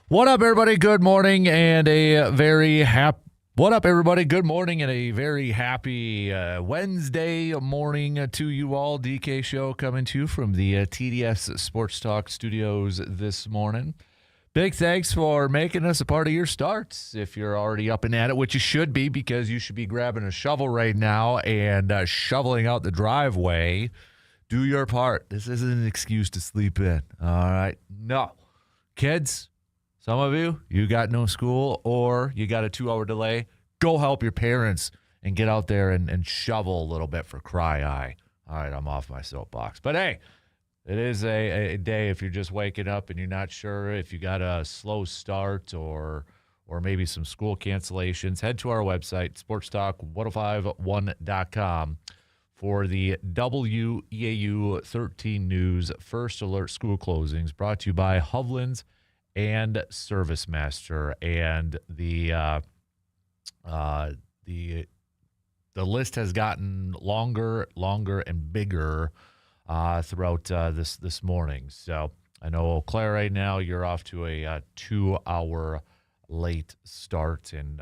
What up, everybody? Good morning and a very happy. What up, everybody? Good morning and a very happy Wednesday morning to you all. DK Show coming to you from the TDS Sports Talk studios this morning. Big thanks for making us a part of your starts. If you're already up and at it, which you should be, because you should be grabbing a shovel right now and shoveling out the driveway. Do your part. This isn't an excuse to sleep in. All right? No. Kids, some of you got no school or you got a 2-hour delay. Go help your parents and get out there and shovel a little bit for Cry Eye. All right, I'm off my soapbox. But, hey, it is a day if you're just waking up and you're not sure if you got a slow start or maybe some school cancellations. Head to our website, sportstalk1051.com, for the WEAU 13 News First Alert School Closings, brought to you by Hovland's and Service Master. And the list has gotten longer, and bigger throughout this morning. So I know, Claire, right now you're off to a 2-hour late start, and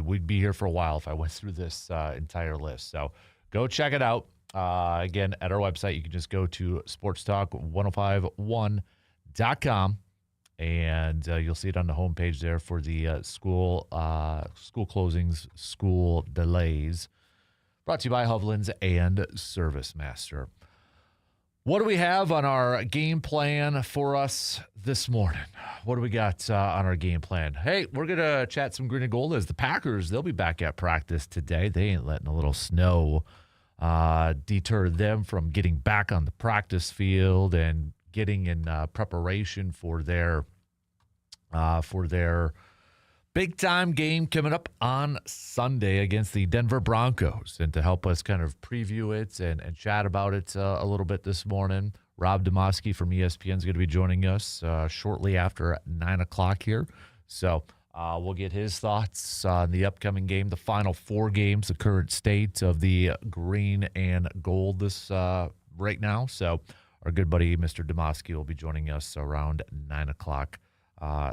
we'd be here for a while if I went through this entire list. So go check it out. Again, at our website, you can just go to sportstalk1051.com. And you'll see it on the homepage there for the school closings, school delays. Brought to you by Hovland's and Service Master. What do we have on our game plan for us this morning? What do we got on our game plan? Hey, we're going to chat some green and gold as the Packers, they'll be back at practice today. They ain't letting a little snow deter them from getting back on the practice field and getting in preparation for their big-time game coming up on Sunday against the Denver Broncos. And to help us kind of preview it and chat about it a little bit this morning, Rob Demovsky from ESPN is going to be joining us shortly after 9 o'clock here. So we'll get his thoughts on the upcoming game, the final 4 games, the current state of the green and gold this right now. So our good buddy, Mr. Demovsky, will be joining us around 9 o'clock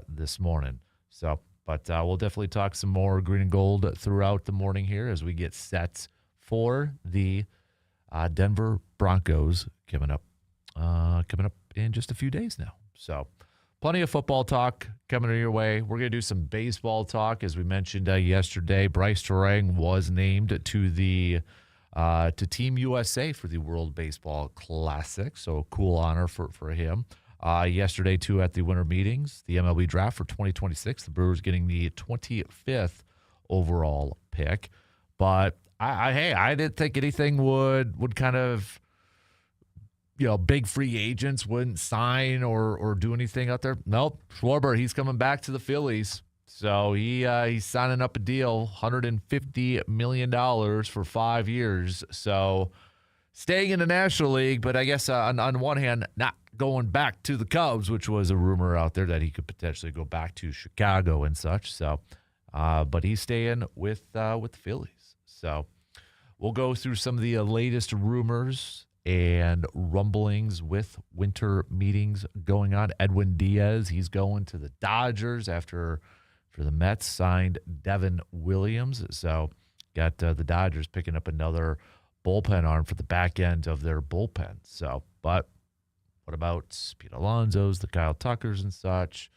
this morning. So, but we'll definitely talk some more green and gold throughout the morning here as we get set for the Denver Broncos coming up in just a few days now. So, plenty of football talk coming your way. We're going to do some baseball talk. As we mentioned yesterday, Bryce Terang was named to the to Team USA for the World Baseball Classic. So cool honor for him. Yesterday, too, at the winter meetings, the MLB draft for 2026, the Brewers getting the 25th overall pick. But I didn't think anything would kind of, big free agents wouldn't sign or do anything out there. Nope. Schwarber, he's coming back to the Phillies. So he's signing up a deal, $150 million for 5 years. So staying in the National League, but I guess on one hand, not going back to the Cubs, which was a rumor out there that he could potentially go back to Chicago and such. So, but he's staying with the Phillies. So we'll go through some of the latest rumors and rumblings with winter meetings going on. Edwin Diaz, he's going to the Dodgers after the Mets signed Devin Williams. So got the Dodgers picking up another bullpen arm for the back end of their bullpen. So, but what about Pete Alonso's, the Kyle Tuckers and such?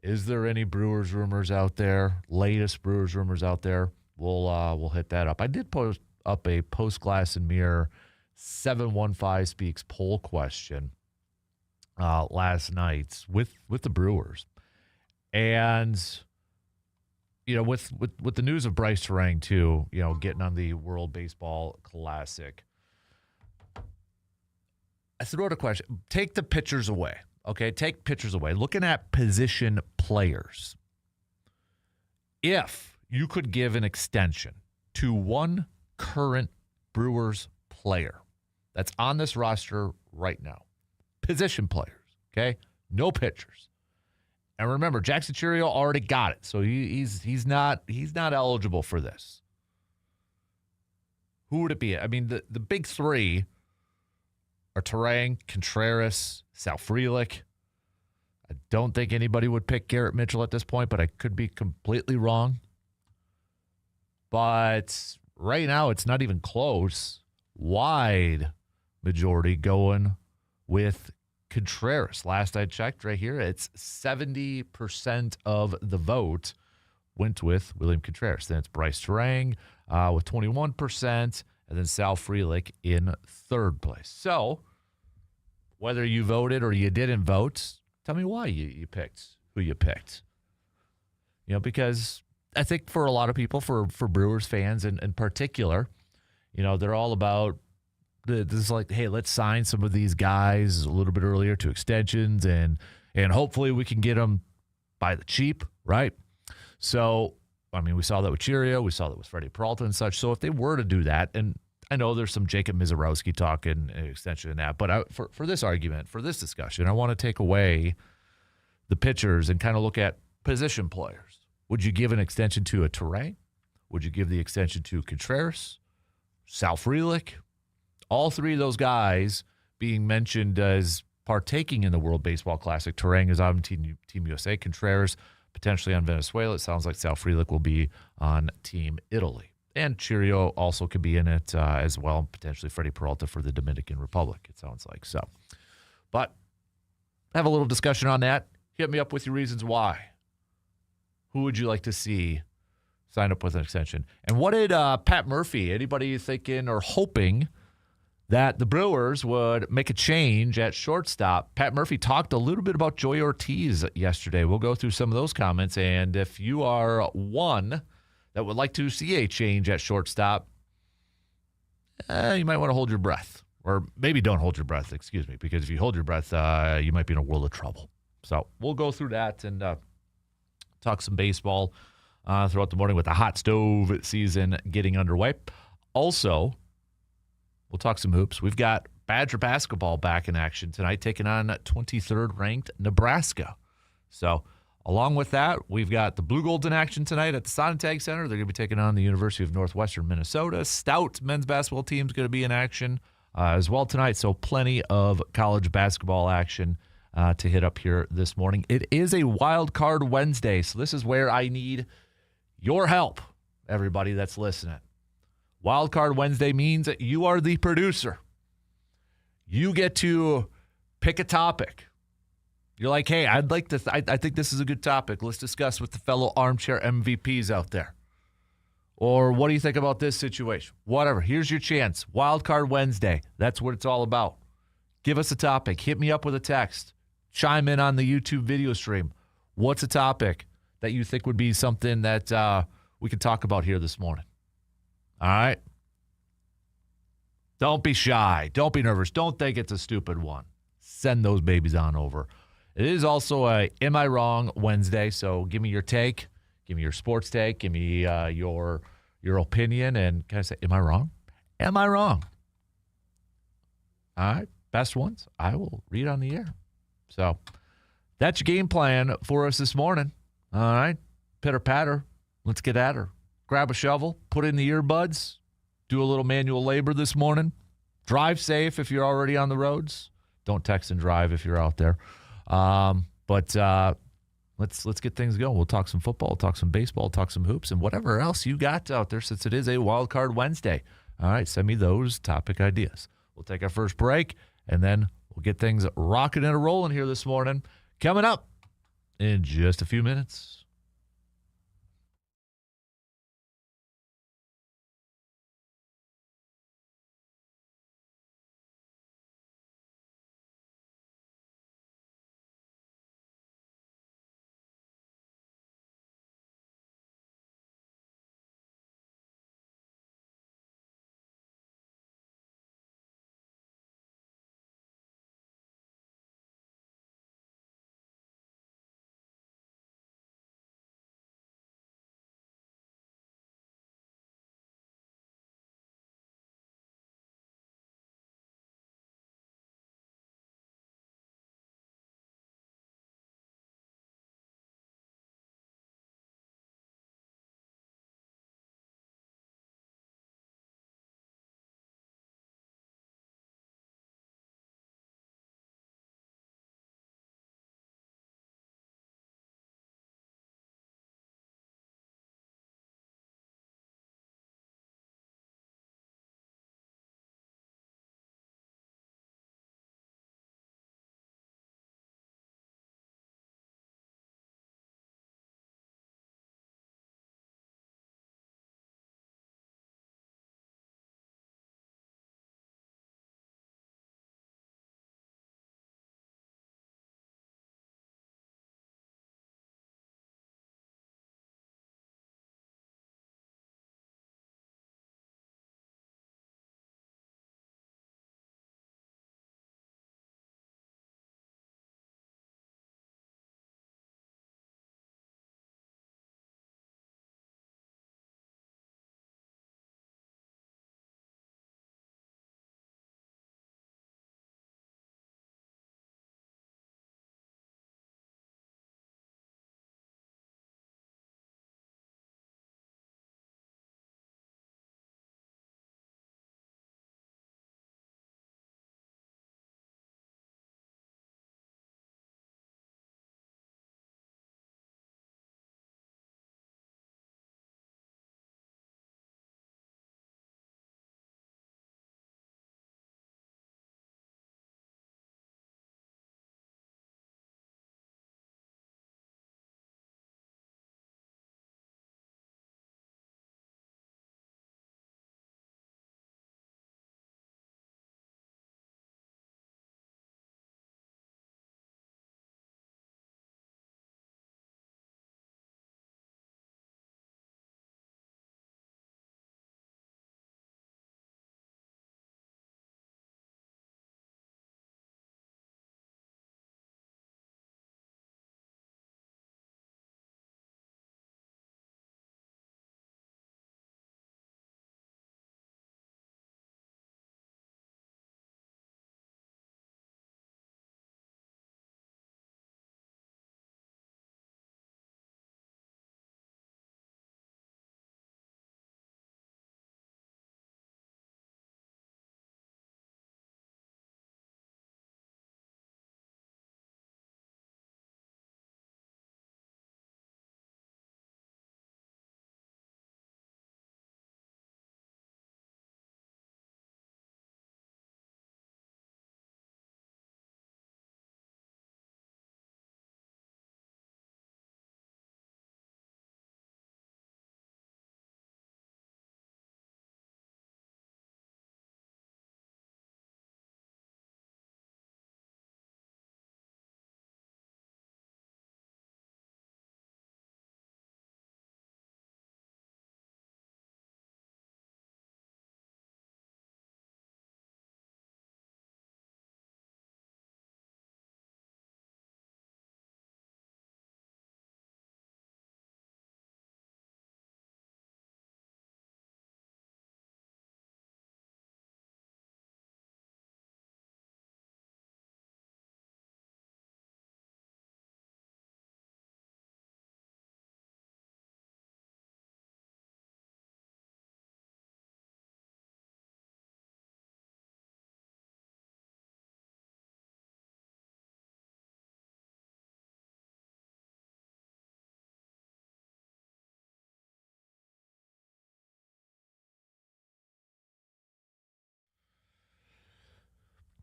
Is there any Brewers rumors out there? Latest Brewers rumors out there? We'll hit that up. I did post up a Post Glass and Mirror 715 Speaks poll question last night with the Brewers. And with the news of Bryce Terang too, getting on the World Baseball Classic, I threw out a question. Take the pitchers away, okay? Take pitchers away. Looking at position players, if you could give an extension to one current Brewers player that's on this roster right now, position players, okay? No pitchers. And remember, Jackson Churio already got it, so he's not eligible for this. Who would it be? I mean, the big three are Terang, Contreras, Sal Frelick. I don't think anybody would pick Garrett Mitchell at this point, but I could be completely wrong. But right now, it's not even close. Wide majority going with Contreras. Last I checked right here, it's 70% of the vote went with William Contreras. Then it's Bryce Terang with 21%, and then Sal Frelick in third place. So whether you voted or you didn't vote, tell me why you picked who you picked. Because I think for a lot of people, for Brewers fans in particular, they're all about this is like, hey, let's sign some of these guys a little bit earlier to extensions, and hopefully we can get them by the cheap, right? So, we saw that with Cheerio. We saw that with Freddie Peralta and such. So if they were to do that, and I know there's some Jacob Mizorowski talk and extension in that, but for this argument, for this discussion, I want to take away the pitchers and kind of look at position players. Would you give an extension to a Terang? Would you give the extension to Contreras, Sal Frelick? All three of those guys being mentioned as partaking in the World Baseball Classic. Terang is on Team USA. Contreras potentially on Venezuela. It sounds like Sal Frelick will be on Team Italy. And Cheerio also could be in it as well, potentially Freddie Peralta for the Dominican Republic, it sounds like. So, but have a little discussion on that. Hit me up with your reasons why. Who would you like to see sign up with an extension? And what did Pat Murphy, anybody thinking or hoping that the Brewers would make a change at shortstop? Pat Murphy talked a little bit about Joey Ortiz yesterday. We'll go through some of those comments. And if you are one that would like to see a change at shortstop, you might want to hold your breath. Or maybe don't hold your breath, excuse me, because if you hold your breath, you might be in a world of trouble. So we'll go through that and talk some baseball throughout the morning with the hot stove season getting underway. Also, we'll talk some hoops. We've got Badger basketball back in action tonight, taking on 23rd ranked Nebraska. So along with that, we've got the Blue Golds in action tonight at the Sonntag Center. They're going to be taking on the University of Northwestern Minnesota. Stout men's basketball team is going to be in action as well tonight. So plenty of college basketball action to hit up here this morning. It is a Wild Card Wednesday, so this is where I need your help, everybody that's listening. Wild Card Wednesday means that you are the producer. You get to pick a topic. You're like, hey, I think this is a good topic. Let's discuss with the fellow armchair MVPs out there. Or what do you think about this situation? Whatever. Here's your chance. Wild Card Wednesday. That's what it's all about. Give us a topic. Hit me up with a text. Chime in on the YouTube video stream. What's a topic that you think would be something that we could talk about here this morning? All right? Don't be shy. Don't be nervous. Don't think it's a stupid one. Send those babies on over. It is also a Am I Wrong Wednesday, so give me your take. Give me your sports take. Give me your opinion. And can I say, am I wrong? Am I wrong? All right. Best ones, I will read on the air. So that's your game plan for us this morning. All right. Pitter patter. Let's get at her. Grab a shovel. Put in the earbuds. Do a little manual labor this morning. Drive safe if you're already on the roads. Don't text and drive if you're out there. But let's get things going. We'll talk some football, talk some baseball, talk some hoops, and whatever else you got out there since it is a Wild Card Wednesday. All right, send me those topic ideas. We'll take our first break, and then we'll get things rocking and rolling here this morning. Coming up in just a few minutes.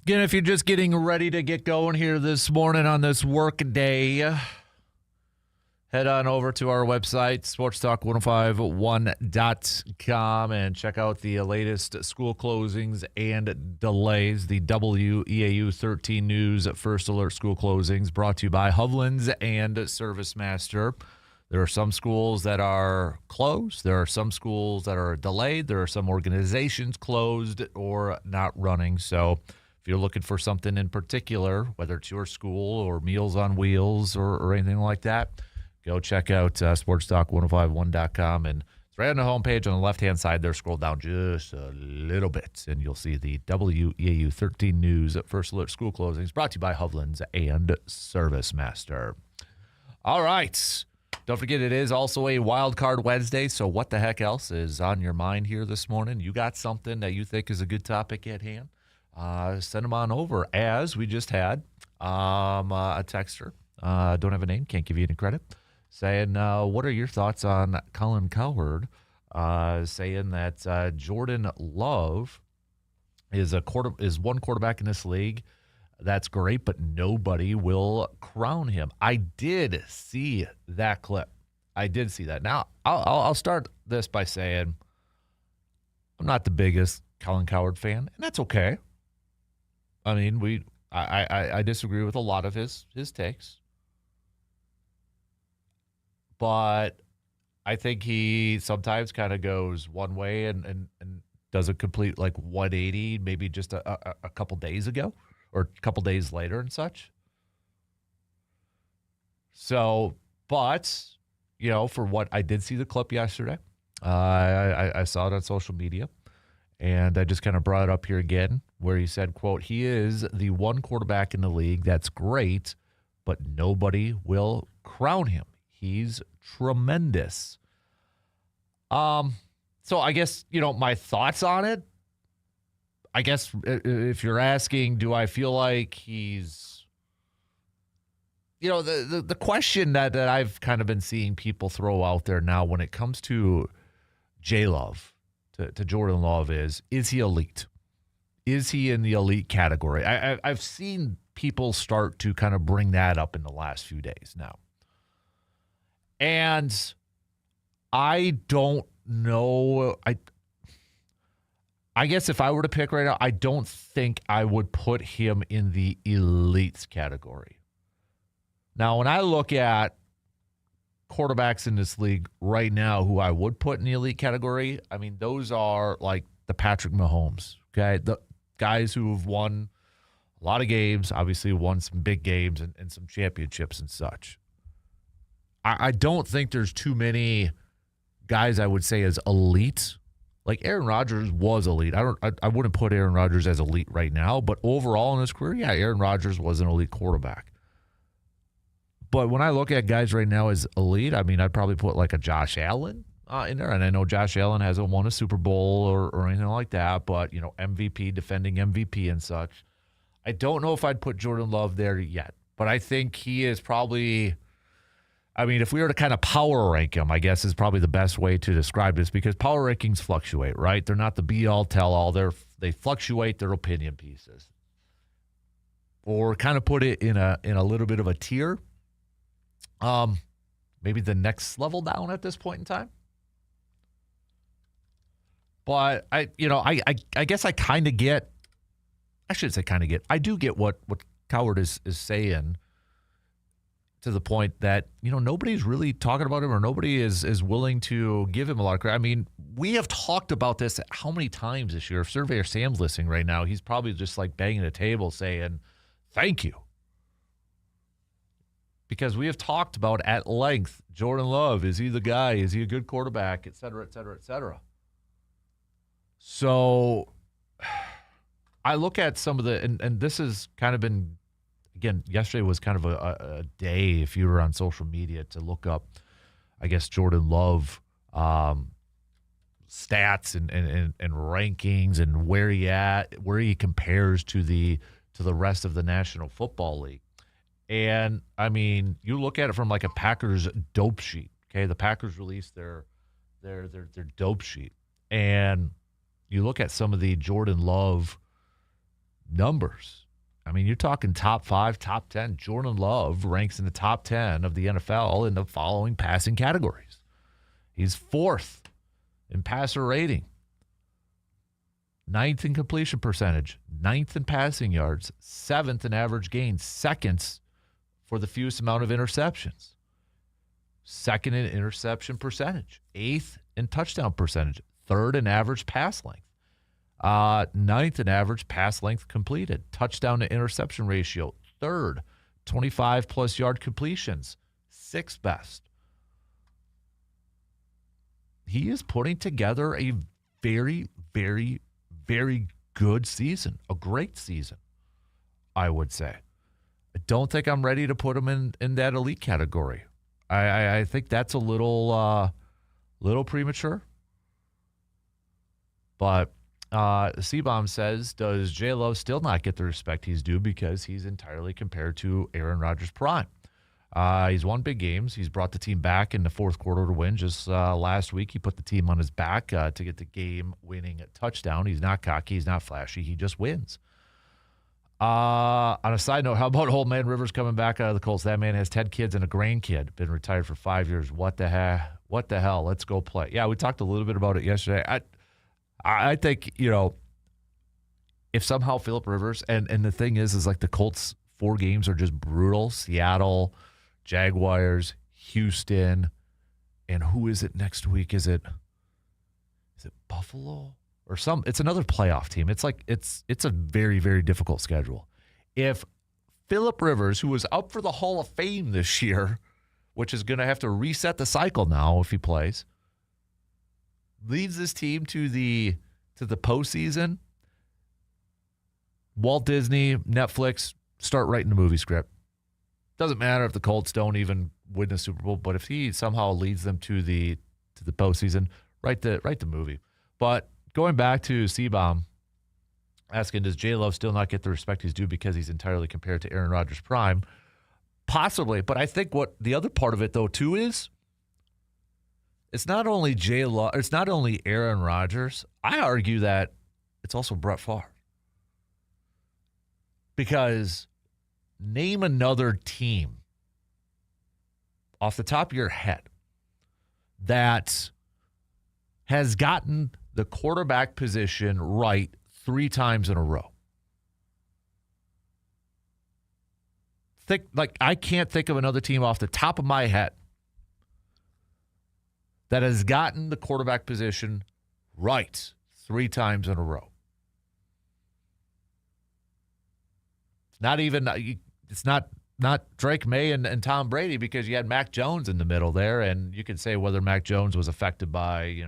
Again, if you're just getting ready to get going here this morning on this work day, head on over to our website, sportstalk1051.com, and check out the latest school closings and delays. The WEAU 13 News First Alert School Closings brought to you by Hovland's and ServiceMaster. There are some schools that are closed. There are some schools that are delayed. There are some organizations closed or not running. So if you're looking for something in particular, whether it's your school or Meals on Wheels or anything like that, go check out sportstalk1051.com. And it's right on the homepage on the left-hand side there. Scroll down just a little bit, and you'll see the WEAU 13 News First Alert School Closings brought to you by Hovland's and ServiceMaster. All right. Don't forget, it is also a Wild Card Wednesday, so what the heck else is on your mind here this morning? You got something that you think is a good topic at hand? Send them on over, as we just had a texter. Don't have a name, can't give you any credit, saying, what are your thoughts on Colin Cowherd saying that Jordan Love is one quarterback in this league. That's great, but nobody will crown him. I did see that clip. I did see that. Now, I'll start this by saying I'm not the biggest Colin Cowherd fan, and that's okay. I mean, I disagree with a lot of his takes. But I think he sometimes kind of goes one way and does a complete like 180 maybe just a couple days ago or a couple days later and such. So, but, you know, for what I did see the clip yesterday, I saw it on social media, and I just kind of brought it up here again where he said, quote, he is the one quarterback in the league that's great, but nobody will crown him. He's tremendous. So I guess, you know, my thoughts on it, I guess if you're asking, do I feel like he's, you know, the question that I've kind of been seeing people throw out there now when it comes to J-Love, to Jordan Love is he elite? Is he in the elite category? I've seen people start to kind of bring that up in the last few days now. And I don't know. I guess if I were to pick right now, I don't think I would put him in the elites category. Now, when I look at quarterbacks in this league right now who I would put in the elite category, I mean, those are like the Patrick Mahomes, okay? The guys who have won a lot of games, obviously won some big games and some championships and such. I don't think there's too many guys I would say as elite. Like Aaron Rodgers was elite. I wouldn't put Aaron Rodgers as elite right now, but overall in his career, yeah, Aaron Rodgers was an elite quarterback. But when I look at guys right now as elite, I mean, I'd probably put like a Josh Allen in there. And I know Josh Allen hasn't won a Super Bowl or anything like that, but, you know, MVP, defending MVP and such. I don't know if I'd put Jordan Love there yet, but I think he is probably, I mean, if we were to kind of power rank him, I guess is probably the best way to describe this, because power rankings fluctuate, right? They're not the be-all, tell-all. They fluctuate, their opinion pieces. Or kind of put it in a little bit of a tier. Maybe the next level down at this point in time. But I guess I kind of get, I should say kind of get, I do get what Cowherd is saying, to the point that, you know, nobody's really talking about him, or nobody is willing to give him a lot of credit. I mean, we have talked about this how many times this year? If Surveyor Sam's listening right now, he's probably just like banging the table saying, thank you. Because we have talked about at length, Jordan Love, is he the guy? Is he a good quarterback? Et cetera, et cetera, et cetera. So I look at some of the, and this has kind of been, again, yesterday was kind of a day, if you were on social media, to look up, I guess, Jordan Love stats and rankings and where he compares to the rest of the National Football League. And I mean, you look at it from like a Packers dope sheet. Okay, the Packers released their dope sheet, and you look at some of the Jordan Love numbers. I mean, you're talking top 5, top 10. Jordan Love ranks in the top 10 of the NFL in the following passing categories. He's 4th in passer rating, 9th in completion percentage, 9th in passing yards, 7th in average gains, 2nd for the fewest amount of interceptions, 2nd in interception percentage, 8th in touchdown percentage, 3rd in average pass length, 9th in average pass length completed, touchdown to interception ratio, 3rd, 25-plus yard completions, 6th best. He is putting together a very, very, very good season, a great season, I would say. I don't think I'm ready to put him in that elite category. I think that's a little premature. But C-Bomb says, does J-Lo still not get the respect he's due because he's entirely compared to Aaron Rodgers' prime? He's won big games. He's brought the team back in the fourth quarter to win. Just last week, he put the team on his back to get the game-winning touchdown. He's not cocky. He's not flashy. He just wins. On a side note, how about old man Rivers coming back out of the Colts? That man has 10 kids and a grandkid. Been retired for 5 years. What the hell? Let's go play. Yeah, we talked a little bit about it yesterday. I think, if somehow Phillip Rivers, and the thing is like the Colts' 4 games are just brutal. Seattle, Jaguars, Houston, and who is it next week? Is it Buffalo or some? It's another playoff team. It's like it's a very, very difficult schedule. If Phillip Rivers, who was up for the Hall of Fame this year, which is going to have to reset the cycle now if he plays, leads this team to the postseason, Walt Disney, Netflix, start writing the movie script. Doesn't matter if the Colts don't even win the Super Bowl, but if he somehow leads them to the postseason, write the movie. But going back to C-Bomb asking, does J-Lo still not get the respect he's due because he's entirely compared to Aaron Rodgers' prime? Possibly, but I think what the other part of it, though, too, is it's not only J-Lo, it's not only Aaron Rodgers. I argue that it's also Brett Favre. Because name another team off the top of your head that has gotten the quarterback position right 3 times in a row. I can't think of another team off the top of my head that has gotten the quarterback position right 3 times in a row. It's not Drake May and Tom Brady, because you had Mac Jones in the middle there, and you could say whether Mac Jones was affected by,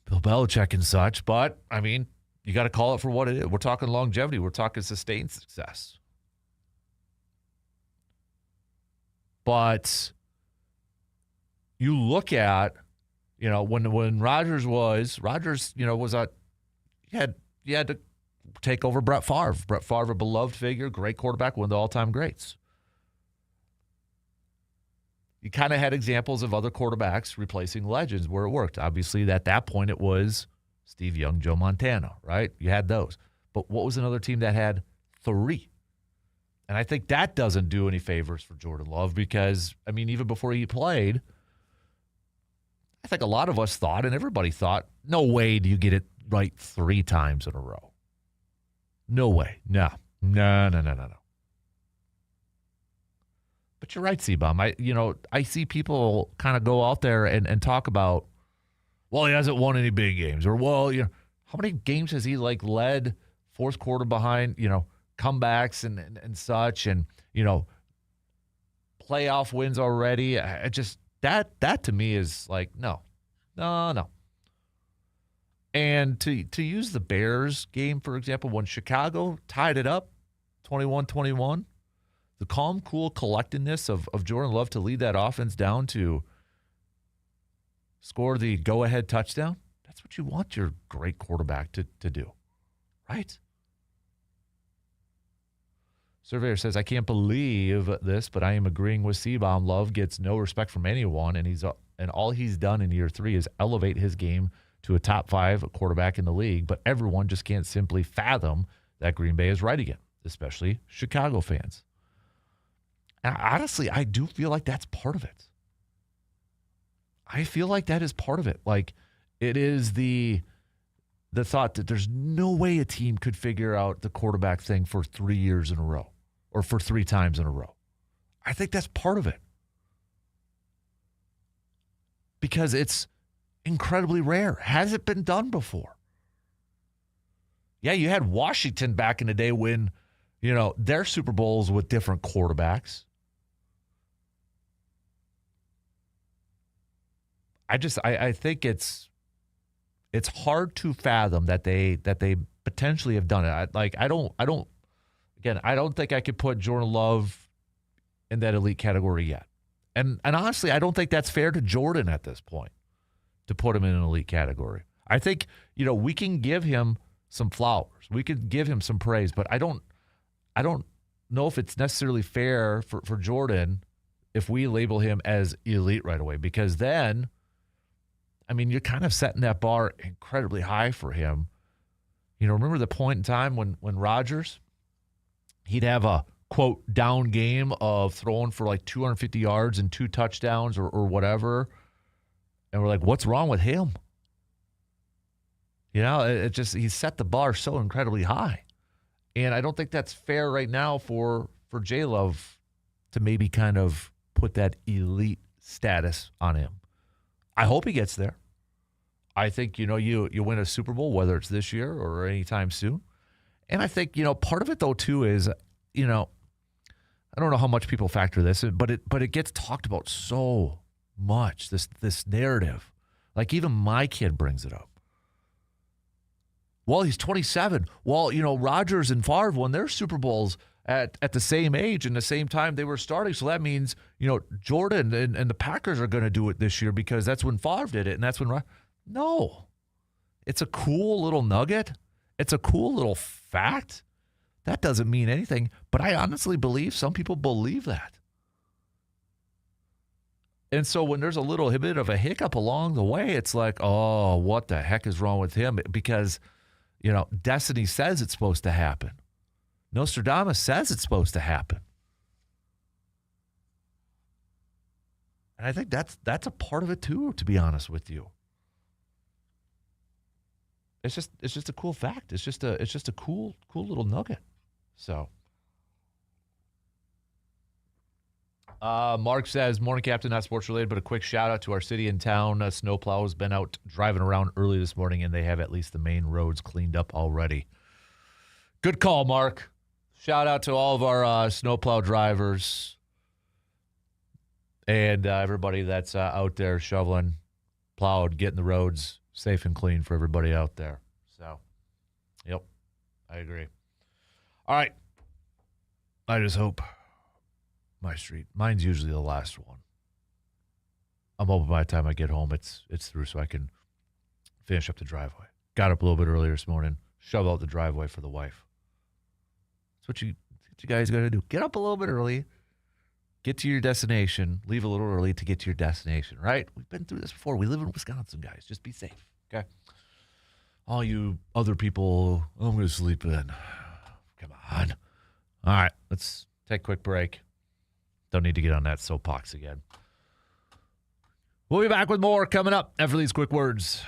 Bill Belichick and such, but, I mean, you got to call it for what it is. We're talking longevity. We're talking sustained success. But you look at, when Rodgers was you had to take over Brett Favre. Brett Favre, a beloved figure, great quarterback, one of the all-time greats. You kind of had examples of other quarterbacks replacing legends where it worked. Obviously, at that point, it was Steve Young, Joe Montana, right? You had those. But what was another team that had 3? And I think that doesn't do any favors for Jordan Love because, I mean, even before he played, I think a lot of us thought, and everybody thought, no way do you get it right 3 times in a row. No way. No. But you're right, C-Bomb. I see people kind of go out there and talk about, well, he hasn't won any big games. Or, well, how many games has he, led fourth quarter behind, comebacks and such, and, playoff wins already? I just, that to me is no. And to use the Bears game, for example, when Chicago tied it up 21-21, the calm, cool collectedness of Jordan Love to lead that offense down to score the go-ahead touchdown, that's what you want your great quarterback to do, right? Surveyor says, I can't believe this, but I am agreeing with C-Bomb. Love gets no respect from anyone, and all he's done in year 3 is elevate his game to a top 5 quarterback in the league, but everyone just can't simply fathom that Green Bay is right again, especially Chicago fans. And honestly, I do feel like that's part of it. I feel like that is part of it. Like, it is the thought that there's no way a team could figure out the quarterback thing for 3 years in a row or for 3 times in a row. I think that's part of it. Because it's incredibly rare. Hasn't been done before. Yeah, you had Washington back in the day win, their Super Bowls with different quarterbacks. I think it's hard to fathom that they potentially have done it. I don't think I could put Jordan Love in that elite category yet. And honestly, I don't think that's fair to Jordan at this point to put him in an elite category. I think, we can give him some flowers. We could give him some praise, but I don't know if it's necessarily fair for Jordan if we label him as elite right away, because then, you're kind of setting that bar incredibly high for him. Remember the point in time when Rodgers, he'd have a, quote, down game of throwing for like 250 yards and 2 touchdowns or whatever. And we're like, what's wrong with him? He set the bar so incredibly high. And I don't think that's fair right now for J-Love to maybe kind of put that elite status on him. I hope he gets there. I think, you win a Super Bowl, whether it's this year or anytime soon. And I think, part of it, though, too, is, I don't know how much people factor this in, but it gets talked about so much, this narrative. Like, even my kid brings it up. Well, he's 27. Well, Rodgers and Favre won their Super Bowls at the same age and the same time they were starting. So that means, Jordan and the Packers are going to do it this year because that's when Favre did it and that's when No. It's a cool little nugget. It's a cool little fact. That doesn't mean anything, but I honestly believe some people believe that. And so when there's a little bit of a hiccup along the way, it's like, oh, what the heck is wrong with him? Because, destiny says it's supposed to happen. Nostradamus says it's supposed to happen. And I think that's a part of it too, to be honest with you. It's just a cool fact. It's just a cool little nugget. So, Mark says, morning, Captain, not sports related, but a quick shout out to our city and town. Snowplow has been out driving around early this morning, and they have at least the main roads cleaned up already. Good call, Mark. Shout out to all of our snowplow drivers and everybody that's out there shoveling, plowed, getting the roads safe and clean for everybody out there. So, yep, I agree. All right. I just hope my street, mine's usually the last one. I'm hoping by the time I get home, it's through so I can finish up the driveway. Got up a little bit earlier this morning, shove out the driveway for the wife. That's what you guys got to do. Get up a little bit early, get to your destination, leave a little early to get to your destination, right? We've been through this before. We live in Wisconsin, guys. Just be safe, okay? All you other people, I'm going to sleep in. Come on. All right, let's take a quick break. Don't need to get on that soapbox again. We'll be back with more coming up after these quick words.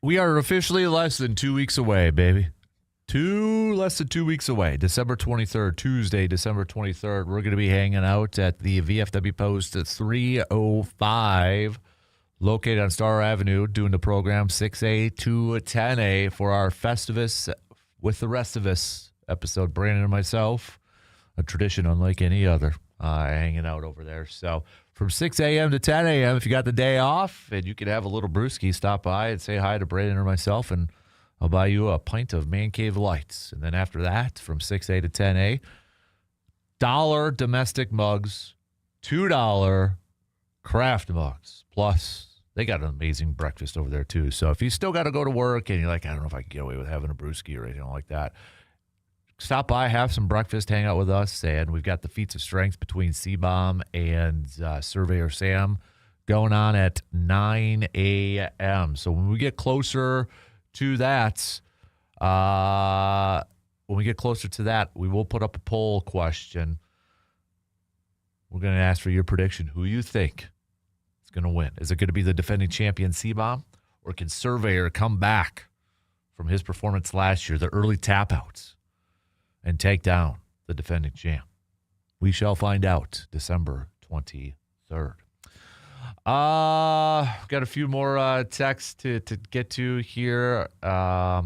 We are officially less than 2 weeks away, baby. Less than 2 weeks away. December 23rd, Tuesday, December 23rd. We're going to be hanging out at the VFW Post at 305, located on Star Avenue, doing the program 6A to 10A for our Festivus with the rest of us episode. Brandon and myself, a tradition unlike any other, hanging out over there. So from 6 a.m. to 10 a.m., if you got the day off and you could have a little brewski, stop by and say hi to Brandon or myself, and I'll buy you a pint of Man Cave Lights. And then after that, from 6A to 10A, $1 domestic mugs, $2 craft mugs. Plus, they got an amazing breakfast over there, too. So if you still got to go to work and you're like, I don't know if I can get away with having a brewski or anything like that, stop by, have some breakfast, hang out with us. And we've got the Feats of Strength between C-Bomb and Surveyor Sam going on at 9 a.m. So when we get closer to that, we will put up a poll question. We're going to ask for your prediction. Who you think is going to win? Is it going to be the defending champion C-Bomb, or can Surveyor come back from his performance last year, the early tap-outs, and take down the defending champ? We shall find out December 23rd. Got a few more texts to get to here. Because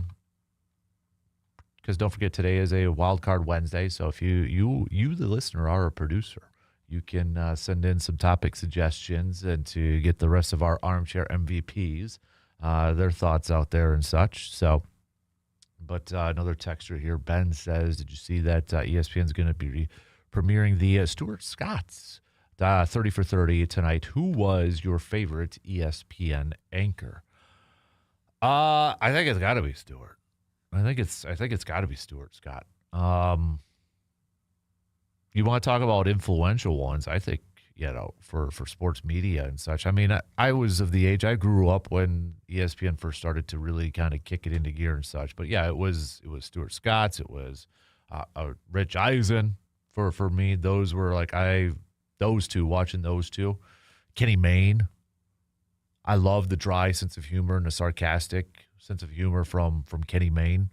don't forget, today is a Wild Card Wednesday. So if you the listener, are a producer, you can send in some topic suggestions and to get the rest of our armchair MVPs, their thoughts out there and such. So, but another texter here, Ben says, did you see that ESPN is going to be premiering the Stuart Scott's 30 for 30 tonight? Who was your favorite ESPN anchor? I think it's got to be Stuart. I think it's got to be Stuart Scott. You want to talk about influential ones? I think, for sports media and such. I mean, I was of the age, I grew up when ESPN first started to really kind of kick it into gear and such. But yeah, it was Stuart Scott's. It was Rich Eisen for me. Those were like watching those two. Kenny Mayne. I love the dry sense of humor and the sarcastic sense of humor from Kenny Mayne.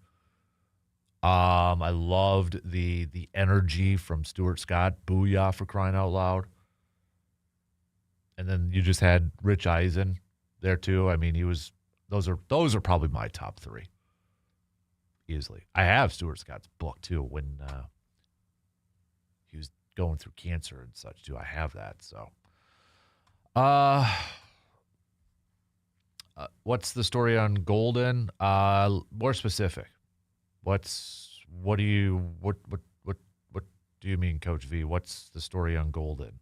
I loved the energy from Stuart Scott. Booyah, for crying out loud. And then you just had Rich Eisen there too. I mean, those are probably my top three. Easily. I have Stuart Scott's book too when he was going through cancer and such too. I have that. So what's the story on Golden? More specific. What do you mean, Coach V? What's the story on Golden?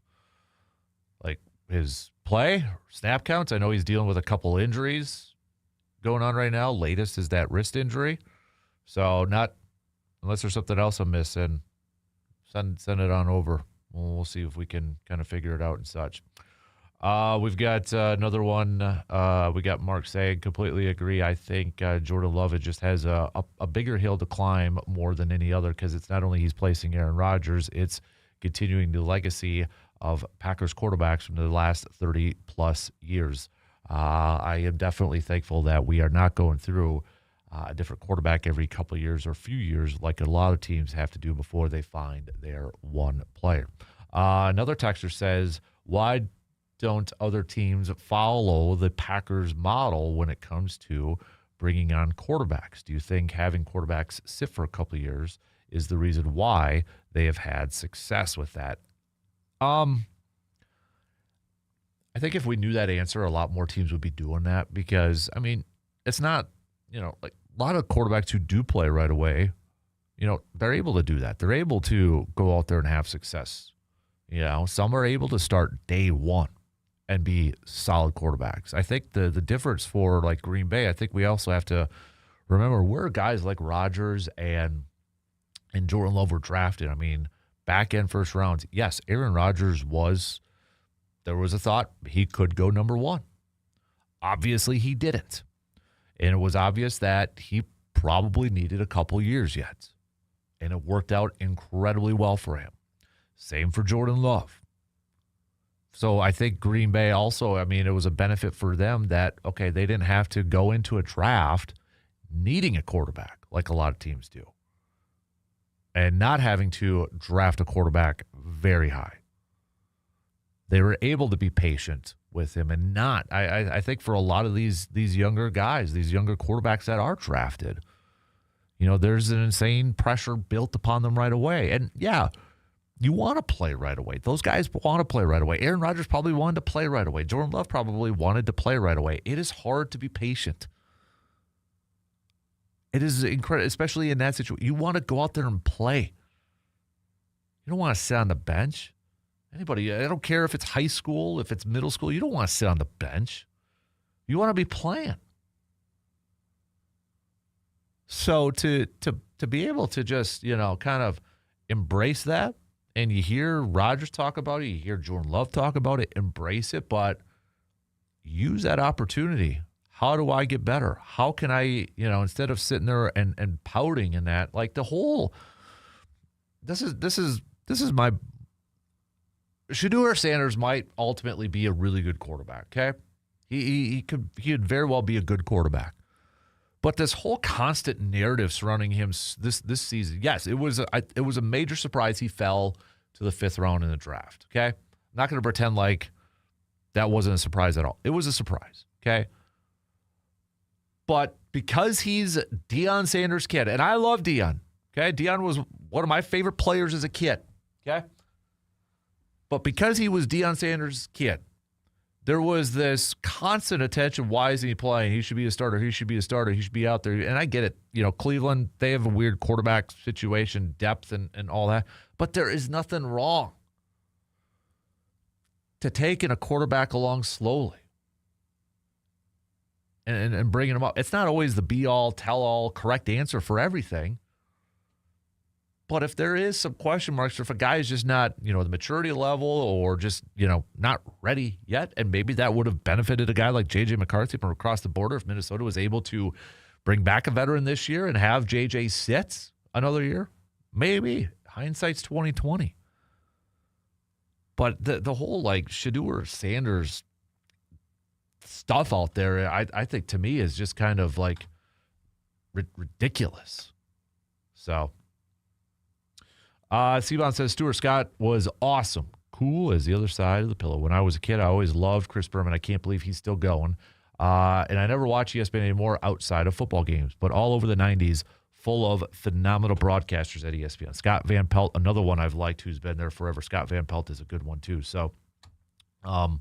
Like his play, snap counts? I know he's dealing with a couple injuries going on right now. Latest is that wrist injury. So not unless there's something else I'm missing, send it on over. We'll see if we can kind of figure it out and such. We've got another one. We got Mark saying, completely agree. I think Jordan Love just has a bigger hill to climb more than any other, because it's not only he's placing Aaron Rodgers, it's continuing the legacy of Packers quarterbacks from the last 30-plus years. I am definitely thankful that we are not going through a different quarterback every couple of years or few years like a lot of teams have to do before they find their one player. Another texter says, why don't other teams follow the Packers model when it comes to bringing on quarterbacks? Do you think having quarterbacks sit for a couple of years is the reason why they have had success with that? I think if we knew that answer, a lot more teams would be doing that, because, I mean, it's not, like a lot of quarterbacks who do play right away, they're able to do that. They're able to go out there and have success. Some are able to start day one and be solid quarterbacks. I think the difference for like Green Bay, I think we also have to remember where guys like Rodgers and Jordan Love were drafted. I mean, back end first rounds. Yes, Aaron Rodgers there was a thought he could go number one. Obviously he didn't. And it was obvious that he probably needed a couple years yet. And it worked out incredibly well for him. Same for Jordan Love. So I think Green Bay also, I mean, it was a benefit for them that, okay, they didn't have to go into a draft needing a quarterback like a lot of teams do, and not having to draft a quarterback very high. They were able to be patient with him and not. I think for a lot of these younger guys, these younger quarterbacks that are drafted, there's an insane pressure built upon them right away. And yeah, you want to play right away. Those guys want to play right away. Aaron Rodgers probably wanted to play right away. Jordan Love probably wanted to play right away. It is hard to be patient. It is incredible, especially in that situation. You want to go out there and play. You don't want to sit on the bench. Anybody, I don't care if it's high school, if it's middle school, you don't want to sit on the bench. You want to be playing. So to be able to just, kind of embrace that, and you hear Rodgers talk about it, you hear Jordan Love talk about it, embrace it, but use that opportunity. How do I get better? How can I, instead of sitting there and pouting in that, like the whole, this is my, Shedeur Sanders might ultimately be a really good quarterback, okay? He could very well be a good quarterback. But this whole constant narrative surrounding him this season, yes, it was a major surprise he fell to the 5th round in the draft, okay? I'm not going to pretend like that wasn't a surprise at all. It was a surprise, okay? But because he's Deion Sanders' kid, and I love Deion, okay? Deion was one of my favorite players as a kid, okay? But because he was Deion Sanders' kid, there was this constant attention. Why isn't he playing? He should be a starter. He should be a starter. He should be out there. And I get it. Cleveland, they have a weird quarterback situation, depth and all that. But there is nothing wrong to taking a quarterback along slowly and bringing him up. It's not always the be-all, tell-all correct answer for everything. But if there is some question marks, or if a guy is just not, the maturity level or just, not ready yet, and maybe that would have benefited a guy like J.J. McCarthy from across the border if Minnesota was able to bring back a veteran this year and have J.J. sit another year, maybe. Hindsight's 2020. But the whole, Shedeur Sanders stuff out there, I think, to me, is just kind of, ridiculous. So... Seabon says, Stuart Scott was awesome. Cool as the other side of the pillow. When I was a kid, I always loved Chris Berman. I can't believe he's still going. And I never watch ESPN anymore outside of football games, but all over the 90s, full of phenomenal broadcasters at ESPN. Scott Van Pelt, another one I've liked who's been there forever. Scott Van Pelt is a good one too. So, I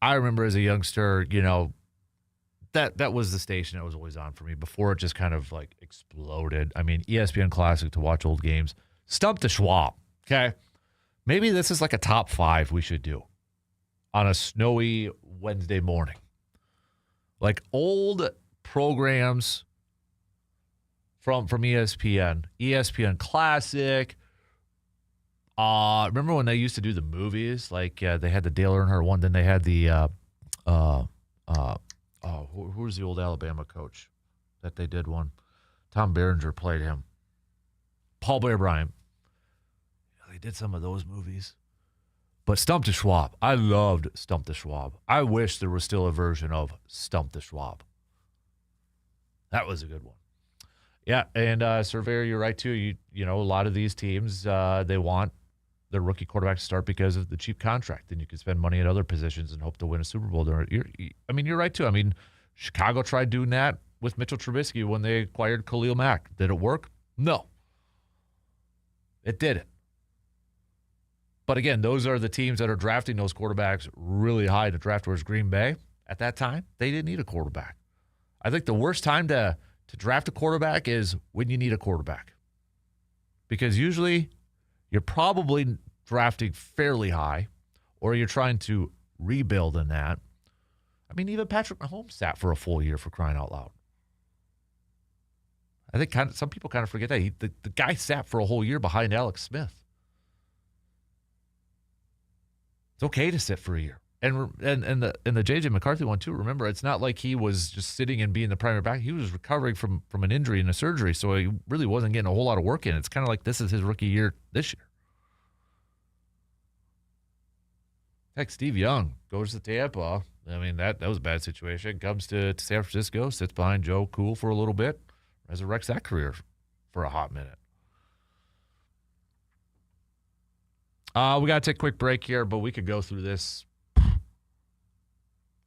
remember as a youngster, that was the station that was always on for me before it just kind of exploded. I mean, ESPN Classic to watch old games. Stump to Schwab, okay? Maybe this is a top 5 we should do on a snowy Wednesday morning. Old programs from ESPN. ESPN Classic. Remember when they used to do the movies? They had the Dale Earnhardt one, then they had the who was the old Alabama coach that they did one? Tom Berenger played him. Paul Bear Bryant. They did some of those movies. But Stump to Schwab. I loved Stump to Schwab. I wish there was still a version of Stump to Schwab. That was a good one. Yeah, and Surveyor, you're right too. A lot of these teams, they want their rookie quarterback to start because of the cheap contract. Then you can spend money at other positions and hope to win a Super Bowl. You're right too. Chicago tried doing that with Mitchell Trubisky when they acquired Khalil Mack. Did it work? No. It didn't. But again, those are the teams that are drafting those quarterbacks really high in the draft. Whereas Green Bay, at that time, they didn't need a quarterback. I think the worst time to draft a quarterback is when you need a quarterback. Because usually you're probably drafting fairly high, or you're trying to rebuild in that. Even Patrick Mahomes sat for a full year, for crying out loud. I think some people kind of forget that. The guy sat for a whole year behind Alex Smith. It's okay to sit for a year. And the J.J. McCarthy one, too, remember, it's not like he was just sitting and being the primary back. He was recovering from an injury and a surgery, so he really wasn't getting a whole lot of work in. It's kind of like this is his rookie year this year. Heck, Steve Young goes to Tampa. I mean, that was a bad situation. Comes to San Francisco, sits behind Joe Cool for a little bit, resurrects that career for a hot minute. We got to take a quick break here, but we could go through this.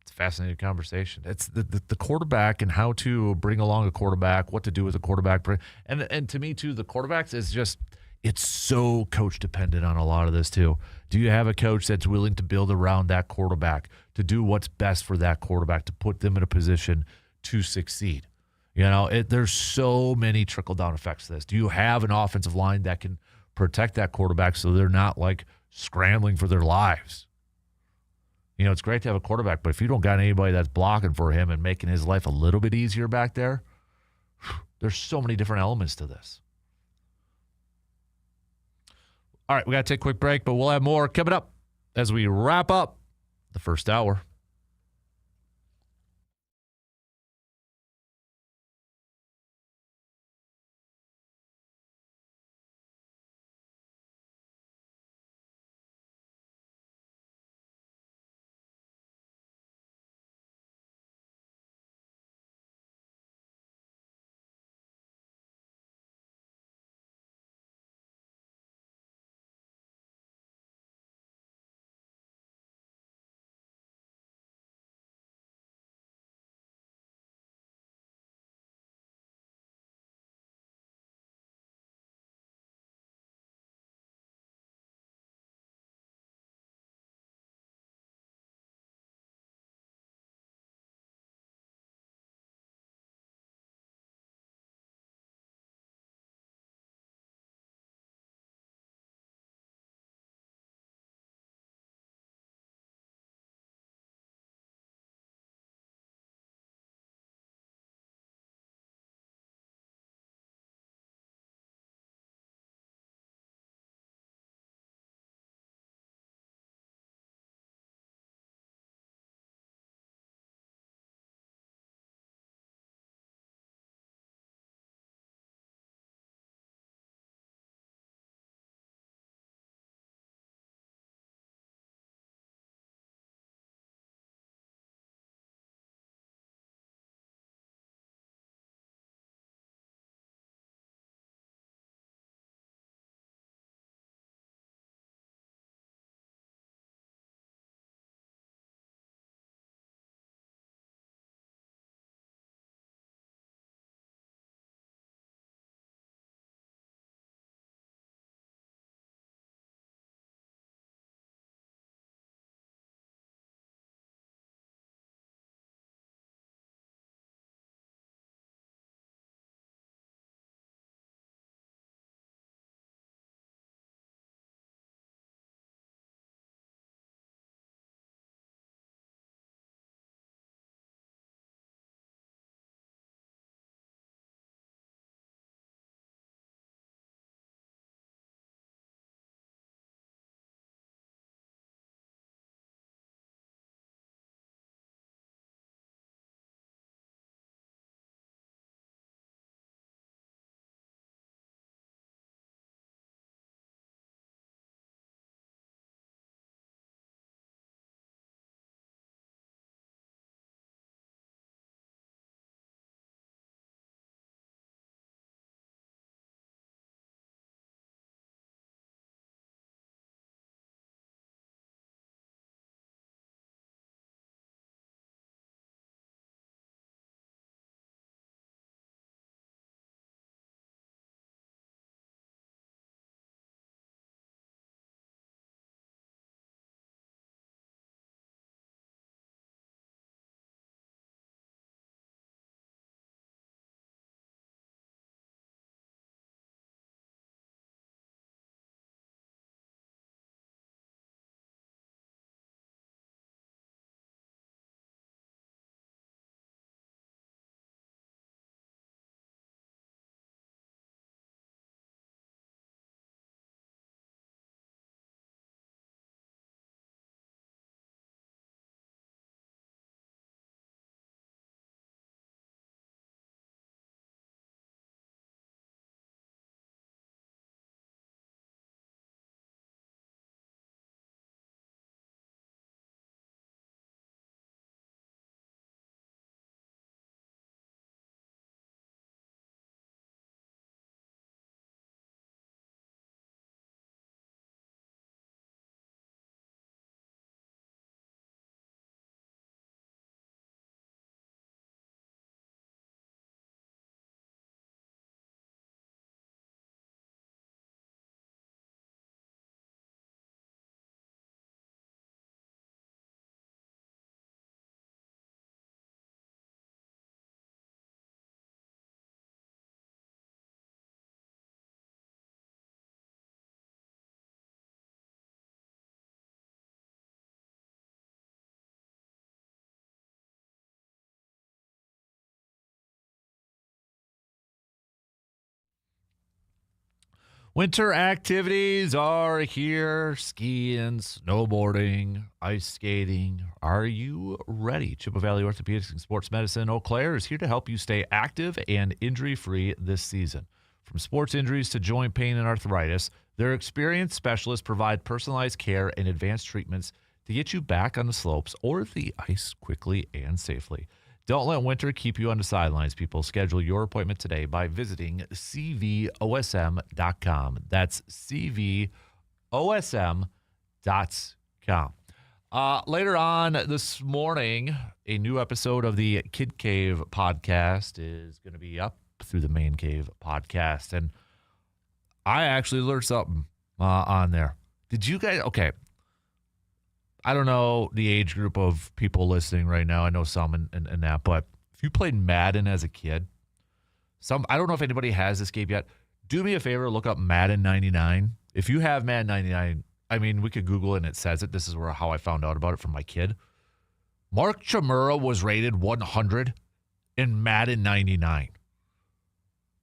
It's a fascinating conversation. It's the quarterback and how to bring along a quarterback, what to do with a quarterback. And to me, too, the quarterbacks is just, it's so coach dependent on a lot of this, too. Do you have a coach that's willing to build around that quarterback, to do what's best for that quarterback, to put them in a position to succeed? You know, there's so many trickle-down effects to this. Do you have an offensive line that can protect that quarterback so they're not, like, scrambling for their lives? You know, it's great to have a quarterback, but if you don't got anybody that's blocking for him and making his life a little bit easier back there, there's so many different elements to this. All right, we got to take a quick break, but we'll have more coming up as we wrap up the first hour. Winter activities are here. Skiing, snowboarding, ice skating. Are you ready? Chippewa Valley Orthopedics and Sports Medicine in Eau Claire is here to help you stay active and injury-free this season. From sports injuries to joint pain and arthritis, their experienced specialists provide personalized care and advanced treatments to get you back on the slopes or the ice quickly and safely. Don't let winter keep you on the sidelines, people. Schedule your appointment today by visiting cvosm.com. That's cvosm.com. Later on this morning, a new episode of the Kid Cave podcast is going to be up through the Main Cave podcast. And I actually learned something on there. Did you guys? Okay. I don't know the age group of people listening right now. I know some in that, but if you played Madden as a kid, I don't know if anybody has this game yet. Do me a favor, look up Madden 99. If you have Madden 99, I mean, we could Google it and it says it. This is how I found out about it from my kid. Mark Chmura was rated 100 in Madden 99.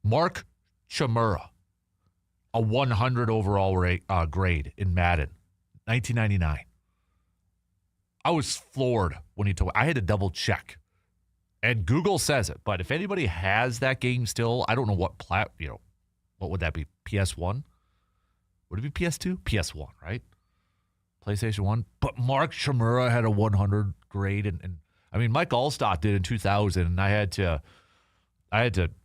Mark Chmura, a 100 overall grade in Madden, 1999. I was floored when he told me. I had to double check. And Google says it. But if anybody has that game still, I don't know what what would that be? PS1? Would it be PS2? PS1, right? PlayStation 1. But Mark Chmura had a 100 grade. And I mean, Mike Allstott did in 2000. And I had to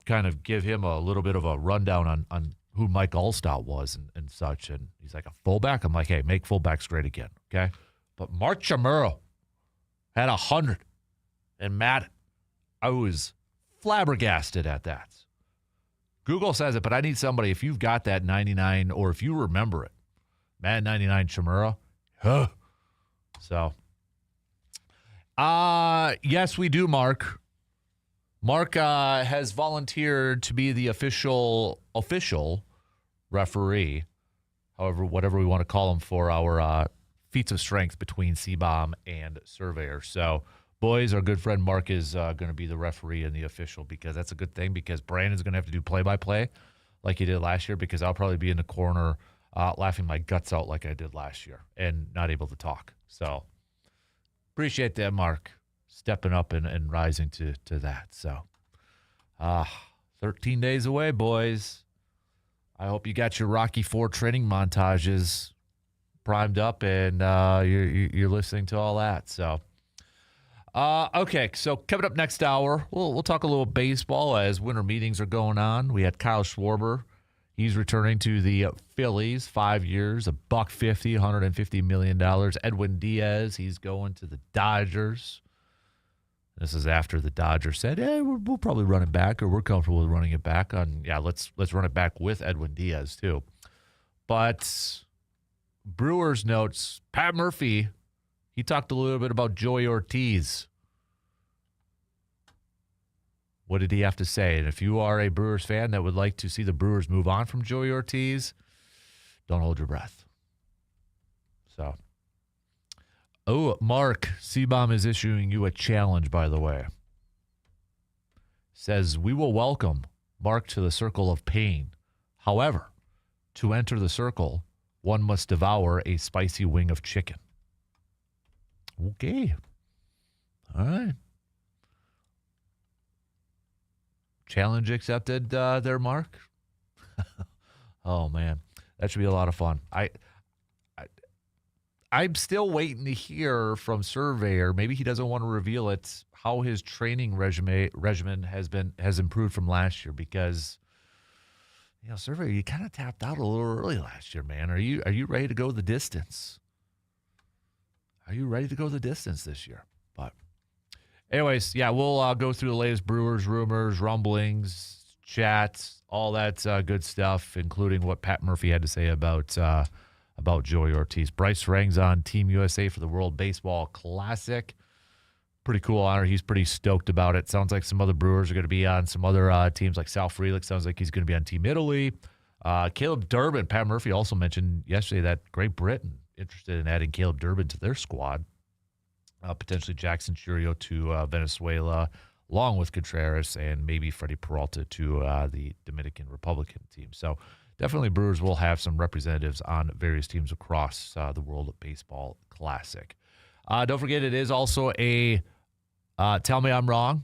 kind of give him a little bit of a rundown on who Mike Allstott was and such. And he's like, a fullback? I'm like, hey, make fullbacks great again, okay? But Mark Chmura had 100 in Madden. I was flabbergasted at that. Google says it, but I need somebody, if you've got that 99 or if you remember it, Madden 99 Chmura. So, yes, we do, Mark. Mark has volunteered to be the official referee, however, whatever we want to call him for our feats of strength between C-Bomb and Surveyor. So, boys, our good friend Mark is going to be the referee and the official, because that's a good thing, because Brandon's going to have to do play-by-play like he did last year, because I'll probably be in the corner laughing my guts out like I did last year and not able to talk. So, appreciate that, Mark, stepping up and rising to that. So, 13 days away, boys. I hope you got your Rocky IV training montages primed up and you're listening to all that. So, okay. So coming up next hour, we'll talk a little baseball as winter meetings are going on. We had Kyle Schwarber. He's returning to the Phillies, 5 years, $150, $150 million. Edwin Diaz, he's going to the Dodgers. This is after the Dodgers said, hey, we'll probably run it back, or we're comfortable with running it back. Let's run it back with Edwin Diaz too. But Brewers notes, Pat Murphy, he talked a little bit about Joey Ortiz. What did he have to say? And if you are a Brewers fan that would like to see the Brewers move on from Joey Ortiz, don't hold your breath. So, Mark, C-Bomb is issuing you a challenge, by the way. Says, we will welcome Mark to the circle of pain. However, to enter the circle, one must devour a spicy wing of chicken. Okay. All right. Challenge accepted there, Mark. Oh, man. That should be a lot of fun. I'm still waiting to hear from Surveyor. Maybe he doesn't want to reveal it, how his training regimen has improved from last year, because Surveyor, you kind of tapped out a little early last year, man. Are you ready to go the distance? Are you ready to go the distance this year? But anyways, yeah, we'll go through the latest Brewers rumors, rumblings, chats, all that good stuff, including what Pat Murphy had to say about Joey Ortiz. Bryce Rang's on Team USA for the World Baseball Classic. Pretty cool honor. He's pretty stoked about it. Sounds like some other Brewers are going to be on some other teams, like Sal Frelick. Sounds like he's going to be on Team Italy. Caleb Durbin, Pat Murphy also mentioned yesterday that Great Britain interested in adding Caleb Durbin to their squad. Potentially Jackson Churio to Venezuela, along with Contreras and maybe Freddie Peralta to the Dominican Republican team. So definitely Brewers will have some representatives on various teams across the World Baseball Classic. Don't forget, it is also a Tell Me I'm Wrong.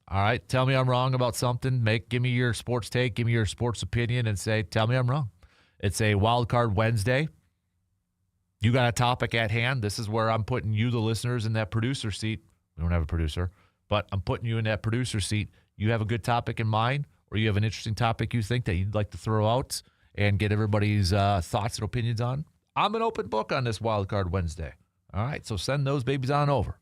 All right, tell me I'm wrong about something. Give me your sports take, give me your sports opinion, and say, tell me I'm wrong. It's a Wild Card Wednesday. You got a topic at hand. This is where I'm putting you, the listeners, in that producer seat. We don't have a producer, but I'm putting you in that producer seat. You have a good topic in mind, or you have an interesting topic you think that you'd like to throw out and get everybody's thoughts and opinions on. I'm an open book on this Wild Card Wednesday. All right, so send those babies on over.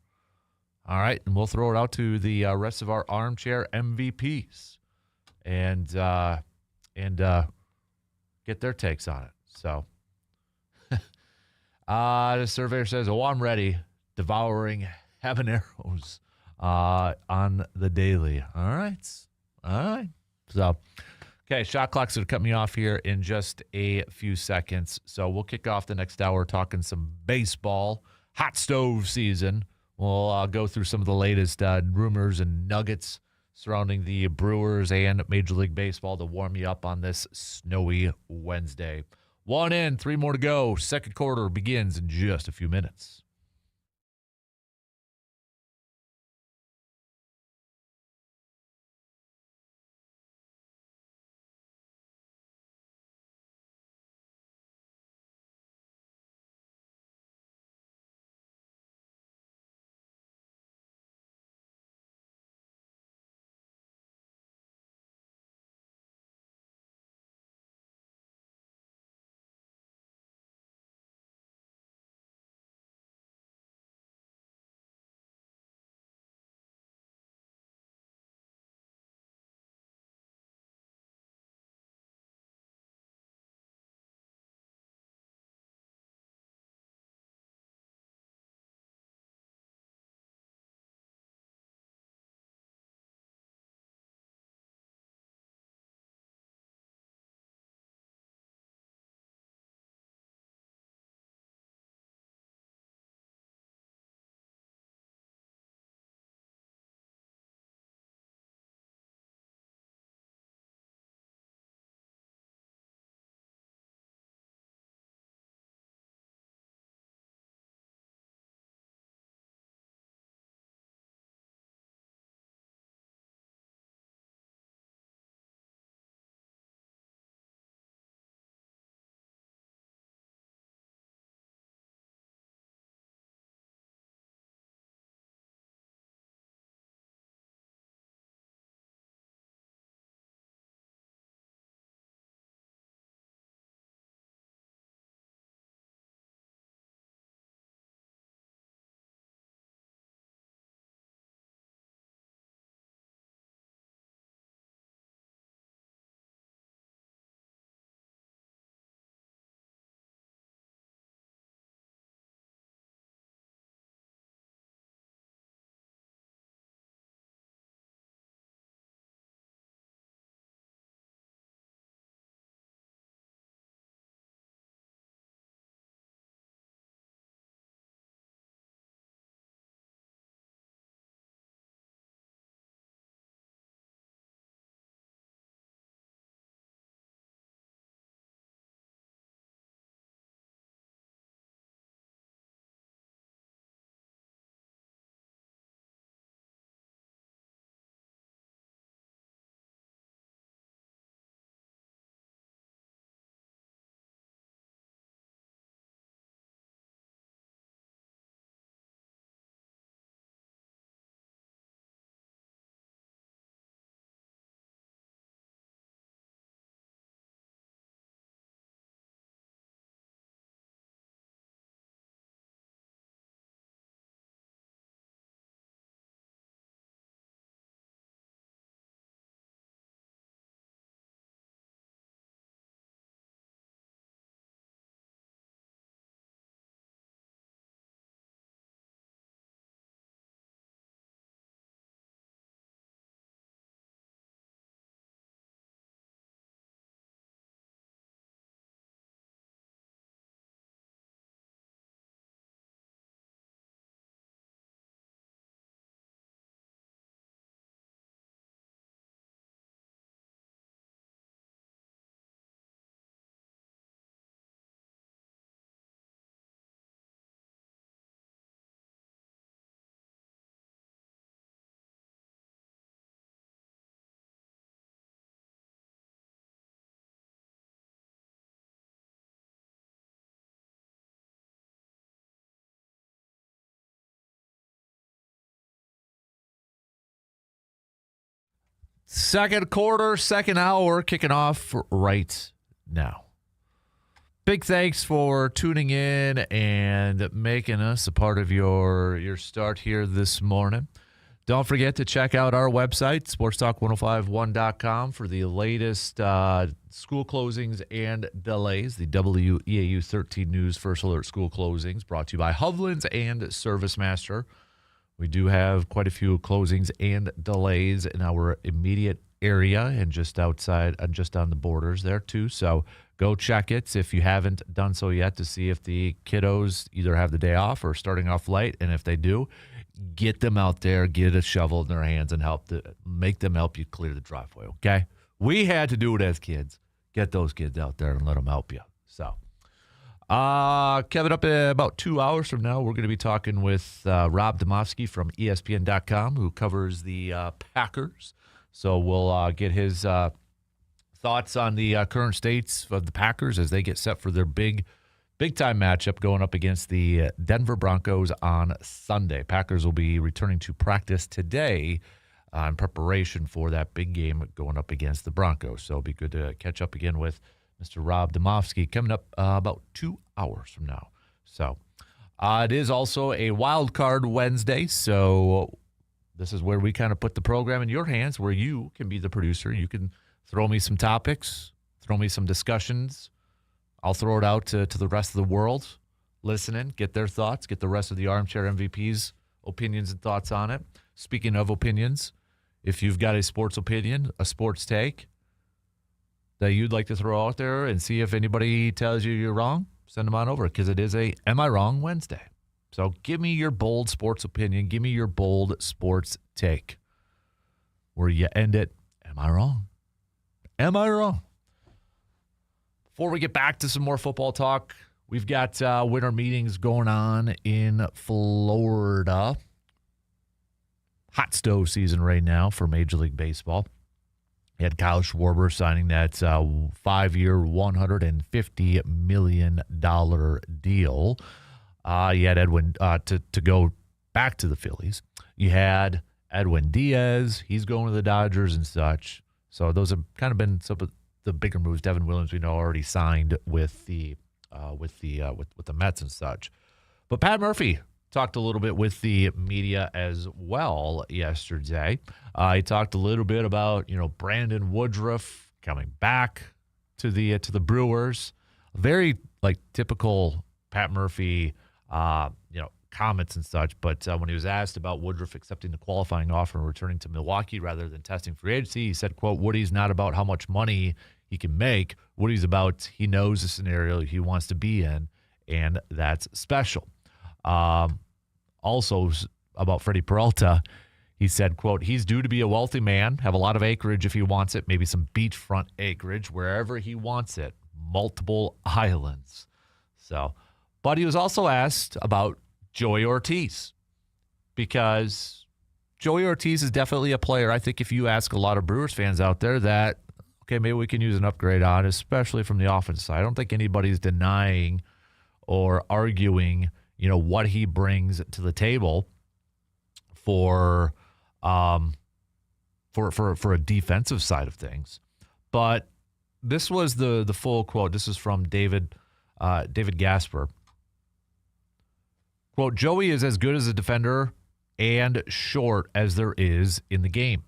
All right, and we'll throw it out to the rest of our armchair MVPs and get their takes on it. So the surveyor says, oh, I'm ready. Devouring habaneros on the daily. All right. So, okay, shot clock's going to cut me off here in just a few seconds. So we'll kick off the next hour talking some baseball, hot stove season. We'll go through some of the latest rumors and nuggets surrounding the Brewers and Major League Baseball to warm you up on this snowy Wednesday. 1 in, 3 more to go. Second quarter begins in just a few minutes. Second quarter, second hour, kicking off right now. Big thanks for tuning in and making us a part of your start here this morning. Don't forget to check out our website, sportstalk1051.com, for the latest school closings and delays. The WEAU 13 News First Alert School Closings brought to you by Hovland's and ServiceMaster. We do have quite a few closings and delays in our immediate area and just outside and just on the borders there too. So go check it if you haven't done so yet to see if the kiddos either have the day off or starting off late. And if they do, get them out there, get a shovel in their hands and make them help you clear the driveway, okay? We had to do it as kids. Get those kids out there and let them help you. So, Kevin, up in about 2 hours from now, we're going to be talking with Rob Demovsky from ESPN.com, who covers the Packers. So we'll get his thoughts on the current states of the Packers as they get set for their big-time matchup going up against the Denver Broncos on Sunday. Packers will be returning to practice today in preparation for that big game going up against the Broncos. So it'll be good to catch up again with Mr. Rob Demovsky coming up about 2 hours from now. So it is also a wild card Wednesday, so this is where we kind of put the program in your hands, where you can be the producer. You can throw me some topics, throw me some discussions. I'll throw it out to the rest of the world listening, get their thoughts, get the rest of the Armchair MVP's opinions and thoughts on it. Speaking of opinions, if you've got a sports opinion, a sports take that you'd like to throw out there and see if anybody tells you you're wrong, send them on over, because it is a Am I Wrong Wednesday. So give me your bold sports opinion. Give me your bold sports take where you end it. Am I wrong? Am I wrong? Before we get back to some more football talk, we've got winter meetings going on in Florida. Hot stove season right now for Major League Baseball. You had Kyle Schwarber signing that 5-year, $150 million deal. You had Edwin to go back to the Phillies. You had Edwin Diaz. He's going to the Dodgers and such. So those have kind of been some of the bigger moves. Devin Williams, we know, already signed with the Mets and such. But Pat Murphy talked a little bit with the media as well yesterday. He talked a little bit about Brandon Woodruff coming back to the Brewers. Very typical Pat Murphy comments and such. But when he was asked about Woodruff accepting the qualifying offer and returning to Milwaukee rather than testing free agency, he said, quote, "Woody's not about how much money he can make. Woody's about he knows the scenario he wants to be in, and that's special." Also about Freddie Peralta, he said, quote, "He's due to be a wealthy man, have a lot of acreage if he wants it, maybe some beachfront acreage wherever he wants it, multiple islands." So, but he was also asked about Joey Ortiz, because Joey Ortiz is definitely a player. I think if you ask a lot of Brewers fans out there that, okay, maybe we can use an upgrade on, especially from the offense side. I don't think anybody's denying or arguing, what he brings to the table for a defensive side of things. But this was the full quote. This is from David Gasper. Quote, "Joey is as good as a defender and short as there is in the game.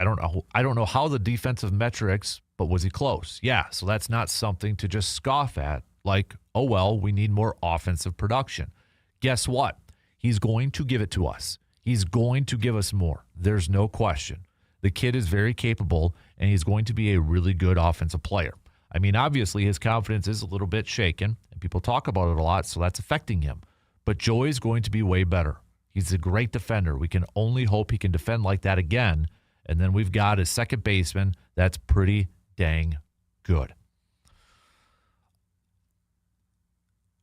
I don't know how the defensive metrics, but was he close? Yeah, so that's not something to just scoff at. Like, oh, well, we need more offensive production. Guess what? He's going to give it to us. He's going to give us more. There's no question. The kid is very capable, and he's going to be a really good offensive player. I mean, obviously, his confidence is a little bit shaken, and people talk about it a lot, so that's affecting him. But Joey's going to be way better. He's a great defender. We can only hope he can defend like that again. And then we've got a second baseman that's pretty dang good."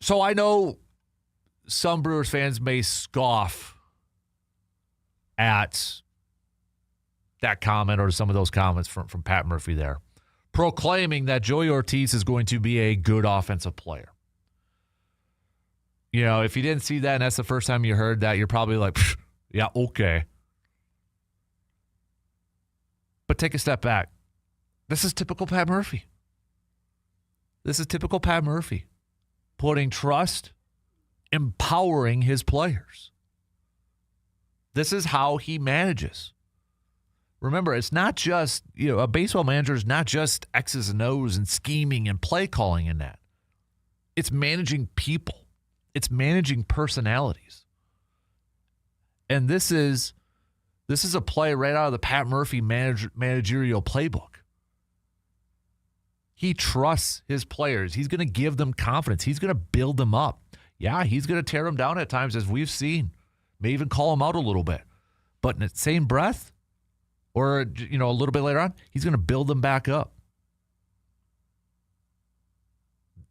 So I know some Brewers fans may scoff at that comment or some of those comments from Pat Murphy there, proclaiming that Joey Ortiz is going to be a good offensive player. If you didn't see that and that's the first time you heard that, you're probably like, yeah, okay. But take a step back. This is typical Pat Murphy. Putting trust, empowering his players. This is how he manages. Remember, it's not just, a baseball manager is not just X's and O's and scheming and play calling in that. It's managing people. It's managing personalities. And this is a play right out of the Pat Murphy managerial playbook. He trusts his players. He's going to give them confidence. He's going to build them up. Yeah, he's going to tear them down at times, as we've seen. May even call them out a little bit. But in the same breath, or a little bit later on, he's going to build them back up.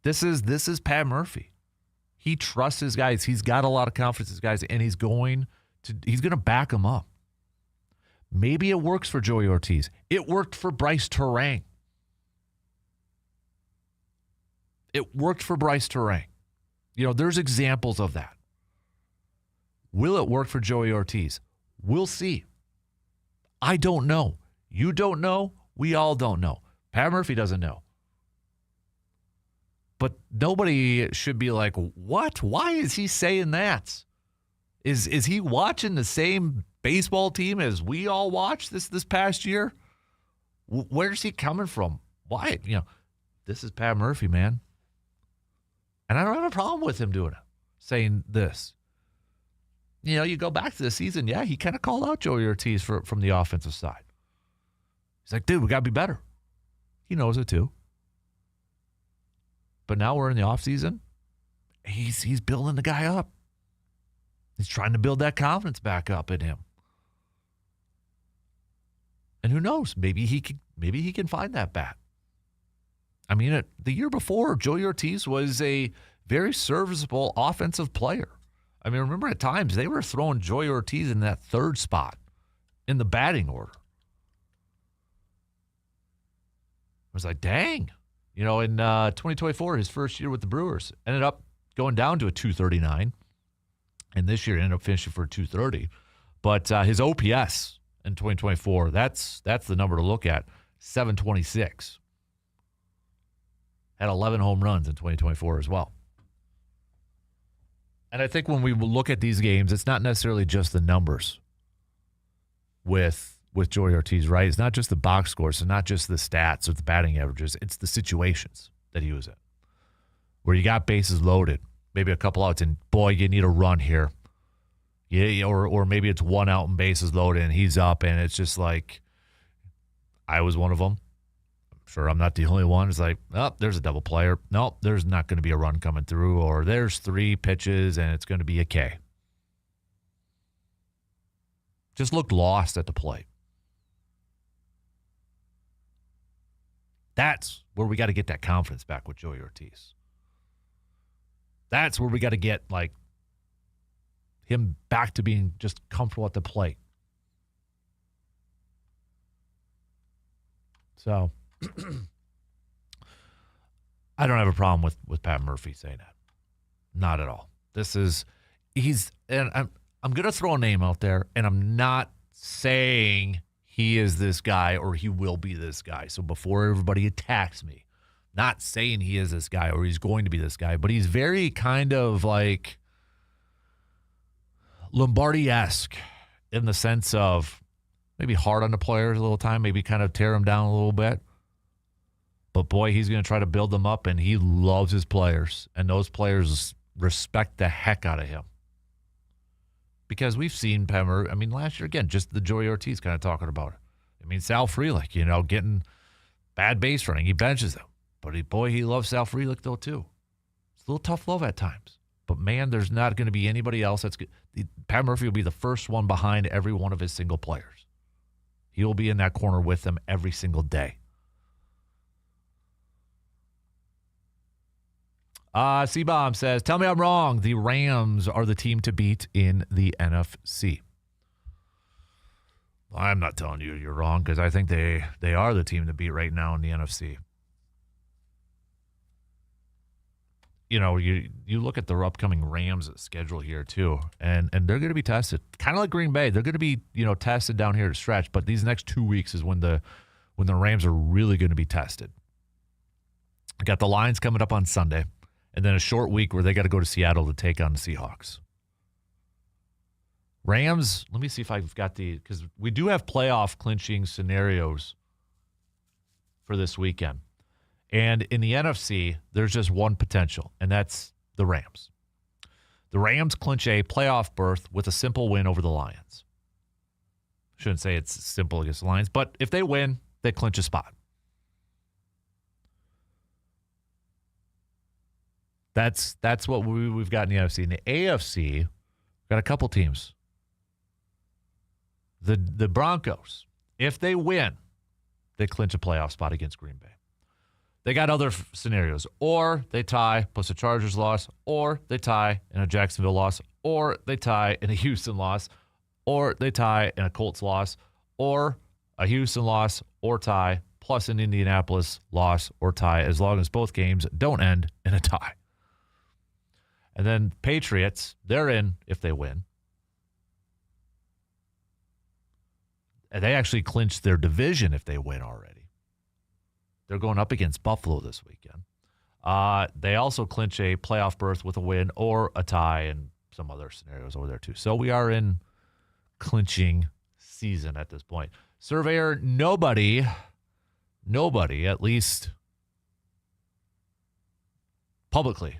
This is Pat Murphy. He trusts his guys. He's got a lot of confidence in his guys, and he's going to back them up. Maybe it works for Joey Ortiz. It worked for Bryce Terang. There's examples of that. Will it work for Joey Ortiz? We'll see. I don't know. You don't know. We all don't know. Pat Murphy doesn't know. But nobody should be like, what? Why is he saying that? Is he watching the same baseball team as we all watched this past year? Where's he coming from? Why? This is Pat Murphy, man. And I don't have a problem with him doing it, saying this. You go back to the season, yeah, he kind of called out Joey Ortiz from the offensive side. He's like, dude, we got to be better. He knows it too. But now we're in the offseason. He's building the guy up. He's trying to build that confidence back up in him. And who knows? Maybe he can find that bat. I mean, the year before, Joey Ortiz was a very serviceable offensive player. I mean, remember at times they were throwing Joey Ortiz in that third spot in the batting order. I was like, dang. In 2024, his first year with the Brewers, ended up going down to a 239. And this year ended up finishing for a 230. But his OPS in 2024, that's the number to look at, 726. Had 11 home runs in 2024 as well. And I think when we look at these games, it's not necessarily just the numbers with Joey Ortiz, right? It's not just the box scores. It's not just the stats or the batting averages. It's the situations that he was in, where you got bases loaded, maybe a couple outs, and boy, you need a run here. Yeah, or maybe it's one out and bases loaded, and he's up, and it's just like, I was one of them. Sure, I'm not the only one. It's like, oh, there's a double player. Nope, there's not going to be a run coming through, or there's 3 pitches and it's going to be a K. Just looked lost at the plate. That's where we got to get that confidence back with Joey Ortiz. That's where we got to get him back to being just comfortable at the plate. So I don't have a problem with Pat Murphy saying that. Not at all. And I'm going to throw a name out there, and I'm not saying he is this guy or he will be this guy. So before everybody attacks me, not saying he is this guy or he's going to be this guy, but he's very kind of like Lombardi-esque in the sense of maybe hard on the players a little time, maybe kind of tear them down a little bit. But boy, he's going to try to build them up, and he loves his players, and those players respect the heck out of him. Because we've seen Pemmer, last year, again, just the Joey Ortiz kind of talking about it. Sal Frelick, getting bad base running. He benches him. But he loves Sal Frelick, though, too. It's a little tough love at times. But, man, there's not going to be anybody else that's good. Pat Murphy will be the first one behind every one of his single players. He will be in that corner with them every single day. C-Bomb says, tell me I'm wrong. The Rams are the team to beat in the NFC. Well, I'm not telling you you're wrong, because I think they are the team to beat right now in the NFC. you look at the upcoming Rams schedule here too, and they're going to be tested, kind of like Green Bay. They're going to be tested down here to stretch, but these next 2 weeks is when the Rams are really going to be tested. Got the Lions coming up on Sunday, and then a short week where they got to go to Seattle to take on the Seahawks. Rams, let me see if I've got because we do have playoff clinching scenarios for this weekend. And in the NFC, there's just one potential, and that's the Rams. The Rams clinch a playoff berth with a simple win over the Lions. Shouldn't say it's simple against the Lions, but if they win, they clinch a spot. That's what we've got in the NFC. In the AFC, we've got a couple teams. The Broncos, if they win, they clinch a playoff spot against Green Bay. They got other scenarios. Or they tie plus a Chargers loss, or they tie in a Jacksonville loss, or they tie in a Houston loss, or they tie in a Colts loss, or a Houston loss, or tie, plus an Indianapolis loss or tie, as long as both games don't end in a tie. And then Patriots, they're in if they win. And they actually clinched their division if they win already. They're going up against Buffalo this weekend. They also clinch a playoff berth with a win or a tie and some other scenarios over there too. So we are in clinching season at this point. Surveyor, nobody, at least publicly,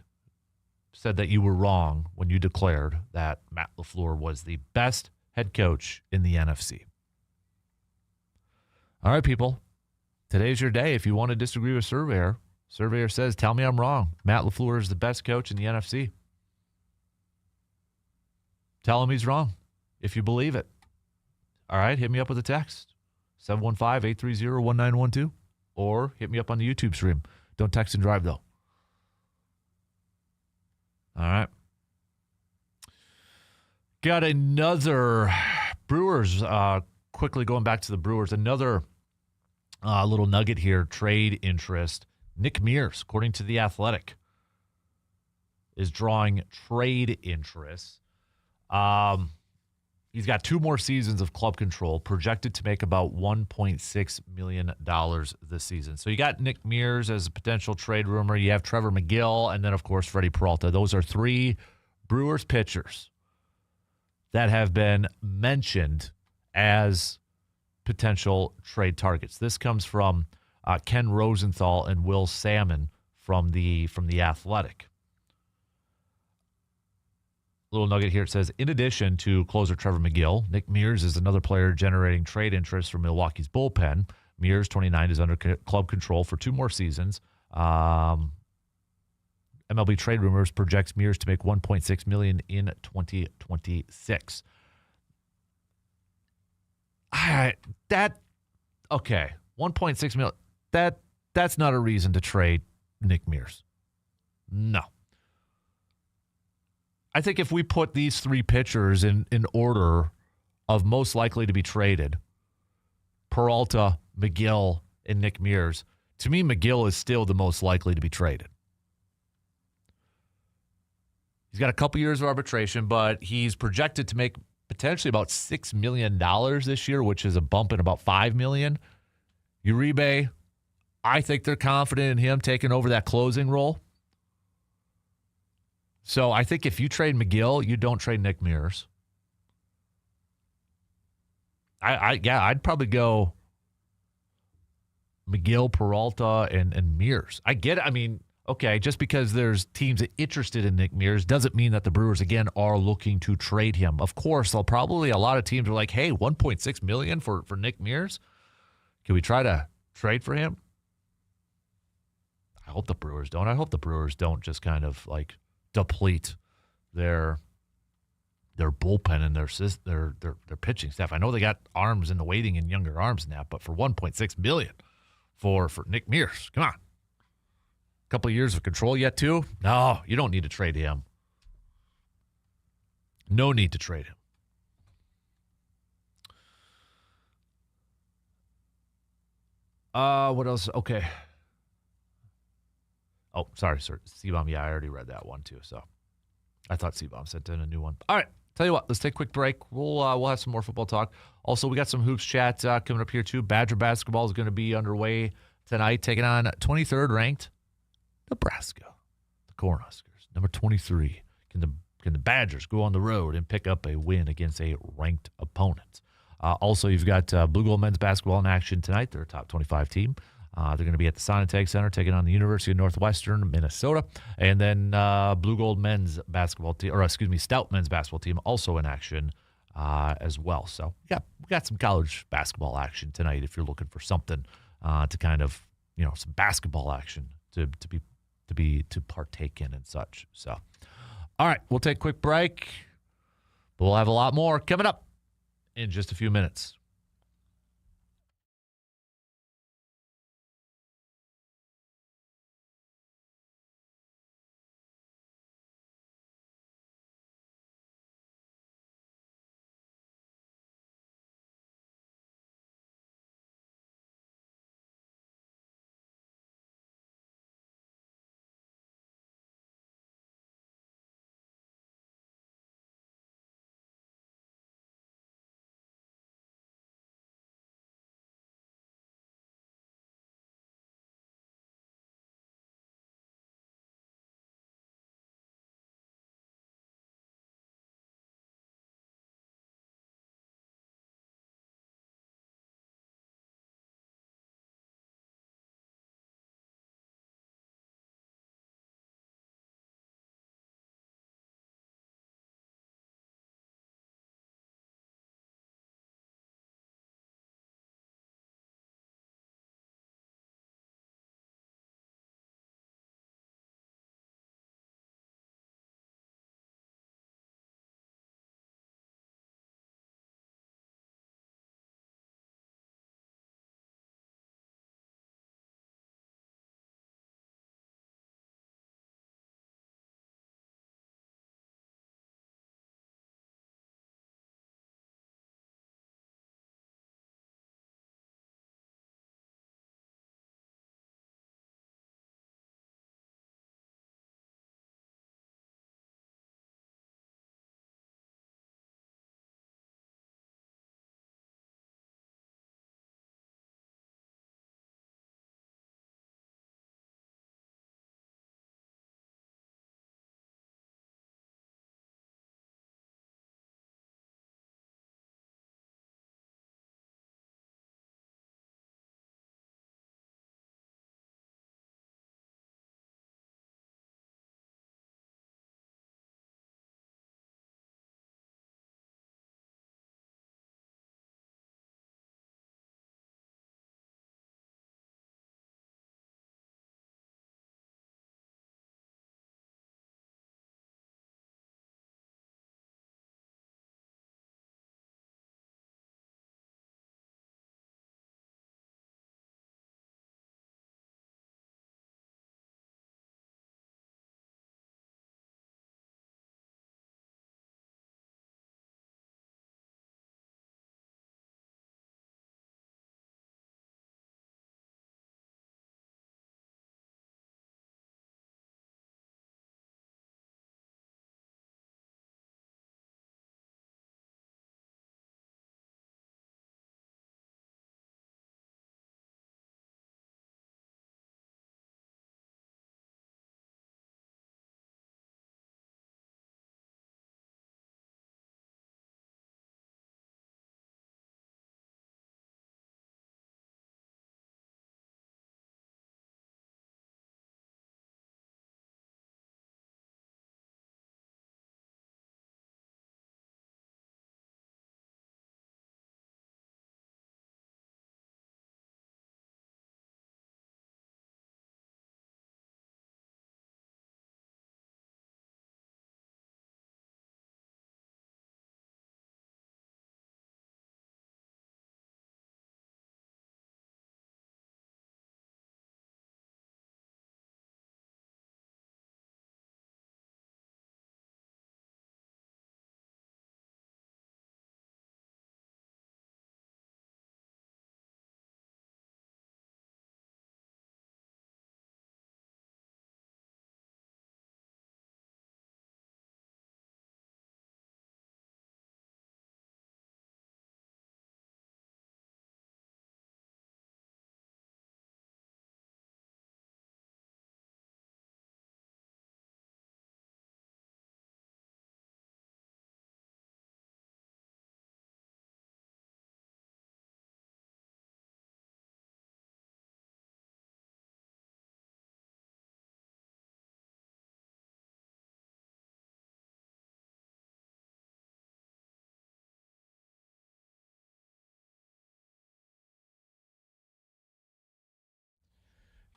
said that you were wrong when you declared that Matt LaFleur was the best head coach in the NFC. All right, people. Today's your day. If you want to disagree with Surveyor, Surveyor says, tell me I'm wrong. Matt LaFleur is the best coach in the NFC. Tell him he's wrong if you believe it. All right, hit me up with a text, 715-830-1912, or hit me up on the YouTube stream. Don't text and drive, though. All right. Got another Brewers, quickly going back to the Brewers, another little nugget here, trade interest. Nick Mears, according to The Athletic, is drawing trade interest. He's got 2 more seasons of club control, projected to make about $1.6 million this season. So you got Nick Mears as a potential trade rumor. You have Trevor McGill, and then, of course, Freddie Peralta. Those are 3 Brewers pitchers that have been mentioned as potential trade targets. This comes from Ken Rosenthal and Will Salmon from the Athletic. Little nugget here. It says, in addition to closer Trevor McGill, Nick Mears is another player generating trade interest from Milwaukee's bullpen. Mears, 29, is under club control for 2 more seasons. MLB Trade Rumors projects Mears to make $1.6 million in 2026. Okay, $1.6 million. That's not a reason to trade Nick Mears. No. I think if we put these 3 pitchers in order of most likely to be traded, Peralta, McGill, and Nick Mears, to me, McGill is still the most likely to be traded. He's got a couple years of arbitration, but he's projected to make potentially about $6 million this year, which is a bump in about $5 million. Uribe, I think they're confident in him taking over that closing role. So I think if you trade McGill, you don't trade Nick Mears. I'd probably go McGill, Peralta, and Mears. I get it. I mean, okay, just because there's teams interested in Nick Mears doesn't mean that the Brewers, again, are looking to trade him. Of course, a lot of teams are like, hey, $1.6 million for Nick Mears? Can we try to trade for him? I hope the Brewers don't. I hope the Brewers don't just kind of like deplete their bullpen and their pitching staff. I know they got arms in the waiting and younger arms now, but for $1.6 million for Nick Mears, come on. A couple of years of control yet too? No, you don't need to trade him. No need to trade him. What else? Okay. Oh, sorry, sir. C-Bomb. Yeah, I already read that one too. So I thought C-Bomb sent in a new one. All right. Tell you what, let's take a quick break. We'll have some more football talk. Also, we got some hoops chat coming up here too. Badger basketball is going to be underway tonight, taking on 23rd ranked Nebraska, the Cornhuskers, number 23. Can the Badgers go on the road and pick up a win against a ranked opponent? Also, you've got Blue Gold men's basketball in action tonight. They're a top 25 team. They're going to be at the Sonotech Center taking on the University of Northwestern Minnesota. And then Blue Gold men's basketball team, Stout men's basketball team also in action as well. So we got some college basketball action tonight if you're looking for something to kind of, some basketball action to partake in and such. So, all right, we'll take a quick break. But we'll have a lot more coming up in just a few minutes.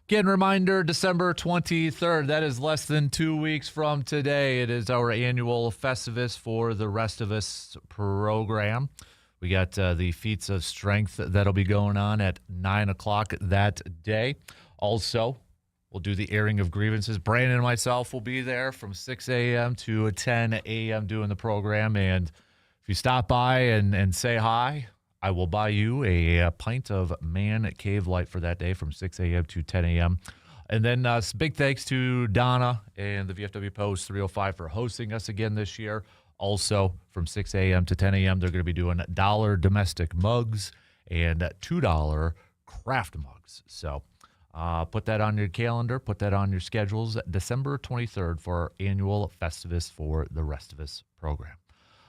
Again, reminder, December 23rd. That is less than 2 weeks from today. It is our annual Festivus for the Rest of Us program. We got the Feats of Strength that'll be going on at 9 o'clock that day. Also, we'll do the airing of grievances. Brandon and myself will be there from 6 a.m. to 10 a.m. doing the program. And if you stop by and say hi, I will buy you a pint of Man Cave Light for that day from 6 a.m. to 10 a.m. And then big thanks to Donna and the VFW Post 305 for hosting us again this year. Also, from 6 a.m. to 10 a.m., they're going to be doing $1 domestic mugs and $2 craft mugs. So put that on your calendar, put that on your schedules. December 23rd for our annual Festivus for the Rest of Us program.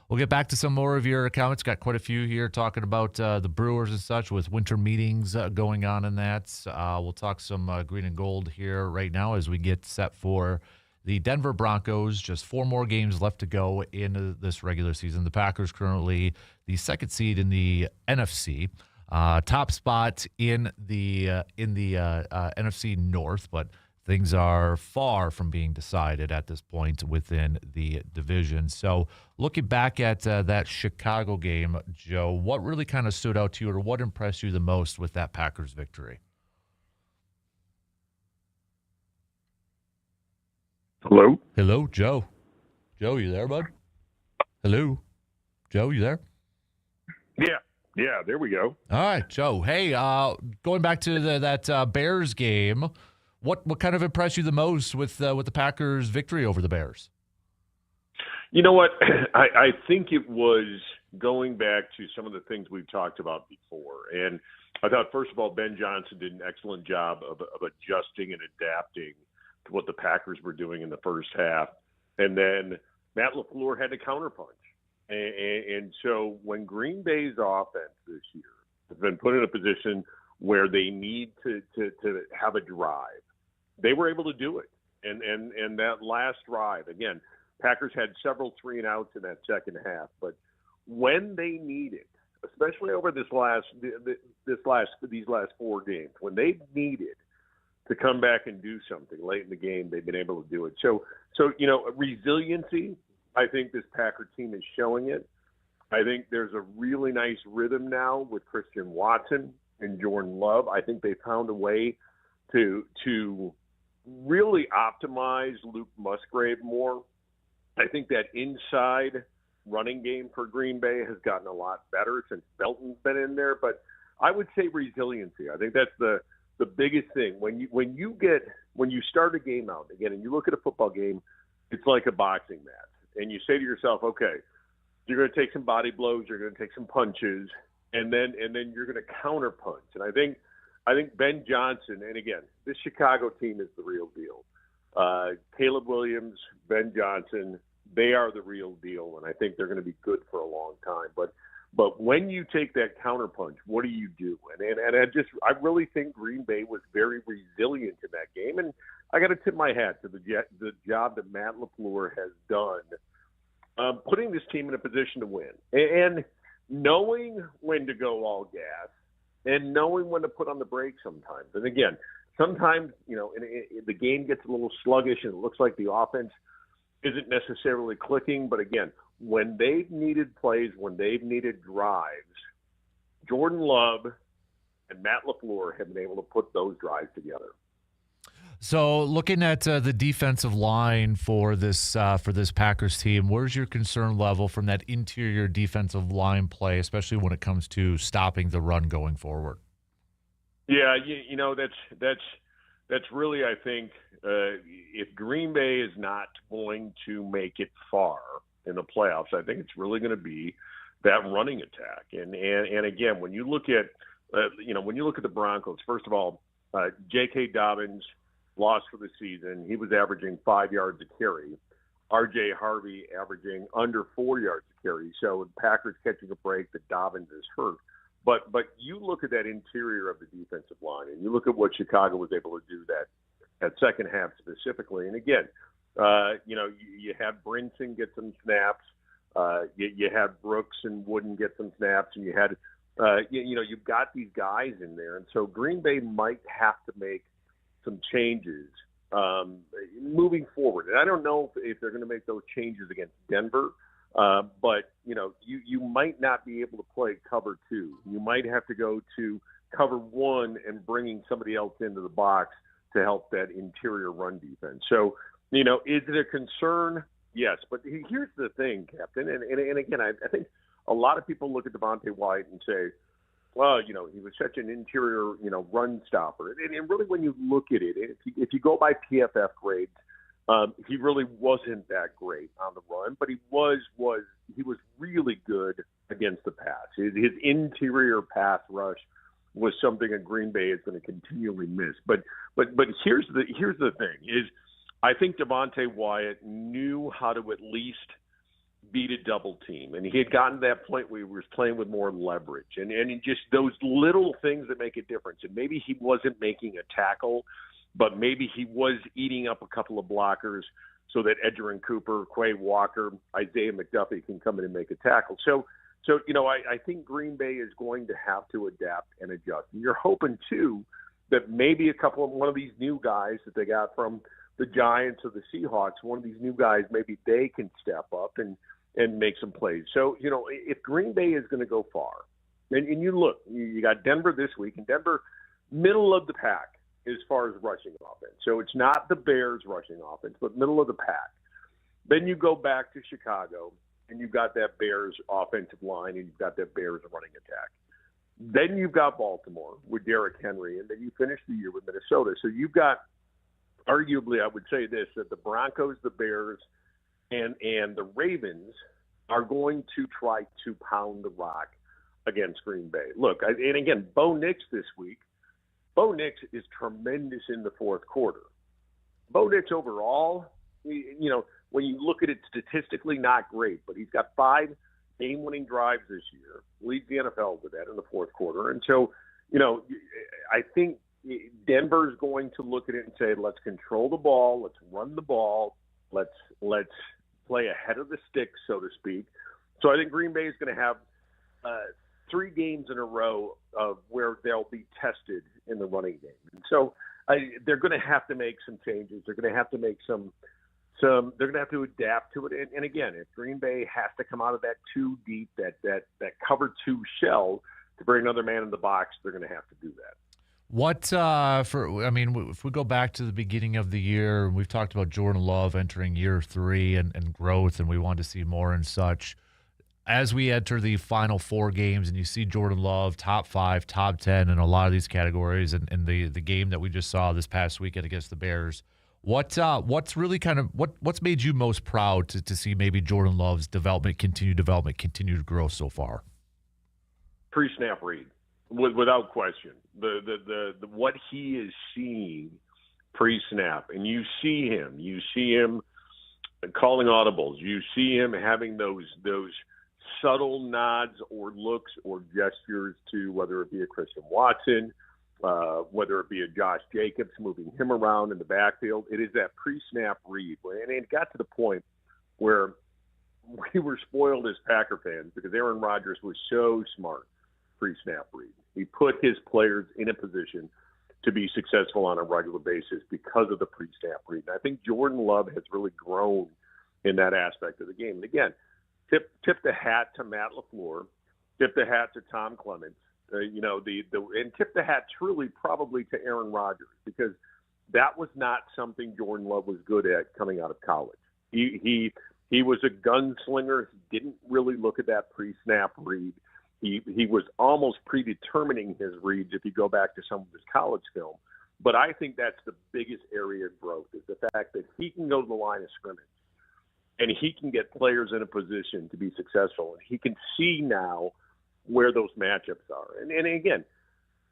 We'll get back to some more of your comments. Got quite a few here talking about the Brewers and such with winter meetings going on in that. We'll talk some green and gold here right now as we get set for the Denver Broncos. Just 4 more games left to go in this regular season. The Packers currently the second seed in the NFC. Top spot in the NFC North, but things are far from being decided at this point within the division. So looking back at that Chicago game, Joe, what really kind of stood out to you or what impressed you the most with that Packers victory? Hello? Hello, Joe. Joe, you there, bud? Hello? Joe, you there? Yeah, there we go. All right, Joe. Hey, going back to that Bears game, what kind of impressed you the most with the Packers' victory over the Bears? You know what? I think it was going back to some of the things we've talked about before. And I thought, first of all, Ben Johnson did an excellent job of adjusting and adapting to what the Packers were doing in the first half. And then Matt LaFleur had to counterpunch. And so when Green Bay's offense this year has been put in a position where they need to have a drive, they were able to do it. And that last drive, again, Packers had several 3-and-outs in that second half. But when they needed, especially over these last 4 games, when they needed to come back and do something late in the game, they've been able to do it. So resiliency, I think this Packer team is showing it. I think there's a really nice rhythm now with Christian Watson and Jordan Love. I think they found a way to really optimize Luke Musgrave more. I think that inside running game for Green Bay has gotten a lot better since Belton's been in there. But I would say resiliency. I think that's the biggest thing. When you start a game out again, and you look at a football game, it's like a boxing match, and you say to yourself, okay, you're going to take some body blows, you're going to take some punches, and then you're going to counter punch. And I think Ben Johnson, and again, this Chicago team is the real deal. Caleb Williams, Ben Johnson, they are the real deal, and I think they're going to be good for a long time. But when you take that counterpunch, what do you do? And I really think Green Bay was very resilient in that game, and I got to tip my hat to the job that Matt LaFleur has done, putting this team in a position to win and knowing when to go all gas and knowing when to put on the brakes sometimes. And again, sometimes the game gets a little sluggish and it looks like the offense isn't necessarily clicking. But again, when they've needed plays, when they've needed drives, Jordan Love and Matt LaFleur have been able to put those drives together. So looking at the defensive line for this Packers team, where's your concern level from that interior defensive line play, especially when it comes to stopping the run going forward? Yeah, that's really, I think, if Green Bay is not going to make it far in the playoffs, I think it's really going to be that running attack. And again, when you look at the Broncos, first of all, J.K. Dobbins lost for the season. He was averaging 5 yards a carry. R.J. Harvey averaging under 4 yards a carry. So the Packers catching a break that Dobbins is hurt. But you look at that interior of the defensive line, and you look at what Chicago was able to do that second half specifically. And again, you had Brinson get some snaps. You had Brooks and Wooden get some snaps, and you had you've got these guys in there. And so Green Bay might have to make some changes moving forward. And I don't know if they're going to make those changes against Denver, but, you might not be able to play cover 2. You might have to go to cover 1 and bringing somebody else into the box to help that interior run defense. So, is it a concern? Yes. But here's the thing, Captain. And again, I think a lot of people look at Devontae Wyatt and say, well, he was such an interior, run stopper. And really, when you look at it, if you go by PFF grades, he really wasn't that great on the run, but he was really good against the pass. His interior pass rush was something that Green Bay is going to continually miss. But here's the thing is, I think Devontae Wyatt knew how to at least beat a double team, and he had gotten to that point where he was playing with more leverage, and just those little things that make a difference. And maybe he wasn't making a tackle, but maybe he was eating up a couple of blockers so that Edgerrin Cooper, Quay Walker, Isaiah McDuffie can come in and make a tackle. So I think Green Bay is going to have to adapt and adjust. And you're hoping too that maybe one of these new guys that they got from the Giants or the Seahawks, one of these new guys, maybe they can step up and make some plays. So, if Green Bay is going to go far, and you look, you got Denver this week, and Denver, middle of the pack as far as rushing offense. So it's not the Bears rushing offense, but middle of the pack. Then you go back to Chicago, and you've got that Bears offensive line, and you've got that Bears running attack. Then you've got Baltimore with Derrick Henry, and then you finish the year with Minnesota. So you've got, arguably, I would say this, that the Broncos, the Bears, and the Ravens are going to try to pound the rock against Green Bay. Look, and again, Bo Nix this week, Bo Nix is tremendous in the fourth quarter. Bo Nix overall, when you look at it statistically, not great, but he's got 5 game-winning drives this year, leads the NFL with that in the fourth quarter. And so, I think Denver's going to look at it and say, let's control the ball, let's run the ball, let's play ahead of the sticks, so to speak. So I think Green Bay is going to have 3 games in a row of where they'll be tested in the running game. And so they're going to have to make some changes. They're going to have to make some they're going to have to adapt to it. And again, if Green Bay has to come out of that 2 deep, that cover 2 shell to bring another man in the box, they're going to have to do that. If we go back to the beginning of the year, we've talked about Jordan Love entering year 3 and growth, and we want to see more and such. As we enter the final 4 games and you see Jordan Love top 5, top 10 in a lot of these categories, and the game that we just saw this past weekend against the Bears, what's made you most proud to see maybe Jordan Love's development continue to grow so far? Pre-snap read. Without question, the what he is seeing pre-snap, and you see him calling audibles. You see him having those subtle nods or looks or gestures to whether it be a Christian Watson, whether it be a Josh Jacobs, moving him around in the backfield. It is that pre-snap read, and it got to the point where we were spoiled as Packer fans because Aaron Rodgers was so smart. Pre-snap read. He put his players in a position to be successful on a regular basis because of the pre-snap read. And I think Jordan Love has really grown in that aspect of the game. And again, tip the hat to Matt LaFleur, tip the hat to Tom Clements, and tip the hat truly probably to Aaron Rodgers, because that was not something Jordan Love was good at coming out of college. He was a gunslinger. He didn't really look at that pre-snap read. He was almost predetermining his reads if you go back to some of his college film. But I think that's the biggest area of growth, is the fact that he can go to the line of scrimmage and he can get players in a position to be successful. And he can see now where those matchups are. And again,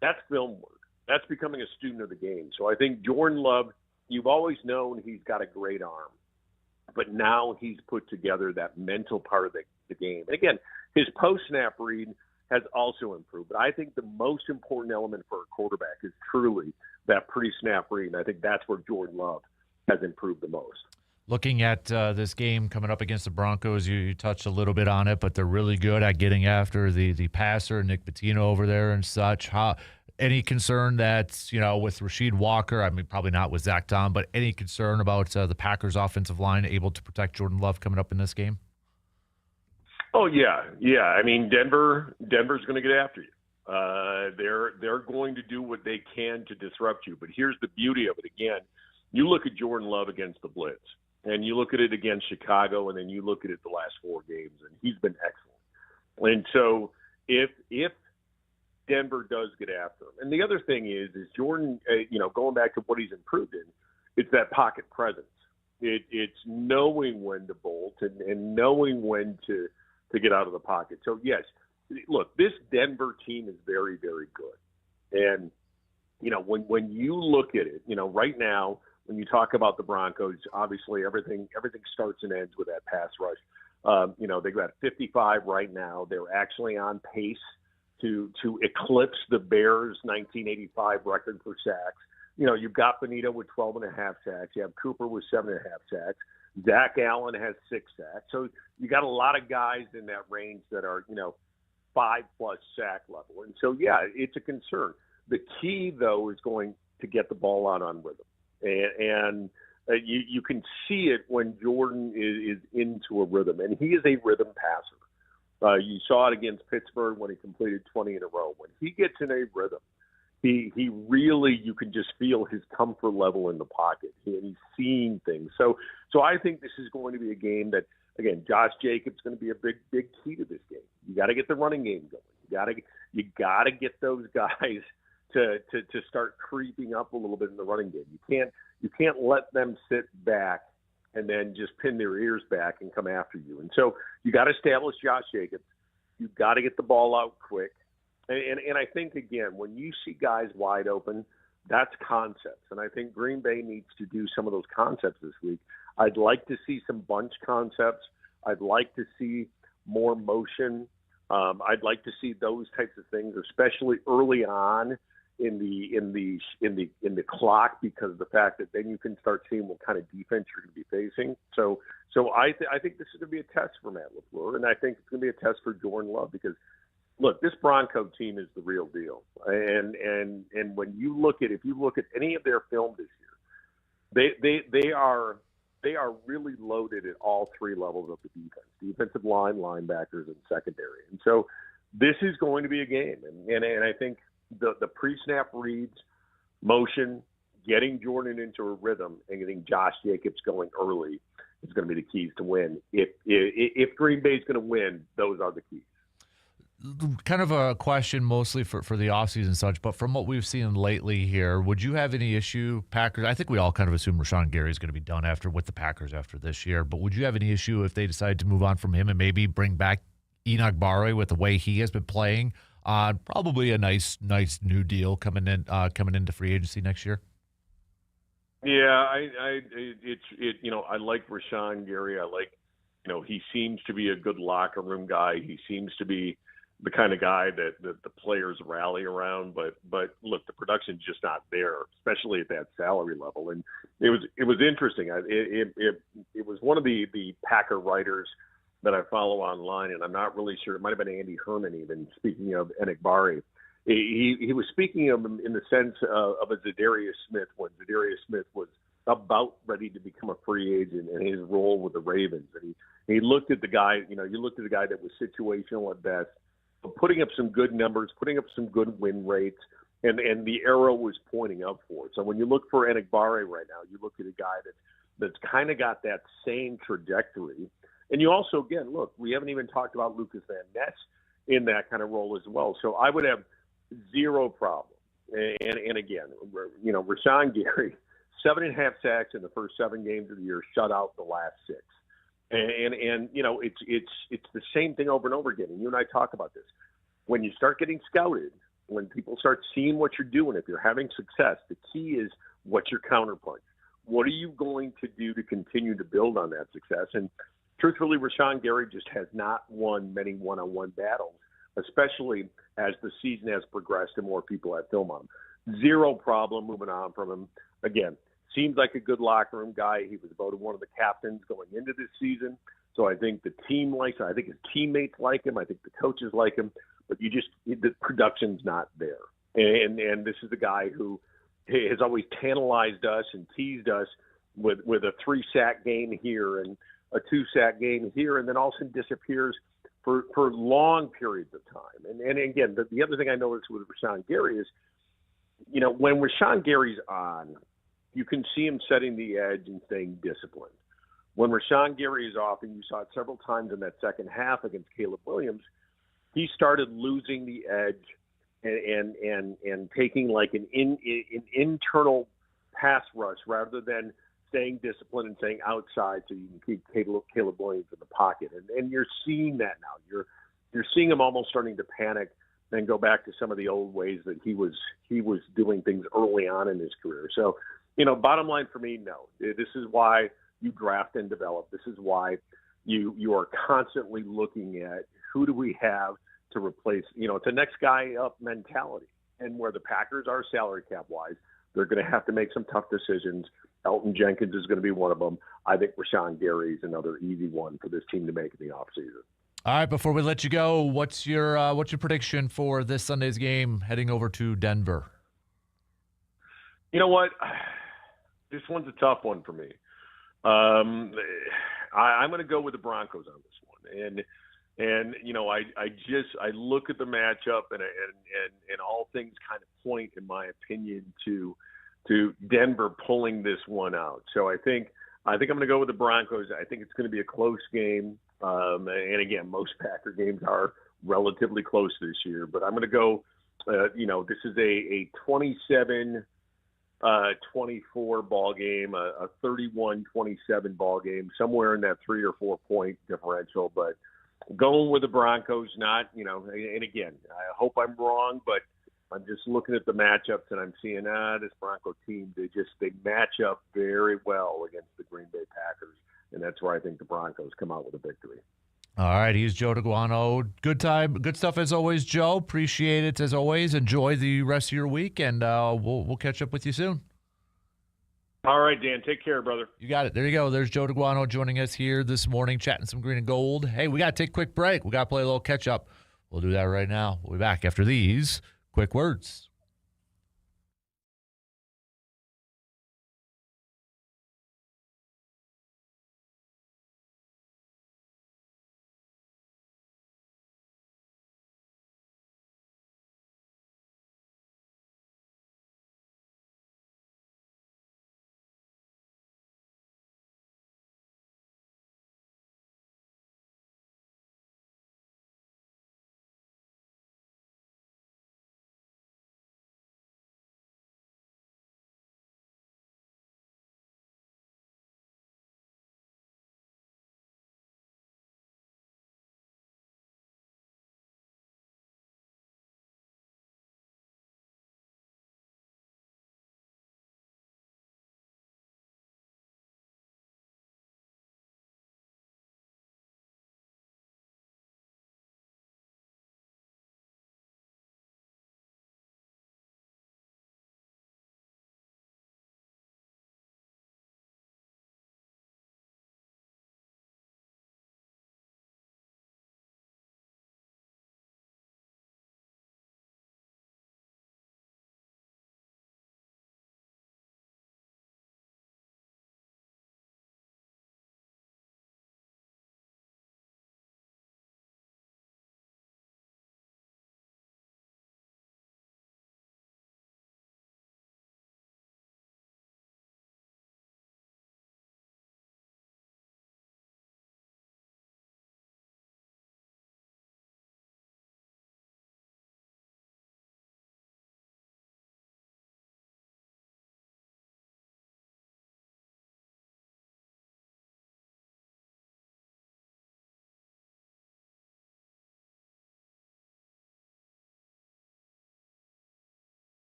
that's film work. That's becoming a student of the game. So I think Jordan Love, you've always known he's got a great arm. But now he's put together that mental part of the game. And again, his post-snap read has also improved. But I think the most important element for a quarterback is truly that pre-snap read. And I think that's where Jordan Love has improved the most. Looking at this game coming up against the Broncos, you touched a little bit on it, but they're really good at getting after the passer, Nick Pitino over there and such. Any concern that, with Rasheed Walker, I mean, probably not with Zach Tom, but any concern about the Packers offensive line able to protect Jordan Love coming up in this game? Oh, yeah. Yeah. I mean, Denver's going to get after you. They're going to do what they can to disrupt you. But here's the beauty of it. Again, you look at Jordan Love against the blitz, and you look at it against Chicago, and then you look at it the last 4 games, and he's been excellent. And so if Denver does get after him, and the other thing is Jordan, going back to what he's improved in, it's that pocket presence. It's knowing when to bolt and knowing when to get out of the pocket. So yes, look, this Denver team is very, very good. And when you look at it, right now, when you talk about the Broncos, obviously everything starts and ends with that pass rush. They've got 55 right now. They're actually on pace to eclipse the Bears' 1985 record for sacks. You've got Benito with 12.5 sacks. You have Cooper with 7.5 sacks. Zach Allen has 6 sacks. So you got a lot of guys in that range that are, 5+ sack level. And so, yeah, it's a concern. The key, though, is going to get the ball out on rhythm. And you can see it when Jordan is into a rhythm. And he is a rhythm passer. You saw it against Pittsburgh when he completed 20 in a row. When he gets in a rhythm, he really, you can just feel his comfort level in the pocket. He's seeing things. So I think this is going to be a game that, again, Josh Jacobs is going to be a big key to this game. You got to get the running game going. You got to get those guys to start creeping up a little bit in the running game. You can't let them sit back and then just pin their ears back and come after you. And so you got to establish Josh Jacobs. You got to get the ball out quick. And I think, again, when you see guys wide open, that's concepts. And I think Green Bay needs to do some of those concepts this week. I'd like to see some bunch concepts. I'd like to see more motion. I'd like to see those types of things, especially early on in the clock, because of the fact that then you can start seeing what kind of defense you're going to be facing. So I think this is going to be a test for Matt LaFleur, and I think it's going to be a test for Jordan Love, because look, this Bronco team is the real deal. And when if you look at any of their film this year, they are really loaded at all 3 levels of the defense: defensive line, linebackers, and secondary. And so this is going to be a game. And I think the pre-snap reads, motion, getting Jordan into a rhythm, and getting Josh Jacobs going early is going to be the keys to win. If Green Bay is going to win, those are the keys. Kind of a question mostly for the offseason and such, but from what we've seen lately here, would you have any issue, Packers? I think we all kind of assume Rashawn Gary is going to be done with the Packers after this year, but would you have any issue if they decide to move on from him and maybe bring back Enoch Barre with the way he has been playing on probably a nice new deal coming into free agency next year? Yeah, I like Rashawn Gary. I like, he seems to be a good locker room guy. He seems to be the kind of guy that the players rally around, but look, the production's just not there, especially at that salary level. And it was interesting. It was one of the Packer writers that I follow online, and I'm not really sure. It might have been Andy Herman, even, speaking of Enoch Barre. He was speaking of him in the sense of a Zadarius Smith, when Zadarius Smith was about ready to become a free agent, and his role with the Ravens. And he looked at the guy, you looked at the guy that was situational at best, but putting up some good numbers, putting up some good win rates, and the arrow was pointing up for it. So when you look for Enoch Barre right now, you look at a guy that's kind of got that same trajectory. And you also, again, look, we haven't even talked about Lucas Van Ness in that kind of role as well. So I would have zero problem. And again, Rashawn Gary, 7.5 sacks in the first 7 games of the year, shut out the last 6. And it's the same thing over and over again. And you and I talk about this. When you start getting scouted, when people start seeing what you're doing, if you're having success, the key is what's your counterpunch. What are you going to do to continue to build on that success? And truthfully, Rashawn Gary just has not won many one-on-one battles, especially as the season has progressed and more people have film on him. Zero problem moving on from him. Again, seems like a good locker room guy. He was voted one of the captains going into this season. So I think the team likes him. I think his teammates like him. I think the coaches like him. But the production's not there. And this is the guy who has always tantalized us and teased us with a 3-sack game here and a 2-sack game here, and then all of a sudden disappears for long periods of time. And again, the other thing I noticed with Rashawn Gary is, when Rashawn Gary's on, you can see him setting the edge and staying disciplined. When Rashawn Gary is off, and you saw it several times in that second half against Caleb Williams, he started losing the edge and taking like an internal pass rush rather than staying disciplined and staying outside so you can keep Caleb Williams in the pocket. And you're seeing that now. You're seeing him almost starting to panic and go back to some of the old ways that he was doing things early on in his career. So, bottom line for me, no. This is why you draft and develop. This is why you are constantly looking at who do we have to replace. It's a next guy up mentality. And where the Packers are salary cap wise, they're going to have to make some tough decisions. Elton Jenkins is going to be one of them. I think Rashawn Gary is another easy one for this team to make in the offseason. All right, before we let you go, what's your prediction for this Sunday's game heading over to Denver? You know what? This one's a tough one for me. I'm going to go with the Broncos on this one, and I look at the matchup and all things kind of point, in my opinion, to Denver pulling this one out. So I think I'm going to go with the Broncos. I think it's going to be a close game, and again, most Packer games are relatively close this year. But I'm going to go. This is a 27. 24 ball game, a 31-27 ball game, somewhere in that 3 or 4 point differential. But going with the Broncos, not, and again, I hope I'm wrong, but I'm just looking at the matchups and I'm seeing, this Bronco team, they match up very well against the Green Bay Packers. And that's where I think the Broncos come out with a victory. All right, he's Joe DeGuano. Good stuff as always, Joe. Appreciate it as always. Enjoy the rest of your week, and we'll catch up with you soon. All right, Dan. Take care, brother. You got it. There you go. There's Joe DeGuano joining us here this morning, chatting some green and gold. Hey, we got to take a quick break. We got to play a little catch up. We'll do that right now. We'll be back after these quick words.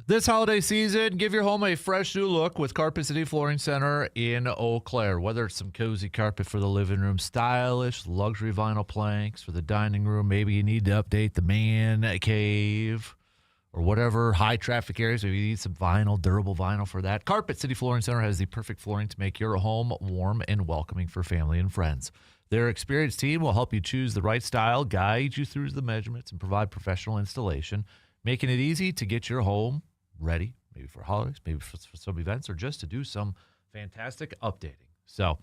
This holiday season, give your home a fresh new look with Carpet City Flooring Center in Eau Claire. Whether it's some cozy carpet for the living room, stylish luxury vinyl planks for the dining room, maybe you need to update the man cave or whatever high traffic areas. Maybe you need some vinyl, durable vinyl for that. Carpet City Flooring Center has the perfect flooring to make your home warm and welcoming for family and friends. Their experienced team will help you choose the right style, guide you through the measurements, and provide professional installation, making it easy to get your home ready, maybe for holidays, maybe for some events, or just to do some fantastic updating. So,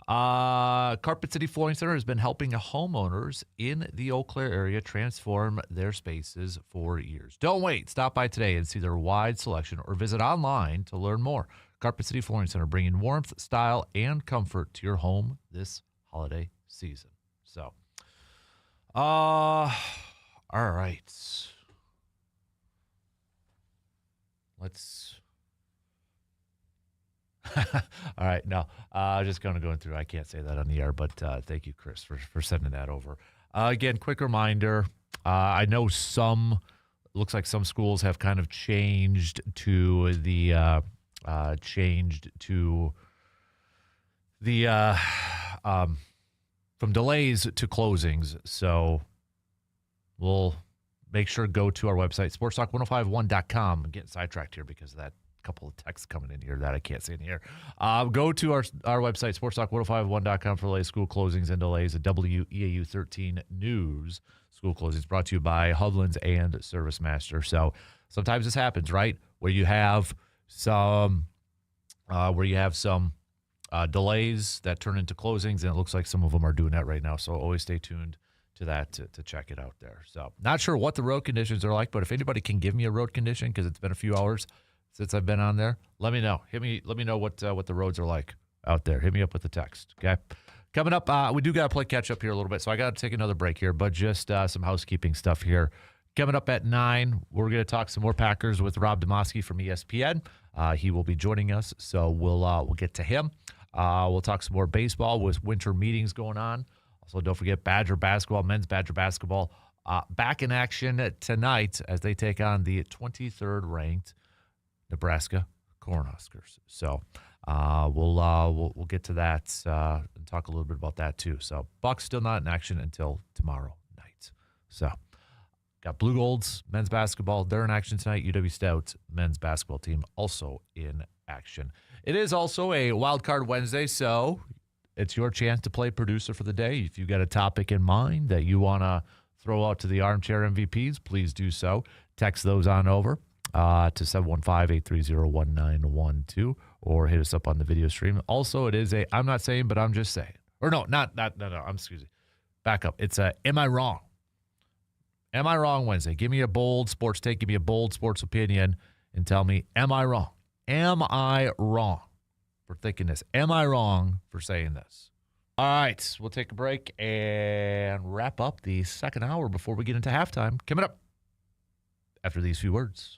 Carpet City Flooring Center has been helping homeowners in the Eau Claire area transform their spaces for years. Don't wait. Stop by today and see their wide selection or visit online to learn more. Carpet City Flooring Center, bringing warmth, style, and comfort to your home this holiday season. So, all right. Let's. All right. No, just going to go through. I can't say that on the air, but thank you, Chris, for sending that over. Again, quick reminder. I know looks like some schools have kind of changed to the from delays to closings. So we'll make sure to go to our website, sportstalk1051.com. I'm getting sidetracked here because of that couple of texts coming in here that I can't say in the air. Go to our website, sportstalk1051.com, for latest school closings and delays. At WEAU 13 News school closings brought to you by Hovland's and ServiceMaster. So sometimes this happens, right? Where you have some delays that turn into closings, and it looks like some of them are doing that right now. So always stay tuned to that to check it out there. So not sure what the road conditions are like, but if anybody can give me a road condition, because it's been a few hours since I've been on there, let me know. Let me know what the roads are like out there. Hit me up with the text. Okay. Coming up, we do got to play catch up here a little bit, so I got to take another break here, but just some housekeeping stuff here. Coming up at 9, we're going to talk some more Packers with Rob Demovsky from ESPN. He will be joining us, so we'll get to him. We'll talk some more baseball with winter meetings going on. Also, don't forget Badger basketball, men's Badger basketball, back in action tonight as they take on the 23rd ranked Nebraska Cornhuskers. So we'll get to that and talk a little bit about that too. So Bucks still not in action until tomorrow night. So got Blue Golds men's basketball. They're in action tonight. UW Stout men's basketball team also in action. It is also a Wild Card Wednesday, so it's your chance to play producer for the day. If you've got a topic in mind that you want to throw out to the Armchair MVPs, please do so. Text those on over to 715-830-1912 or hit us up on the video stream. Also, it is I'm not saying, but I'm just saying. Or no, excuse me. Back up. It's Am I Wrong? Am I Wrong Wednesday? Give me a bold sports take. Give me a bold sports opinion and tell me, am I wrong? Am I wrong for thinking this? Am I wrong for saying this? All right, we'll take a break and wrap up the second hour before we get into halftime. Coming up after these few words.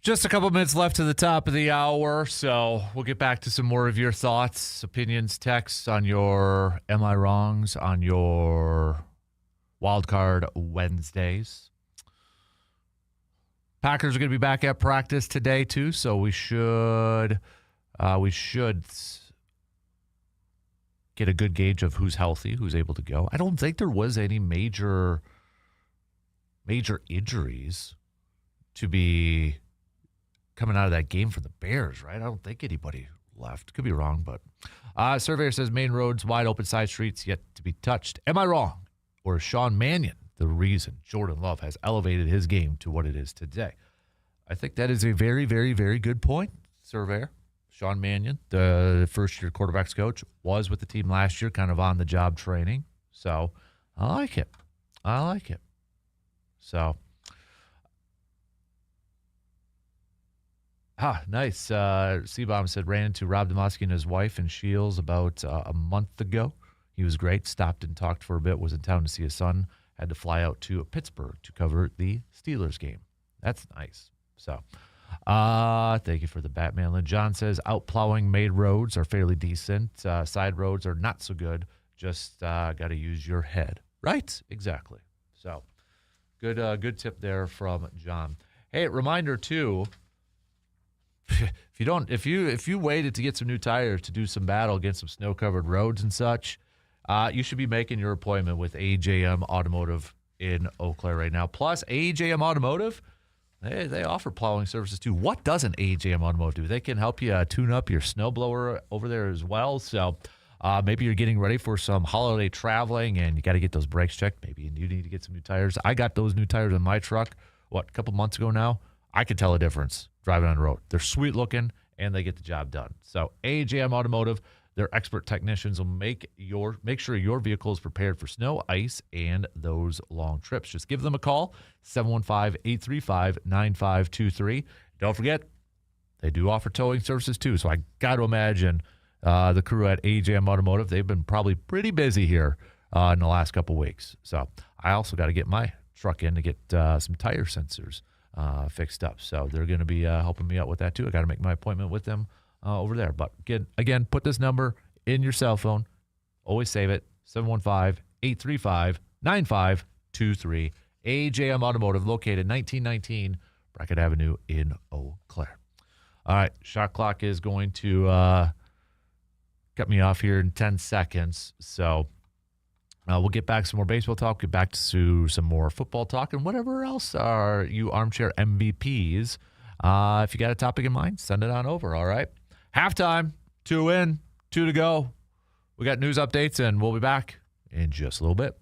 Just a couple minutes left to the top of the hour, so we'll get back to some more of your thoughts, opinions, texts on your Am I Wrongs, on your Wildcard Wednesdays. Packers are going to be back at practice today, too, so we should get a good gauge of who's healthy, who's able to go. I don't think there was any major injuries to be coming out of that game for the Bears, right? I don't think anybody left. Could be wrong, but surveyor says main roads, wide open side streets yet to be touched. Am I wrong? Or is Sean Mannion the reason Jordan Love has elevated his game to what it is today? I think that is a very, very, very good point, surveyor. Sean Mannion, the first-year quarterbacks coach, was with the team last year, kind of on-the-job training. So I like it. So, nice. C-Bomb said, ran into Rob Demovsky and his wife in Shields about a month ago. He was great. Stopped and talked for a bit. Was in town to see his son. Had to fly out to Pittsburgh to cover the Steelers game. That's nice. So, thank you for the Batman. Lynn John says, out plowing made roads are fairly decent. Side roads are not so good. Just got to use your head. Right? Exactly. So, good tip there from John. Hey, reminder too. If you waited to get some new tires to do some battle against some snow-covered roads and such, you should be making your appointment with AJM Automotive in Eau Claire right now. Plus, AJM Automotive, they offer plowing services too. What doesn't AJM Automotive do? They can help you tune up your snowblower over there as well. So maybe you're getting ready for some holiday traveling and you got to get those brakes checked. Maybe you need to get some new tires. I got those new tires in my truck, a couple months ago now. I could tell a difference driving on the road. They're sweet looking and they get the job done. So AJM Automotive, their expert technicians will make sure your vehicle is prepared for snow, ice, and those long trips. Just give them a call, 715-835-9523. Don't forget, they do offer towing services too. So I got to imagine the crew at AJM Automotive, they've been probably pretty busy here in the last couple weeks. So I also got to get my truck in to get some tire sensors fixed up. So they're going to be helping me out with that too. I got to make my appointment with them over there. But again, put this number in your cell phone. Always save it, 715-835-9523. AJM Automotive, located 1919 Brackett Avenue in Eau Claire. All right, shot clock is going to cut me off here in 10 seconds. So we'll get back to some more baseball talk, get back to some more football talk, and whatever else are you armchair MVPs. If you got a topic in mind, send it on over, all right? Halftime, 2 in, 2 to go. We got news updates, and we'll be back in just a little bit.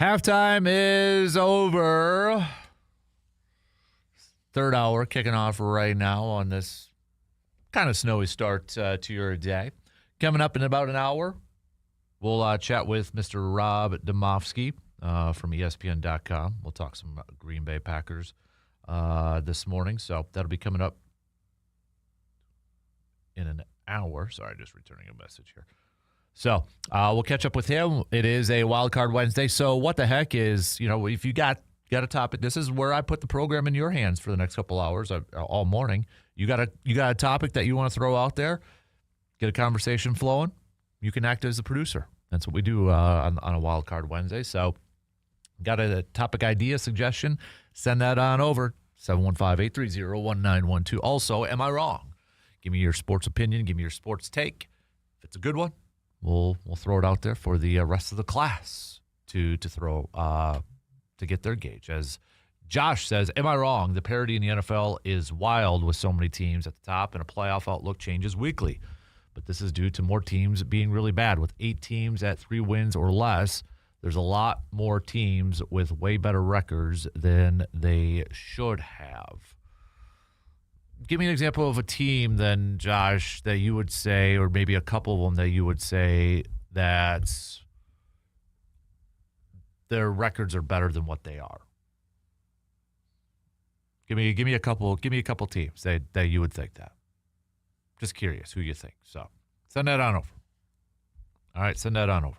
Halftime is over. Third hour kicking off right now on this kind of snowy start to your day. Coming up in about an hour, we'll chat with Mr. Rob Demovsky from ESPN.com. We'll talk some Green Bay Packers this morning. So that'll be coming up in an hour. Sorry, just returning a message here. So we'll catch up with him. It is a Wild Card Wednesday. So what the heck is, if you got a topic, this is where I put the program in your hands for the next couple hours, all morning. You got a topic that you want to throw out there, get a conversation flowing. You can act as the producer. That's what we do on a Wild Card Wednesday. So got a topic idea, suggestion, send that on over, 715-830-1912. Also, am I wrong? Give me your sports opinion. Give me your sports take. If it's a good one, we'll throw it out there for the rest of the class to throw to get their gauge. As Josh says, am I wrong? The parity in the NFL is wild with so many teams at the top, and a playoff outlook changes weekly. But this is due to more teams being really bad. With 8 teams at 3 wins or less, there's a lot more teams with way better records than they should have. Give me an example of a team then, Josh, that you would say, or maybe a couple of them that you would say that their records are better than what they are. Give me a couple teams that you would think that. Just curious who you think. So send that on over. All right, send that on over.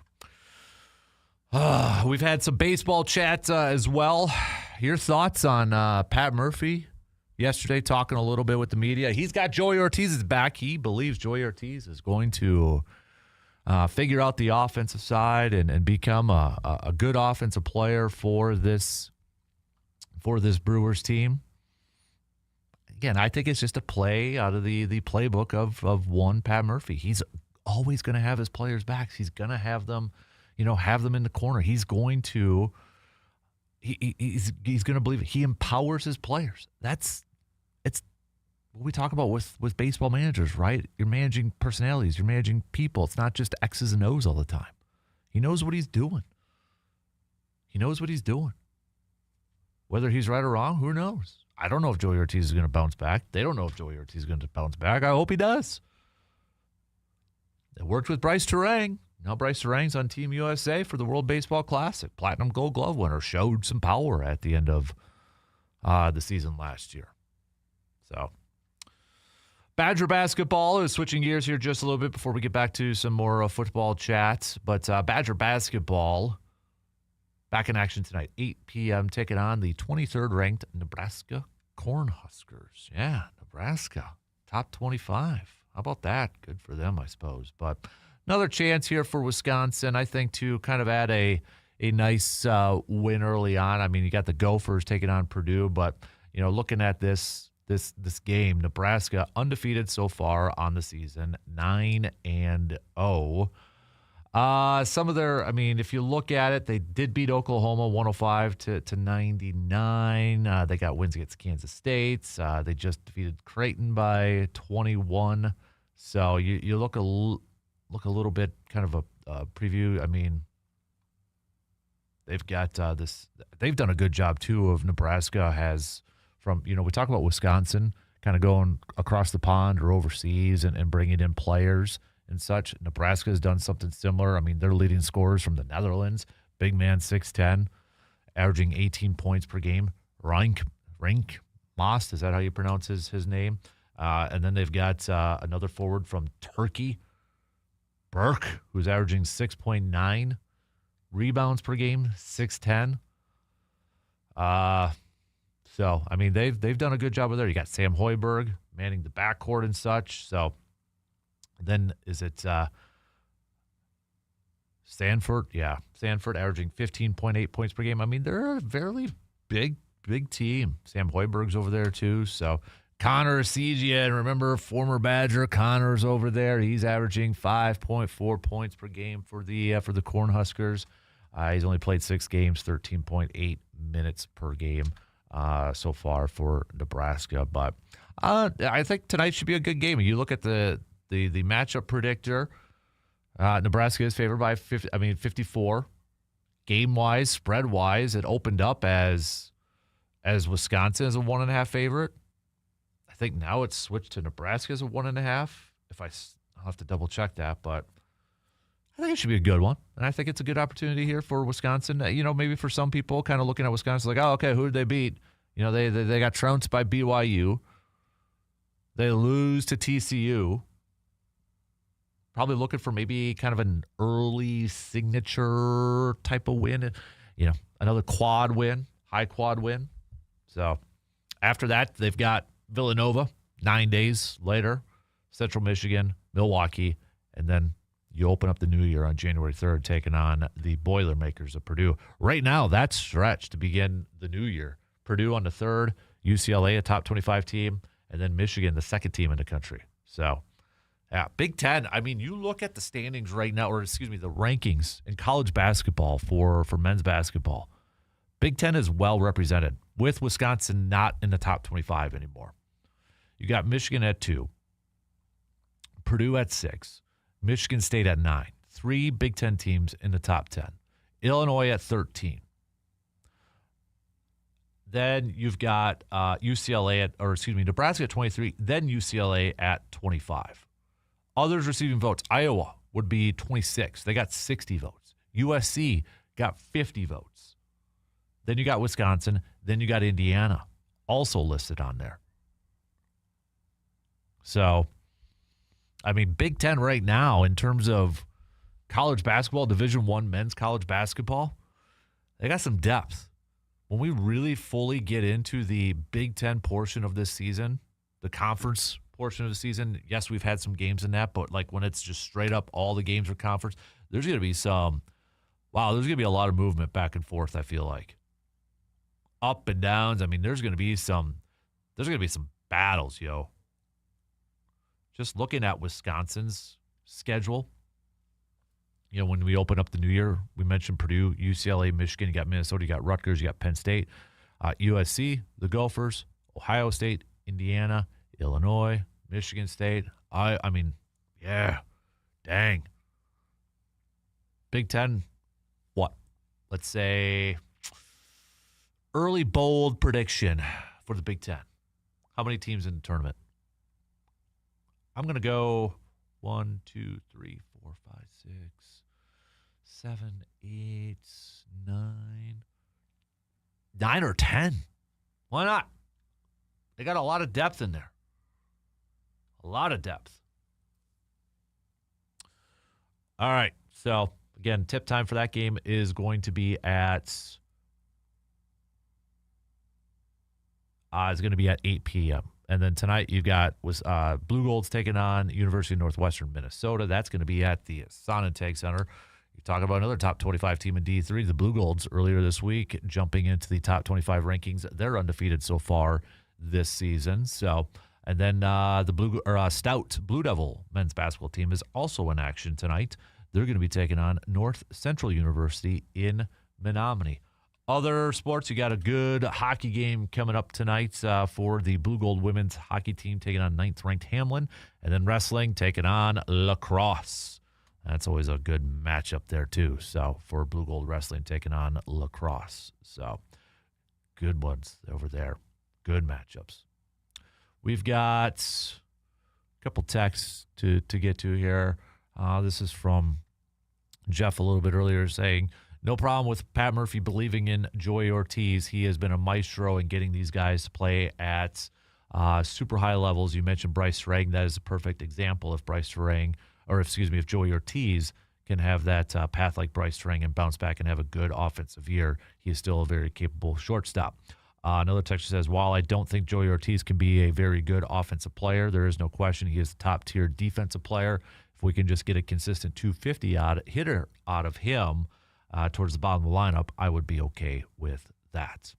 We've had some baseball chat as well. Your thoughts on Pat Murphy yesterday, talking a little bit with the media. He's got Joey Ortiz's back. He believes Joey Ortiz is going to figure out the offensive side and become a good offensive player for this Brewers team. Again, I think it's just a play out of the playbook of one Pat Murphy. He's always going to have his players' backs. He's going to have them, have them in the corner. He's going to he's going to believe it. He empowers his players. It's what we talk about with baseball managers, right? You're managing personalities. You're managing people. It's not just X's and O's all the time. He knows what he's doing. Whether he's right or wrong, who knows? I don't know if Joey Ortiz is going to bounce back. They don't know if Joey Ortiz is going to bounce back. I hope he does. It worked with Bryce Terang. Now Bryce Terang's on Team USA for the World Baseball Classic. Platinum Gold Glove winner. Showed some power at the end of the season last year. So, Badger basketball is switching gears here just a little bit before we get back to some more football chats. But Badger basketball back in action tonight, 8 p.m., taking on the 23rd ranked Nebraska Cornhuskers. Yeah, Nebraska, top 25. How about that? Good for them, I suppose. But another chance here for Wisconsin, I think, to kind of add a nice win early on. I mean, you got the Gophers taking on Purdue, but, looking at this game, Nebraska undefeated so far on the season, 9-0. Some of their, if you look at it, they did beat Oklahoma 105-99. They got wins against Kansas State. They just defeated Creighton by 21. So you look a little bit kind of a preview. They've got this. They've done a good job too. Of Nebraska has from we talk about Wisconsin kind of going across the pond or overseas and bringing in players and such. Nebraska has done something similar. They're leading scorers from the Netherlands. Big man, 6'10", averaging 18 points per game. Rink Most, is that how you pronounce his name? And then they've got another forward from Turkey, Burke, who's averaging 6.9 rebounds per game, 6'10". So, they've done a good job with there. You got Sam Hoiberg manning the backcourt and such. So, then is it Stanford? Yeah, Stanford averaging 15.8 points per game. They're a very big team. Sam Hoiberg's over there too. So Connor Segian, remember former Badger Connor's over there. He's averaging 5.4 points per game for the Cornhuskers. He's only played 6 games, 13.8 minutes per game so far for Nebraska. But I think tonight should be a good game. You look at the matchup predictor. Nebraska is favored by 54. game-wise, spread-wise, it opened up as Wisconsin as a 1.5 favorite. I think now it's switched to Nebraska as a 1.5. I'll have to double-check that, but I think it should be a good one. And I think it's a good opportunity here for Wisconsin. Maybe for some people kind of looking at Wisconsin like, oh, okay, who did they beat? They got trounced by BYU. They lose to TCU. Probably looking for maybe kind of an early signature type of win. Another quad win, high quad win. So after that, they've got Villanova 9 days later, Central Michigan, Milwaukee, and then you open up the new year on January 3rd, taking on the Boilermakers of Purdue. Right now, that's stretched to begin the new year. Purdue on the 3rd, UCLA, a top 25 team, and then Michigan, the second team in the country. So, yeah, Big Ten. I mean, you look at the standings right now, the rankings in college basketball for men's basketball. Big Ten is well represented, with Wisconsin not in the top 25 anymore. You got Michigan at 2, Purdue at 6, Michigan State at 9. 3 Big Ten teams in the top 10. Illinois at 13. Then you've got Nebraska at 23. Then UCLA at 25. Others receiving votes. Iowa would be 26. They got 60 votes. USC got 50 votes. Then you got Wisconsin. Then you got Indiana, also listed on there. So, I mean, Big Ten right now in terms of college basketball, Division I men's college basketball, they got some depth. When we really fully get into the Big Ten portion of this season, the conference portion of the season, yes, we've had some games in that, but like when it's just straight up all the games are conference, there's going to be there's going to be a lot of movement back and forth, I feel like. Up and downs. I mean, there's going to be some battles, yo. Just looking at Wisconsin's schedule, when we open up the new year, we mentioned Purdue, UCLA, Michigan, you got Minnesota, you got Rutgers, you got Penn State, USC, the Gophers, Ohio State, Indiana, Illinois, Michigan State. I mean, yeah, dang. Big Ten, what? Let's say early bold prediction for the Big Ten. How many teams in the tournament? I'm going to go 1, 2, 3, 4, 5, 6, 7, 8, 9. 9 or 10. Why not? They got a lot of depth in there. A lot of depth. All right. So, again, tip time for that game is going to be at 8 p.m. And then tonight you've got Blue Gold's taking on University of Northwestern Minnesota. That's going to be at the Sonentag Center. You're talking about another top 25 team in D3. The Blue Golds earlier this week jumping into the top 25 rankings. They're undefeated so far this season. So, and then the Stout Blue Devil men's basketball team is also in action tonight. They're going to be taking on North Central University in Menominee. Other sports, you got a good hockey game coming up tonight for the Blue Gold women's hockey team taking on 9th-ranked Hamlin, and then wrestling taking on lacrosse. That's always a good matchup there, too. So for Blue Gold wrestling taking on lacrosse. So good ones over there. Good matchups. We've got a couple texts to get to here. This is from Jeff a little bit earlier saying, no problem with Pat Murphy believing in Joey Ortiz. He has been a maestro in getting these guys to play at super high levels. You mentioned Bryce Serang. That is a perfect example. If Joey Ortiz can have that path like Bryce Serang and bounce back and have a good offensive year, he is still a very capable shortstop. Another texter says, while I don't think Joey Ortiz can be a very good offensive player, there is no question he is a top-tier defensive player. If we can just get a consistent 250 hitter out of him, towards the bottom of the lineup, I would be okay with that.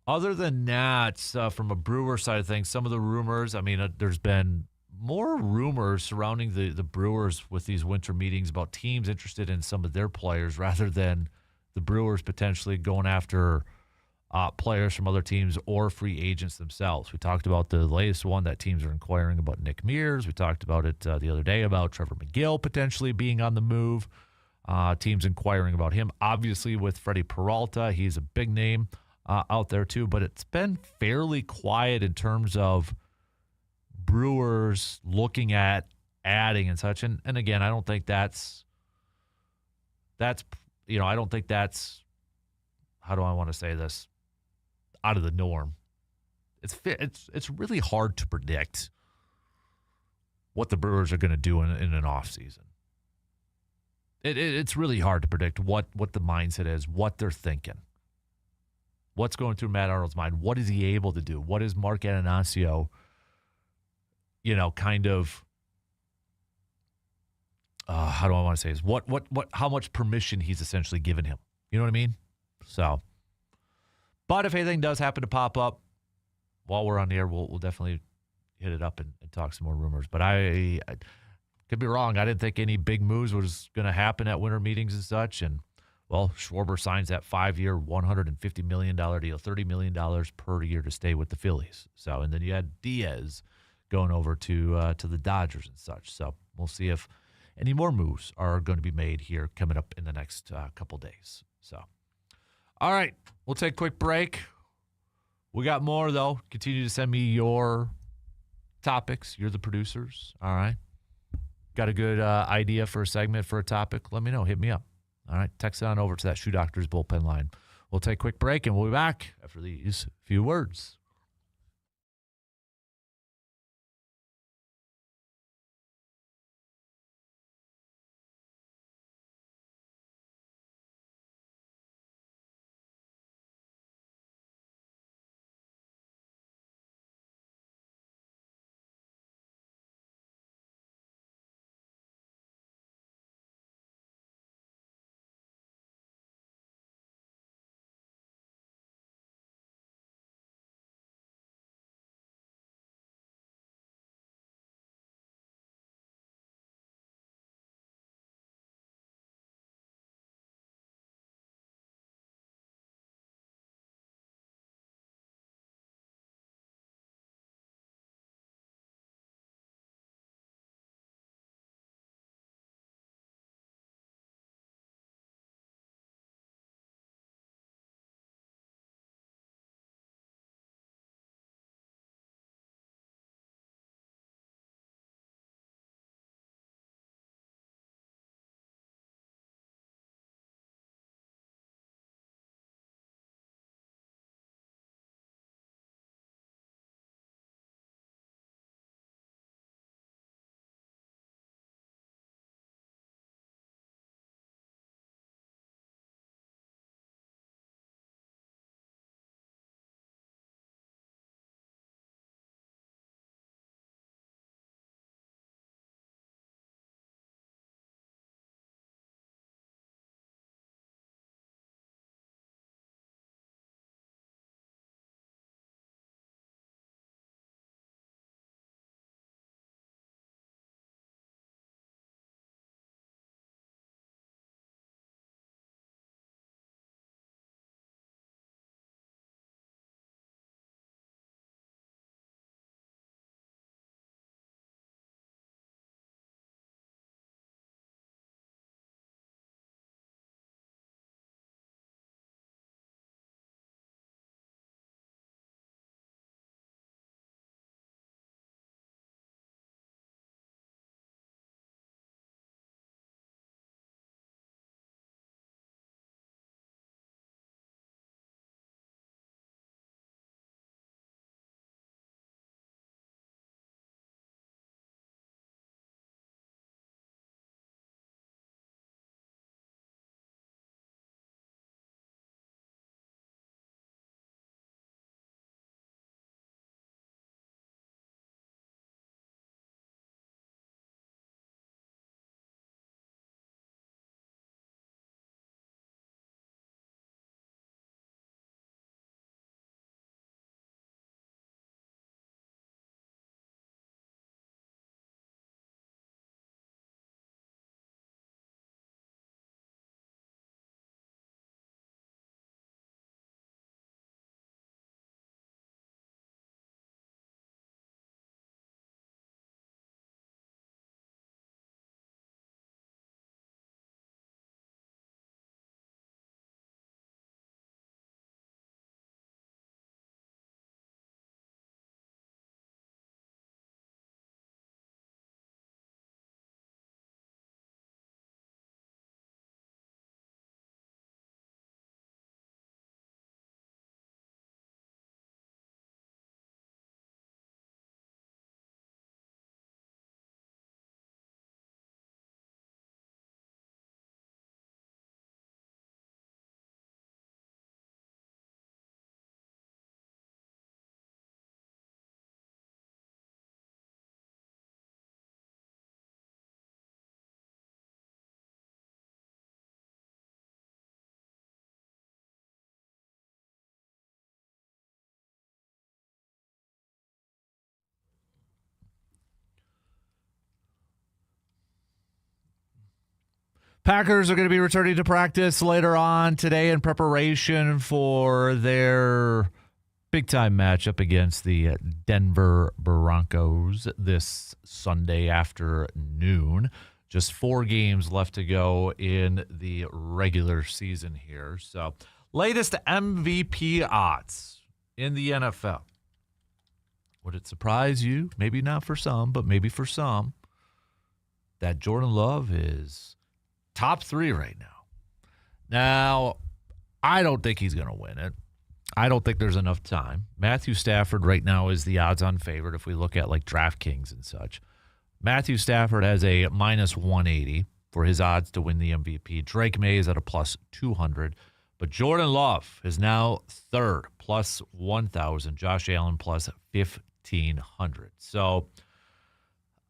Other than that, from a Brewer side of things, some of the rumors, there's been more rumors surrounding the Brewers with these winter meetings about teams interested in some of their players rather than the Brewers potentially going after players from other teams or free agents themselves. We talked about the latest one that teams are inquiring about Nick Mears. We talked about it the other day about Trevor McGill potentially being on the move. Teams inquiring about him. Obviously, with Freddie Peralta, he's a big name out there too. But it's been fairly quiet in terms of Brewers looking at adding and such. And again, I don't think that's I don't think that's, how do I want to say this, out of the norm. It's really hard to predict what the Brewers are going to do in an offseason. It's really hard to predict what the mindset is, what they're thinking, what's going through Matt Arnold's mind. What is he able to do? What is Mark Ananasio, kind of, how do I want to say this? How much permission he's essentially given him. You know what I mean? So, but if anything does happen to pop up while we're on the air, we'll definitely hit it up and talk some more rumors. But I could be wrong. I didn't think any big moves was going to happen at winter meetings and such. And, well, Schwarber signs that 5-year, $150 million deal, $30 million per year to stay with the Phillies. So, and then you had Diaz going over to the Dodgers and such. So we'll see if any more moves are going to be made here coming up in the next couple days. So, all right, we'll take a quick break. We got more, though. Continue to send me your topics. You're the producers. All right. Got a good idea for a segment, for a topic? Let me know. Hit me up. All right. Text it on over to that Shoe Doctors bullpen line. We'll take a quick break, and we'll be back after these few words. Packers are going to be returning to practice later on today in preparation for their big-time matchup against the Denver Broncos this Sunday afternoon. Just 4 games left to go in the regular season here. So, latest MVP odds in the NFL. Would it surprise you? Maybe not for some, but maybe for some, that Jordan Love is top 3 right now. Now, I don't think he's going to win it. I don't think there's enough time. Matthew Stafford right now is the odds-on favorite if we look at like DraftKings and such. Matthew Stafford has a minus 180 for his odds to win the MVP. Drake May is at a plus 200. But Jordan Love is now third, plus 1,000. Josh Allen plus 1,500. So,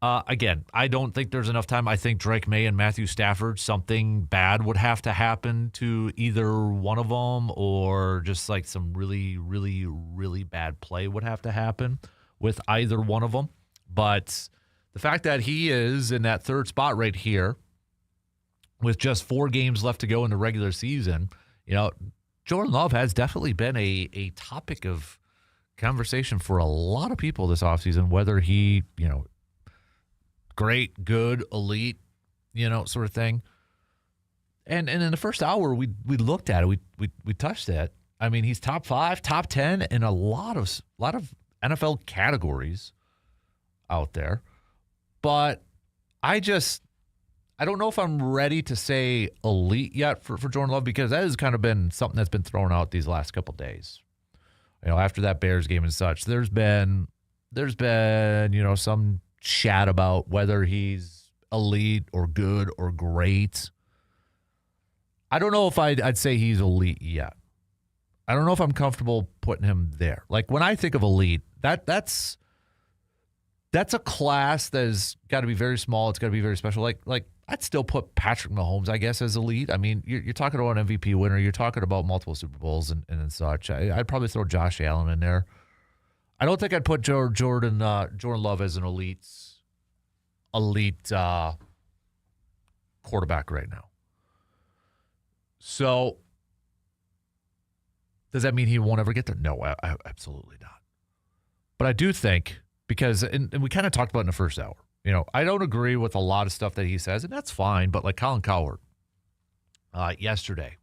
again, I don't think there's enough time. I think Drake May and Matthew Stafford, something bad would have to happen to either one of them, or just like some really, really, really bad play would have to happen with either one of them. But the fact that he is in that third spot right here with just 4 games left to go in the regular season, Jordan Love has definitely been a topic of conversation for a lot of people this offseason, whether he, great, good, elite, sort of thing. And in the first hour, we looked at it, we touched it. I mean, he's top 5, top 10 in a lot of NFL categories out there. But I don't know if I'm ready to say elite yet for Jordan Love, because that has kind of been something that's been thrown out these last couple of days. After that Bears game and such, there's been some chat about whether he's elite or good or great. I don't know if I'd say he's elite yet. I don't know if I'm comfortable putting him there. Like, when I think of elite, that's a class that has got to be very small. It's got to be very special. Like I'd still put Patrick Mahomes, I guess, as elite. I mean, you're talking about an MVP winner. You're talking about multiple Super Bowls and such. I'd probably throw Josh Allen in there. I don't think I'd put Jordan Love as an elite quarterback right now. So, does that mean he won't ever get there? No, absolutely not. But I do think, because, and we kind of talked about it in the first hour, I don't agree with a lot of stuff that he says, and that's fine. But like Colin Cowherd yesterday,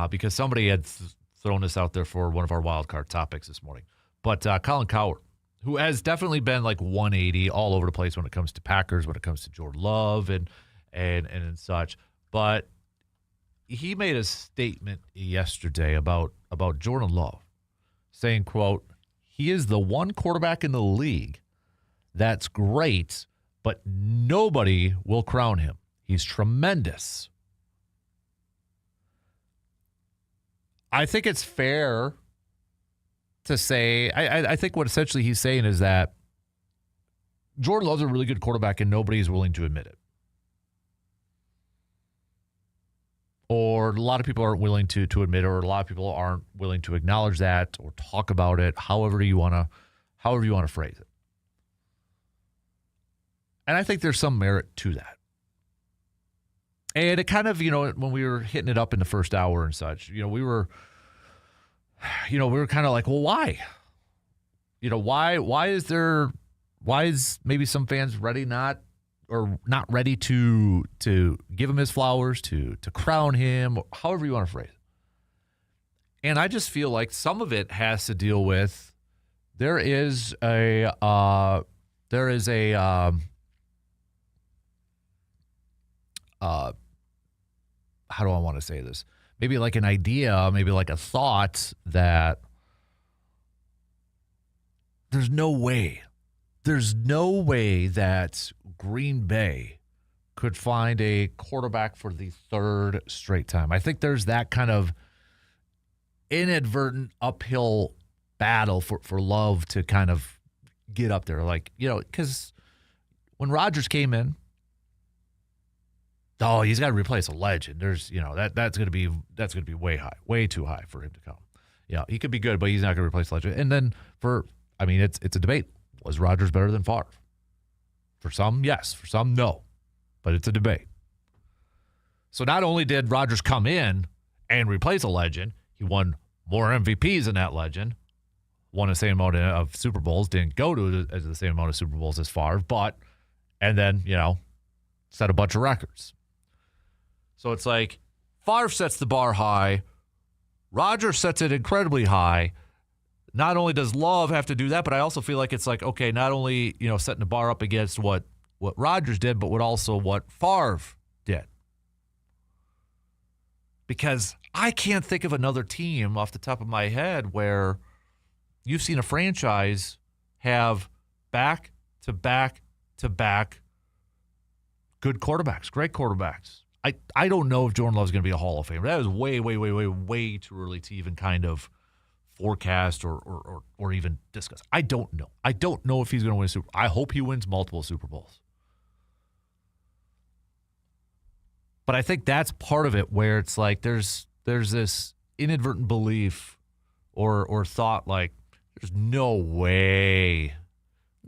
because somebody had thrown this out there for one of our wild card topics this morning. But Colin Cowherd, who has definitely been like 180 all over the place when it comes to Packers, when it comes to Jordan Love and such. But he made a statement yesterday about Jordan Love, saying, quote, "He is the one quarterback in the league that's great, but nobody will crown him. He's tremendous." I think it's fair to say, I think what essentially he's saying is that Jordan Love's a really good quarterback and nobody's willing to admit it. Or a lot of people aren't willing to admit it, or a lot of people aren't willing to acknowledge that or talk about it, however you want to phrase it. And I think there's some merit to that. And it kind of, when we were hitting it up in the first hour and such, we were kind of like, well, why? Why is maybe some fans not ready to give him his flowers, to crown him, however you want to phrase it. And I just feel like some of it has to deal with there is a how do I want to say this? Maybe like an idea, maybe like a thought that there's no way that Green Bay could find a quarterback for the third straight time. I think there's that kind of inadvertent uphill battle for Love to kind of get up there. Like, because when Rodgers came in, he's got to replace a legend. There's, that's going to be way high, way too high for him to come. He could be good, but he's not going to replace a legend. And then it's a debate. Was Rodgers better than Favre? For some, yes. For some, no. But it's a debate. So not only did Rodgers come in and replace a legend, he won more MVPs than that legend, won the same amount of Super Bowls, didn't go to the same amount of Super Bowls as Favre, and then, set a bunch of records. So it's like Favre sets the bar high, Rodgers sets it incredibly high. Not only does Love have to do that, but I also feel like it's like, okay, not only, setting the bar up against what Rodgers did, but what Favre did. Because I can't think of another team off the top of my head where you've seen a franchise have back-to-back-to-back good quarterbacks, great quarterbacks. I don't know if Jordan Love's going to be a Hall of Famer. That is way, way, way, way, way too early to even kind of forecast or even discuss. I don't know. I don't know if he's going to win a Super Bowl. I hope he wins multiple Super Bowls. But I think that's part of it where it's like there's this inadvertent belief or thought like there's no way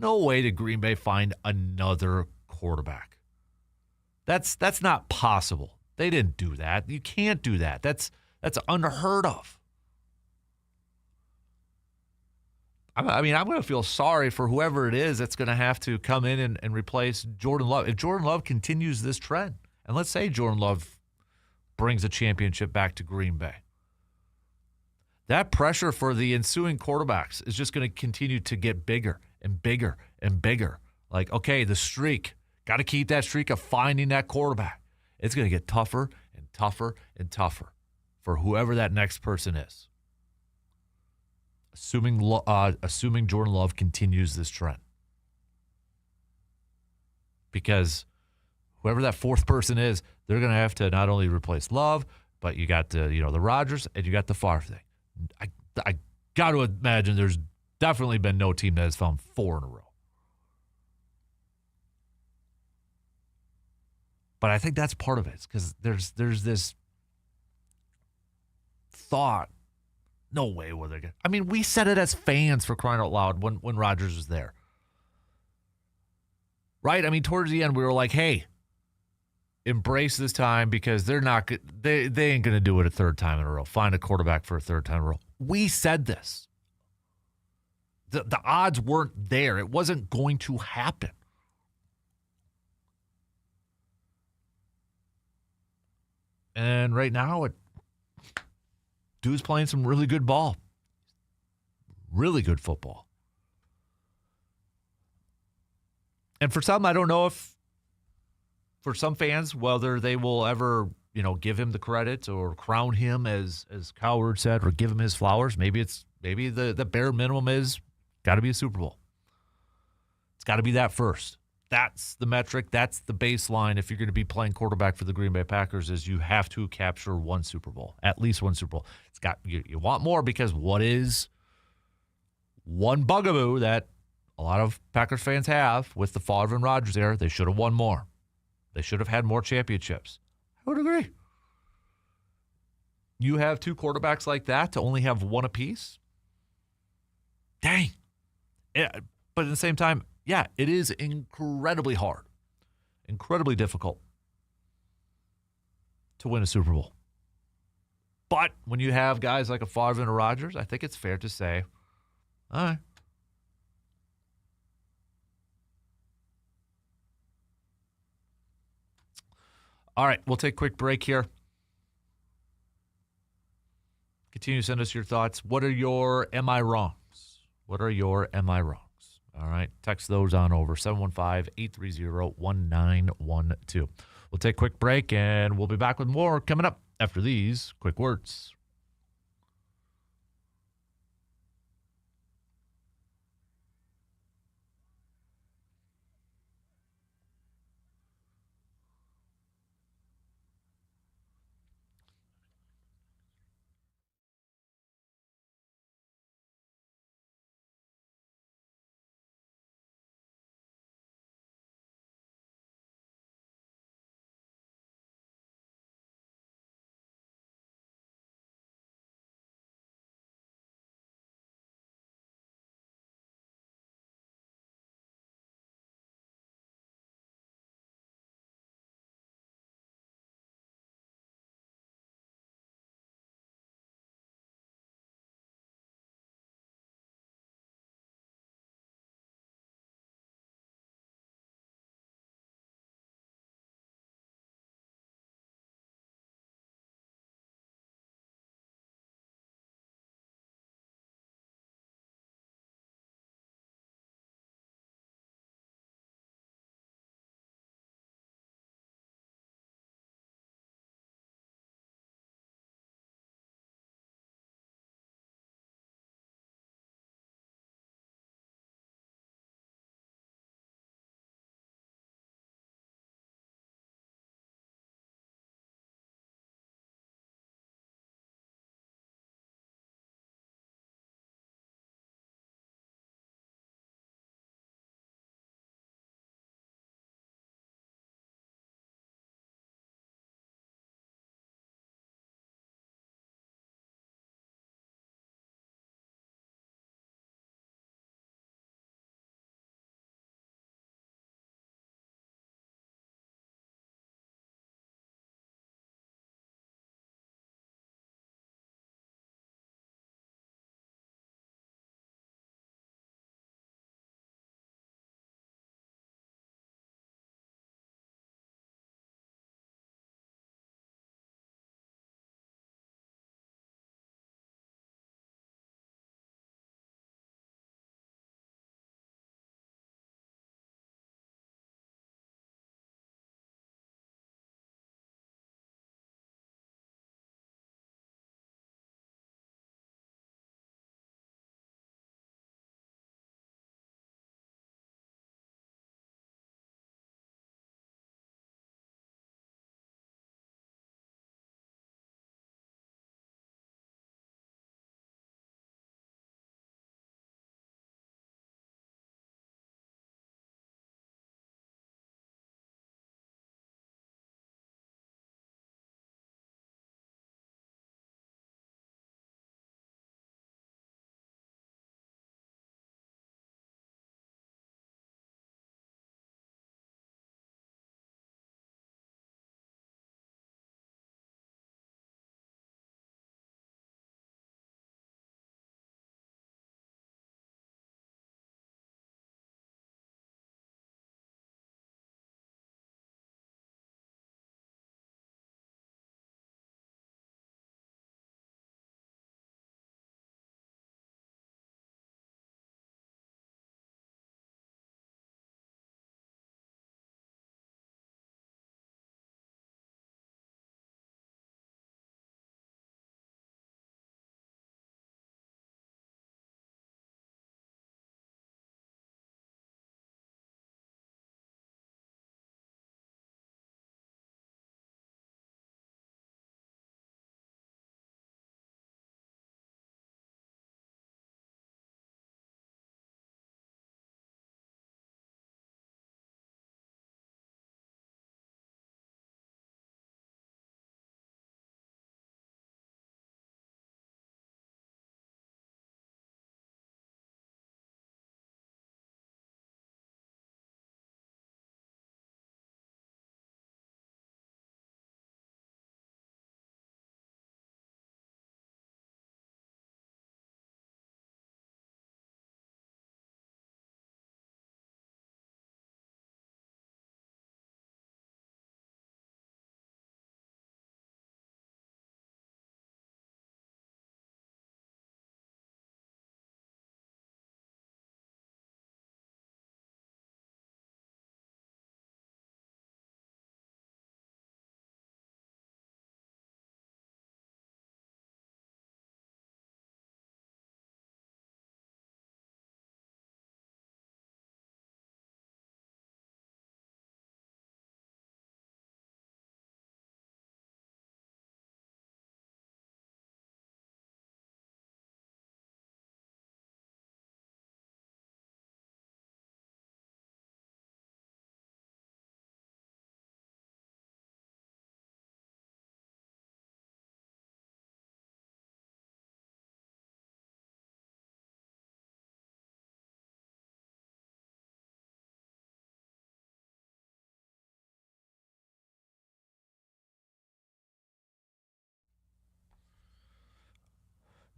did Green Bay find another quarterback. That's not possible. They didn't do that. You can't do that. That's unheard of. I mean, I'm going to feel sorry for whoever it is that's going to have to come in and replace Jordan Love. If Jordan Love continues this trend, and let's say Jordan Love brings a championship back to Green Bay, that pressure for the ensuing quarterbacks is just going to continue to get bigger and bigger and bigger. Like, okay, the streak, got to keep that streak of finding that quarterback. It's going to get tougher and tougher and tougher for whoever that next person is. Assuming Jordan Love continues this trend. Because whoever that fourth person is, they're going to have to not only replace Love, but you got the Rodgers and you got the Favre thing. I got to imagine there's definitely been no team that has found 4 in a row. But I think that's part of it, because there's this thought, no way will they get. I mean, we said it as fans, for crying out loud, when Rodgers was there. Right? I mean, towards the end, we were like, hey, embrace this time because they're not good. They ain't going to do it a third time in a row. Find a quarterback for a third time in a row. We said this. The odds weren't there. It wasn't going to happen. And right now, dude's playing some really good ball. Really good football. And for some, I don't know if, for some fans, whether they will ever, give him the credit or crown him as Cowherd said, or give him his flowers. Maybe the bare minimum is got to be a Super Bowl. It's got to be that first. That's the metric. That's the baseline. If you're going to be playing quarterback for the Green Bay Packers, is you have to capture one Super Bowl, at least one Super Bowl. It's got you want more, because what is one bugaboo that a lot of Packers fans have with the Favre and Rodgers era? They should have won more. They should have had more championships. I would agree. You have 2 quarterbacks like that to only have 1 apiece? Dang. Yeah, but at the same time, yeah, it is incredibly hard, incredibly difficult to win a Super Bowl. But when you have guys like a Favre and a Rodgers, I think it's fair to say, all right. All right, we'll take a quick break here. Continue to send us your thoughts. What are your am I wrongs? What are your am I wrongs? All right, text those on over, 715-830-1912. We'll take a quick break, and we'll be back with more coming up after these quick words.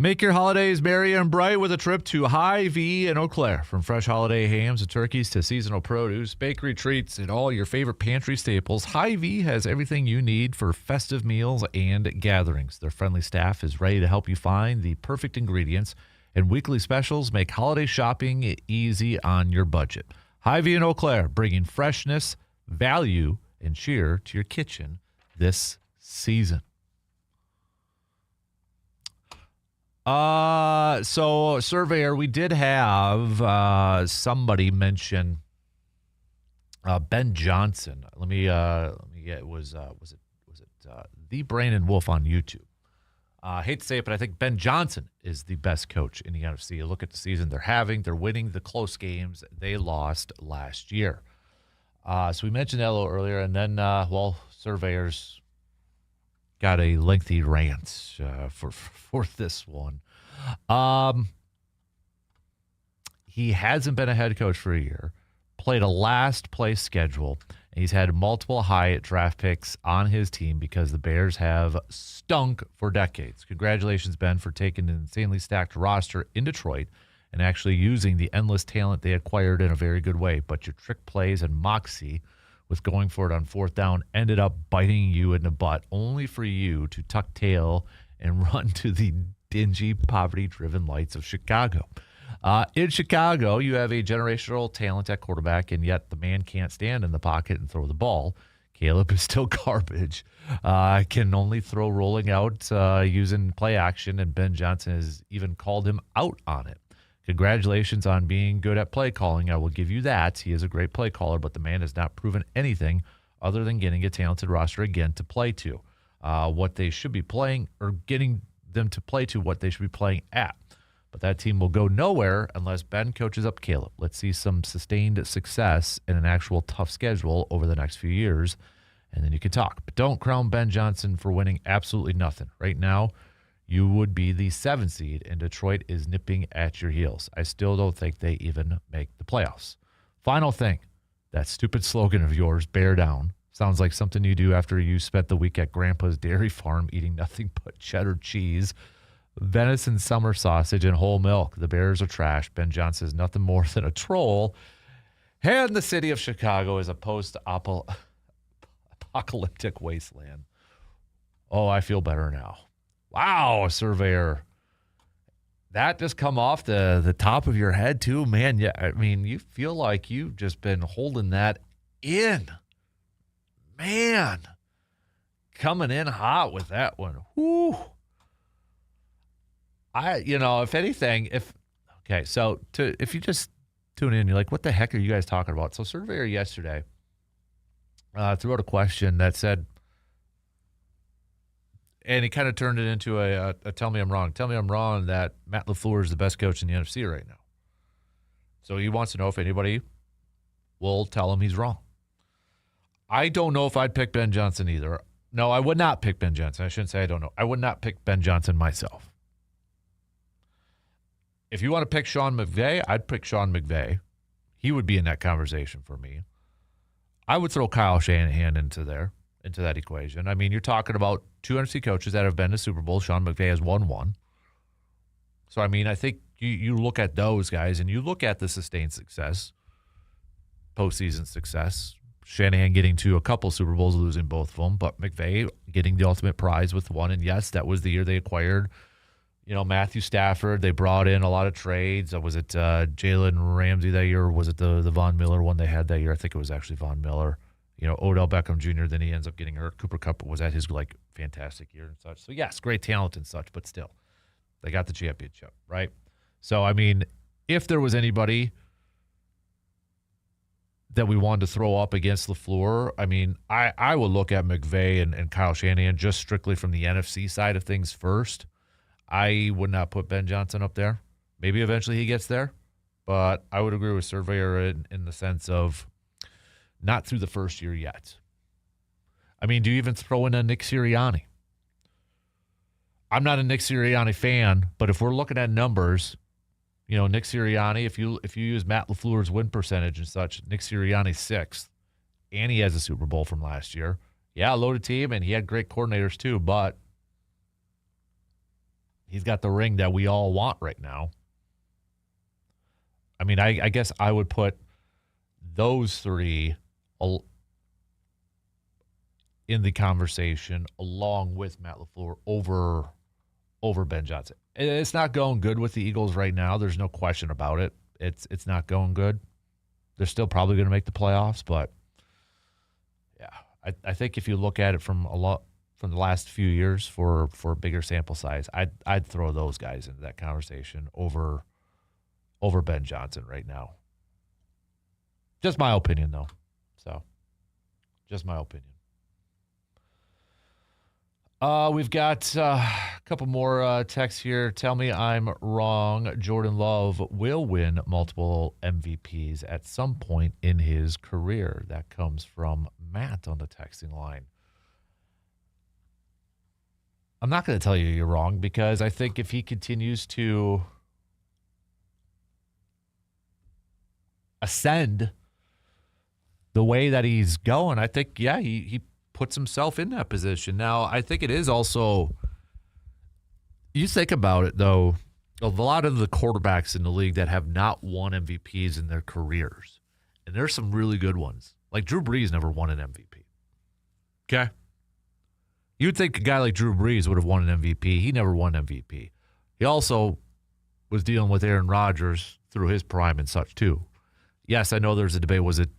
Make your holidays merry and bright with a trip to Hy-Vee in Eau Claire. From fresh holiday hams and turkeys to seasonal produce, bakery treats, and all your favorite pantry staples, Hy-Vee has everything you need for festive meals and gatherings. Their friendly staff is ready to help you find the perfect ingredients, and weekly specials make holiday shopping easy on your budget. Hy-Vee in Eau Claire, bringing freshness, value, and cheer to your kitchen this season. So Surveyor, we did have somebody mention Ben Johnson. Let me get was it the Brandon Wolf on YouTube? I hate to say it, but I think Ben Johnson is the best coach in the NFC. You look at the season they're having; they're winning the close games they lost last year. So we mentioned that a little earlier, and then Surveyor's got a lengthy rant for this one. He hasn't been a head coach for a year, played a last place schedule, and he's had multiple high draft picks on his team because the Bears have stunk for decades. Congratulations, Ben, for taking an insanely stacked roster in Detroit and actually using the endless talent they acquired in a very good way. But your trick plays and moxie with going for it on fourth down ended up biting you in the butt, only for you to tuck tail and run to the dingy, poverty-driven lights of Chicago. In Chicago, you have a generational talent at quarterback, and yet the man can't stand in the pocket and throw the ball. Caleb is still garbage. Can only throw rolling out using play action, and Ben Johnson has even called him out on it. Congratulations on being good at play calling. I will give you that. He is a great play caller, but the man has not proven anything other than getting a talented roster again to play to. What they should be playing, or getting them to play to what they should be playing at. But that team will go nowhere unless Ben coaches up Caleb. Let's see some sustained success in an actual tough schedule over the next few years, and then you can talk. But don't crown Ben Johnson for winning absolutely nothing. Right now, you would be the 7th seed, and Detroit is nipping at your heels. I still don't think they even make the playoffs. Final thing, that stupid slogan of yours, bear down, sounds like something you do after you spent the week at Grandpa's dairy farm eating nothing but cheddar cheese, venison summer sausage, and whole milk. The Bears are trash. Ben Johnson is nothing more than a troll. And the city of Chicago is a post-apocalyptic wasteland. Oh, I feel better now. Wow, Surveyor. That just come off the top of your head, too, man. Yeah, I mean, you feel like you've just been holding that in. Man, coming in hot with that one. Whew. If anything, if you just tune in, you're like, what the heck are you guys talking about? So Surveyor yesterday threw out a question that said, and he kind of turned it into a tell me I'm wrong. Tell me I'm wrong that Matt LaFleur is the best coach in the NFC right now. So he wants to know if anybody will tell him he's wrong. I don't know if I'd pick Ben Johnson either. No, I would not pick Ben Johnson. I shouldn't say I don't know. I would not pick Ben Johnson myself. If you want to pick Sean McVay, I'd pick Sean McVay. He would be in that conversation for me. I would throw Kyle Shanahan into that equation. I mean, you're talking about two NFC coaches that have been to Super Bowl. Sean McVay has won one. So, I mean, I think you look at those guys and you look at the sustained success, postseason success. Shanahan getting to a couple Super Bowls, losing both of them, but McVay getting the ultimate prize with one. And yes, that was the year they acquired, Matthew Stafford. They brought in a lot of trades. Was it Jalen Ramsey that year, or was it the Von Miller one they had that year? I think it was actually Von Miller. Odell Beckham Jr., then he ends up getting hurt. Cooper Kupp was at his, fantastic year and such. So, yes, great talent and such, but still, they got the championship, right? So, I mean, if there was anybody that we wanted to throw up against LaFleur, I mean, I would look at McVay and Kyle Shanahan just strictly from the NFC side of things first. I would not put Ben Johnson up there. Maybe eventually he gets there, but I would agree with Surveyor in the sense of not through the first year yet. I mean, do you even throw in a Nick Sirianni? I'm not a Nick Sirianni fan, but if we're looking at numbers, Nick Sirianni, if you use Matt LaFleur's win percentage and such, Nick Sirianni's 6th, and he has a Super Bowl from last year. Yeah, loaded team, and he had great coordinators too, but He's got the ring that we all want right now. I mean, I guess I would put those three in the conversation along with Matt LaFleur over Ben Johnson. It's not going good with the Eagles right now. There's no question about it. It's not going good. They're still probably going to make the playoffs, but yeah, I think if you look at it from the last few years for a bigger sample size, I'd throw those guys into that conversation over Ben Johnson right now. Just my opinion, though. So, just my opinion. We've got a couple more texts here. Tell me I'm wrong. Jordan Love will win multiple MVPs at some point in his career. That comes from Matt on the texting line. I'm not going to tell you you're wrong because I think if he continues to ascend the way that he's going, I think, yeah, he puts himself in that position. Now, I think it is also, you think about it, though, a lot of the quarterbacks in the league that have not won MVPs in their careers, and there's some really good ones. Like Drew Brees never won an MVP. Okay? You'd think a guy like Drew Brees would have won an MVP. He never won MVP. He also was dealing with Aaron Rodgers through his prime and such, too. Yes, I know there's a debate. Was it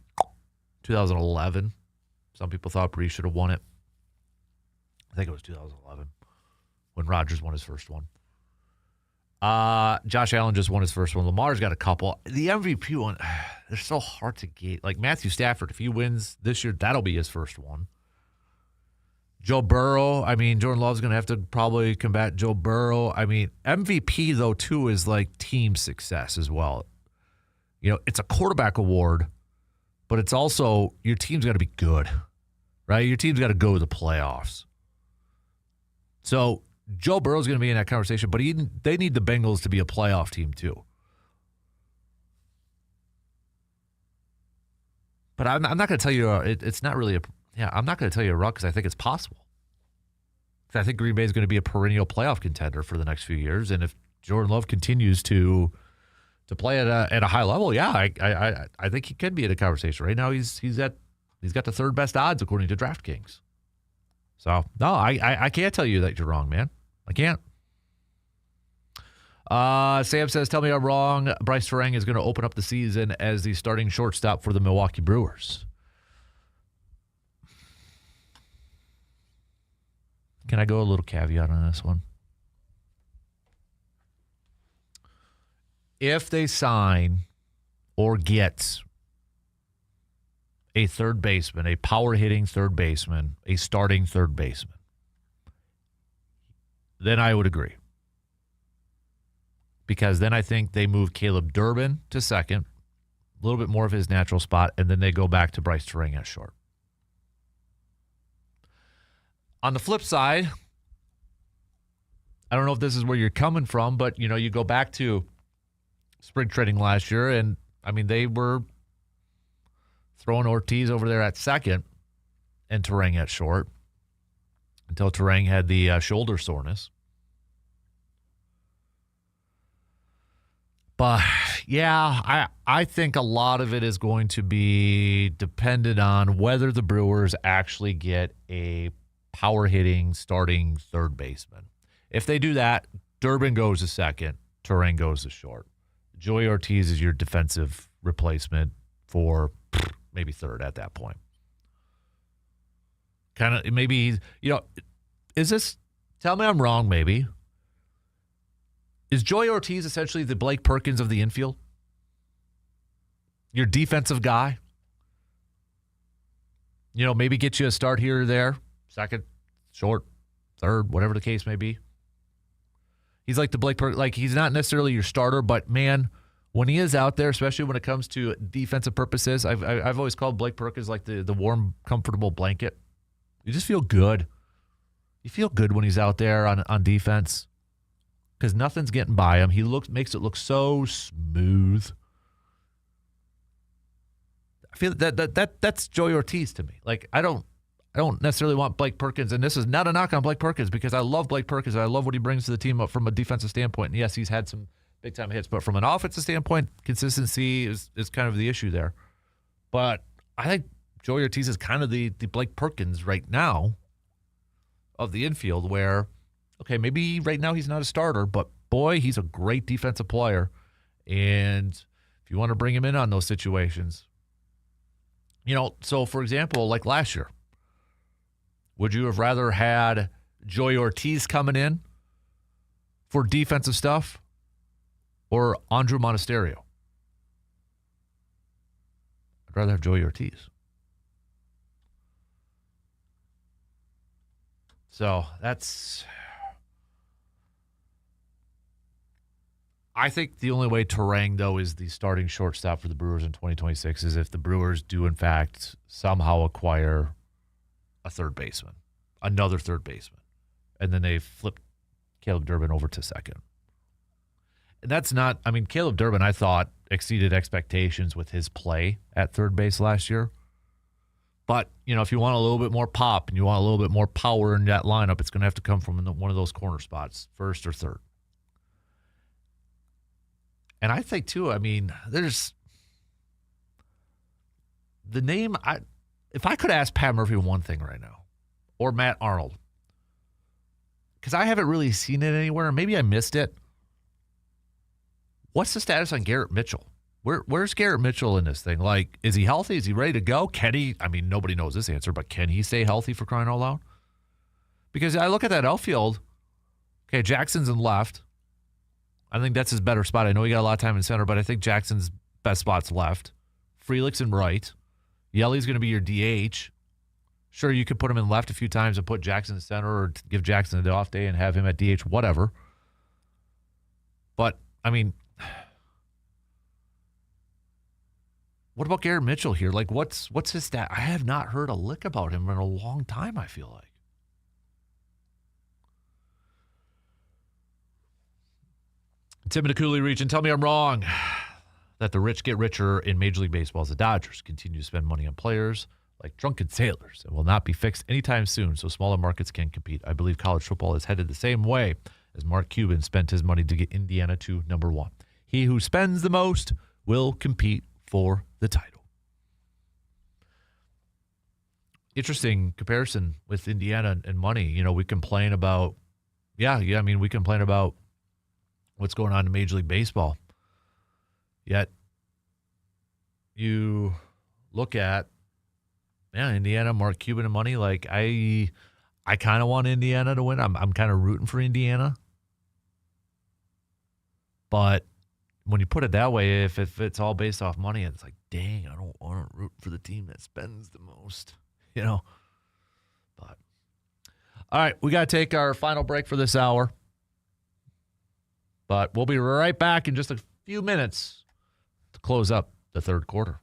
2011? Some people thought Brees should have won it. I think it was 2011 when Rodgers won his first one. Josh Allen just won his first one. Lamar's got a couple. The MVP one, they're so hard to gauge. Like Matthew Stafford, if he wins this year, that'll be his first one. Joe Burrow, I mean, Jordan Love's going to have to probably combat Joe Burrow. I mean, MVP, though, too, is like team success as well. You know, it's a quarterback award, but it's also your team's got to be good, right? Your team's got to go to the playoffs. So Joe Burrow's going to be in that conversation, but they need the Bengals to be a playoff team too. But I'm not going to tell you it's not really I'm not going to tell you a rock because I think it's possible. I think Green Bay is going to be a perennial playoff contender for the next few years, and if Jordan Love continues to play at a high level, yeah, I think he can be in a conversation. Right now, he's got the third best odds according to DraftKings. So no, I can't tell you that you're wrong, man. I can't. Sam says, "Tell me I'm wrong. Bryce Terang is going to open up the season as the starting shortstop for the Milwaukee Brewers." Can I go a little caveat on this one? If they sign or get a third baseman, a power-hitting third baseman, a starting third baseman, then I would agree. Because then I think they move Caleb Durbin to second, a little bit more of his natural spot, and then they go back to Bryce Terang at short. On the flip side, I don't know if this is where you're coming from, but, you know, you go back to spring training last year, and, I mean, they were throwing Ortiz over there at second and Terang at short until Terang had the shoulder soreness. But, yeah, I think a lot of it is going to be dependent on whether the Brewers actually get a power-hitting starting third baseman. If they do that, Durbin goes to second, Terang goes to short. Joey Ortiz is your defensive replacement for maybe third at that point. Kind of maybe, you know, is this, tell me I'm wrong maybe. Is Joey Ortiz essentially the Blake Perkins of the infield? Your defensive guy? You know, maybe get you a start here or there. Second, short, third, whatever the case may be. He's like the Blake Perkins. Like, he's not necessarily your starter, but, man, when he is out there, especially when it comes to defensive purposes, I've always called Blake Perkins like the warm, comfortable blanket. You just feel good. You feel good when he's out there on defense because nothing's getting by him. He makes it look so smooth. I feel that's Joey Ortiz to me. Like, I don't I don't necessarily want Blake Perkins, and this is not a knock on Blake Perkins because I love Blake Perkins. And I love what he brings to the team from a defensive standpoint. And yes, he's had some big-time hits, but from an offensive standpoint, consistency is kind of the issue there. But I think Joey Ortiz is kind of the Blake Perkins right now of the infield where, okay, maybe right now he's not a starter, but boy, he's a great defensive player. And if you want to bring him in on those situations, so for example, like last year, would you have rather had Joey Ortiz coming in for defensive stuff or Andrew Monasterio? I'd rather have Joey Ortiz. So I think the only way Terang, though, is the starting shortstop for the Brewers in 2026 is if the Brewers do, in fact, somehow acquire a third baseman, another third baseman, and then they flip Caleb Durbin over to second. And that's not, Caleb Durbin, I thought, exceeded expectations with his play at third base last year. But, if you want a little bit more pop and you want a little bit more power in that lineup, it's going to have to come from one of those corner spots, first or third. And I think, too, there's the name. If I could ask Pat Murphy one thing right now, or Matt Arnold, because I haven't really seen it anywhere, maybe I missed it. What's the status on Garrett Mitchell? Where's Garrett Mitchell in this thing? Like, is he healthy? Is he ready to go? Can he? Nobody knows this answer, but can he stay healthy for crying out loud? Because I look at that outfield. Okay, Jackson's in left. I think that's his better spot. I know he got a lot of time in center, but I think Jackson's best spot's left. Frelick's in right. Yelly's going to be your DH. Sure, you could put him in left a few times and put Jackson in center or give Jackson the off day and have him at DH, whatever. But, what about Garrett Mitchell here? Like, what's his stat? I have not heard a lick about him in a long time, I feel like. Tim in the Cooley region, tell me I'm wrong that the rich get richer in Major League Baseball as the Dodgers continue to spend money on players like drunken sailors and will not be fixed anytime soon so smaller markets can compete. I believe college football is headed the same way as Mark Cuban spent his money to get Indiana to number one. He who spends the most will compete for the title. Interesting comparison with Indiana and money. We complain about, we complain about what's going on in Major League Baseball. Yet you look at, Indiana, Mark Cuban and money. Like, I kind of want Indiana to win. I'm kind of rooting for Indiana. But when you put it that way, if it's all based off money, it's like, dang, I don't want to root for the team that spends the most, But, all right, we got to take our final break for this hour. But we'll be right back in just a few minutes to close up the third quarter.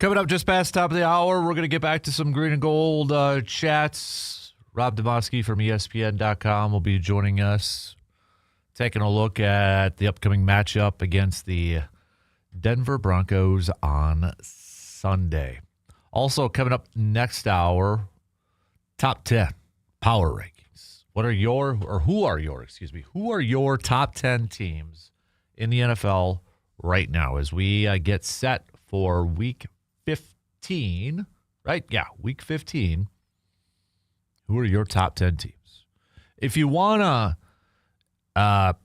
Coming up just past the top of the hour, we're going to get back to some green and gold chats. Rob Demovsky from ESPN.com will be joining us, taking a look at the upcoming matchup against the Denver Broncos on Sunday. Also coming up next hour, top 10 power rankings. Who are your top 10 teams in the NFL right now as we get set for week 15, right? Yeah, week 15. Who are your top 10 teams? If you want to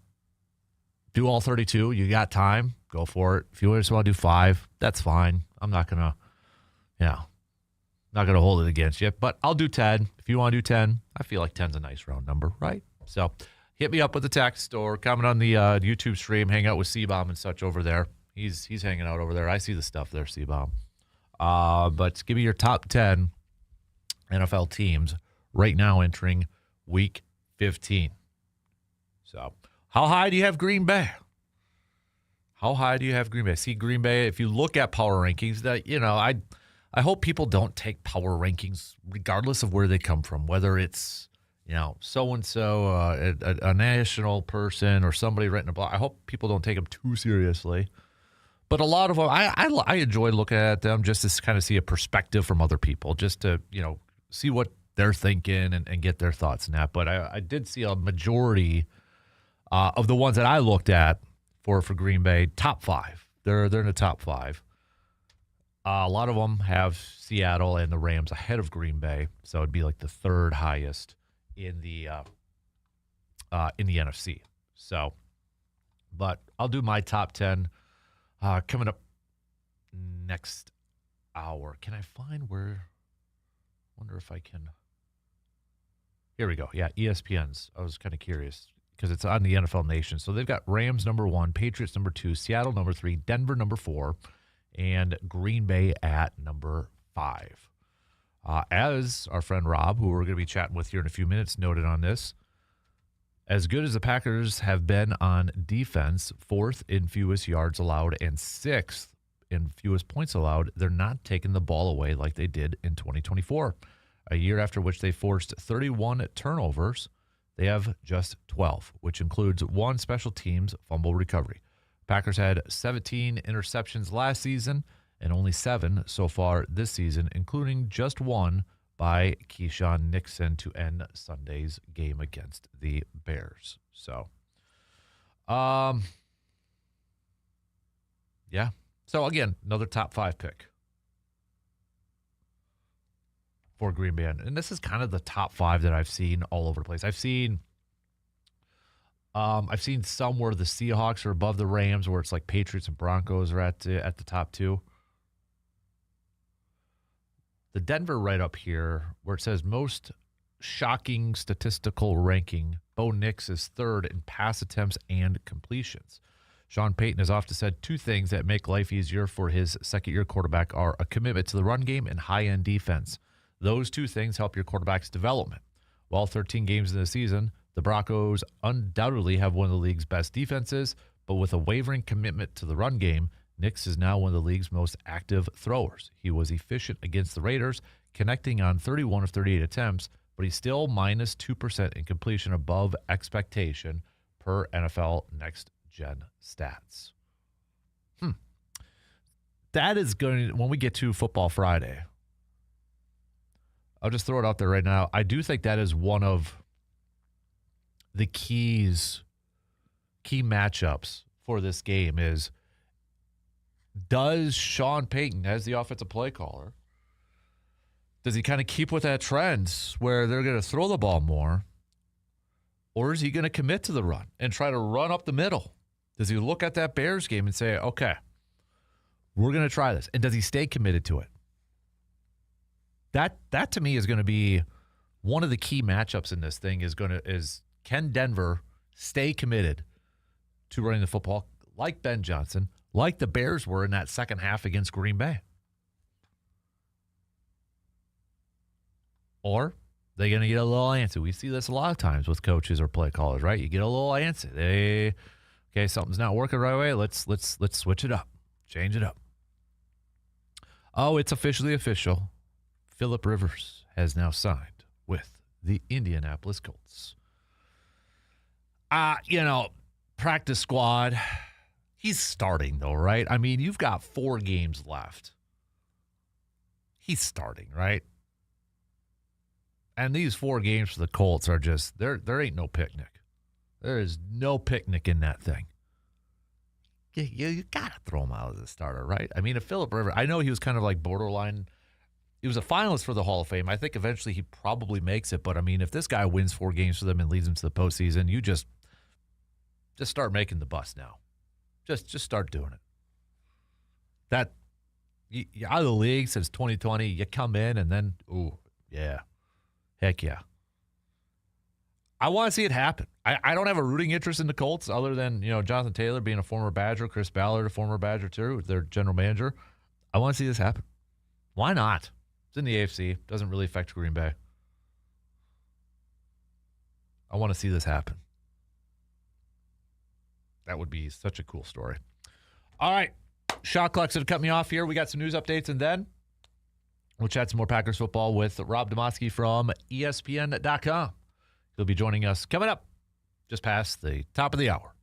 do all 32, you got time, go for it. If you just want to do 5, that's fine. I'm not going to, not going to hold it against you, but I'll do 10. If you want to do 10, I feel like 10's a nice round number, right? So hit me up with a text or comment on the YouTube stream, hang out with C-Bomb and such over there. He's hanging out over there. I see the stuff there, C-Bomb. But give me your top 10 NFL teams right now entering week 15. So how high do you have Green Bay? See, Green Bay, if you look at power rankings, that I hope people don't take power rankings regardless of where they come from, whether it's so-and-so, a national person or somebody writing a blog. I hope people don't take them too seriously. But a lot of them, I enjoy looking at them just to kind of see a perspective from other people, just to, see what they're thinking and get their thoughts in that. But I did see a majority of the ones that I looked at for Green Bay, top 5. They're in the top 5. A lot of them have Seattle and the Rams ahead of Green Bay, so it'd be like the third highest in the NFC. So, but I'll do my top 10 coming up next hour. Can I find where? Wonder if I can. Here we go. Yeah, ESPN's. I was kind of curious because it's on the NFL Nation. So they've got Rams number 1, Patriots number 2, Seattle number 3, Denver number 4, and Green Bay at number 5. As our friend Rob, who we're going to be chatting with here in a few minutes, noted on this, as good as the Packers have been on defense, 4th in fewest yards allowed and 6th in fewest points allowed, they're not taking the ball away like they did in 2024. A year after which they forced 31 turnovers, they have just 12, which includes 1 special teams fumble recovery. Packers had 17 interceptions last season and only 7 so far this season, including just 1 by Keyshawn Nixon to end Sunday's game against the Bears. So, yeah. So, again, another top 5 pick for Green Bay. And this is kind of the top 5 that I've seen all over the place. I've seen some where the Seahawks are above the Rams, where it's like Patriots and Broncos are at the top 2. The Denver right up here, where it says most shocking statistical ranking, Bo Nix is 3rd in pass attempts and completions. Sean Payton has often said 2 things that make life easier for his second-year quarterback are a commitment to the run game and high-end defense. Those 2 things help your quarterback's development. While 13 games in the season, the Broncos undoubtedly have one of the league's best defenses, but with a wavering commitment to the run game, Nix is now one of the league's most active throwers. He was efficient against the Raiders, connecting on 31 of 38 attempts, but he's still minus 2% in completion above expectation per NFL Next Gen Stats. That is going to, when we get to Football Friday, I'll just throw it out there right now. I do think that is one of the key matchups for this game is, does Sean Payton, as the offensive play caller, does he kind of keep with that trend where they're going to throw the ball more, or is he going to commit to the run and try to run up the middle? Does he look at that Bears game and say, okay, we're going to try this? And does he stay committed to it? That to me is going to be one of the key matchups in this thing is can Denver stay committed to running the football like Ben Johnson, like the Bears were in that second half against Green Bay? Or they're going to get a little antsy. We see this a lot of times with coaches or play callers, right? You get a little antsy. Okay, something's not working right away. Let's switch it up. Change it up. Oh, it's officially official. Phillip Rivers has now signed with the Indianapolis Colts. Practice squad. He's starting, though, right? I mean, you've got 4 games left. He's starting, right? And these 4 games for the Colts are just, there ain't no picnic. There is no picnic in that thing. You got to throw him out as a starter, right? I mean, if Phillip Rivers, I know he was kind of like borderline. He was a finalist for the Hall of Fame. I think eventually he probably makes it. But, I mean, if this guy wins 4 games for them and leads them to the postseason, you just start making the bus now. Just start doing it. That you're out of the league since 2020. You come in and then, ooh, yeah. Heck yeah. I want to see it happen. I don't have a rooting interest in the Colts other than, Jonathan Taylor being a former Badger, Chris Ballard, a former Badger too, their general manager. I want to see this happen. Why not? It's in the AFC. Doesn't really affect Green Bay. I want to see this happen. That would be such a cool story. All right. Shot clock's going to cut me off here. We got some news updates, and then we'll chat some more Packers football with Rob Demovsky from ESPN.com. He'll be joining us coming up just past the top of the hour.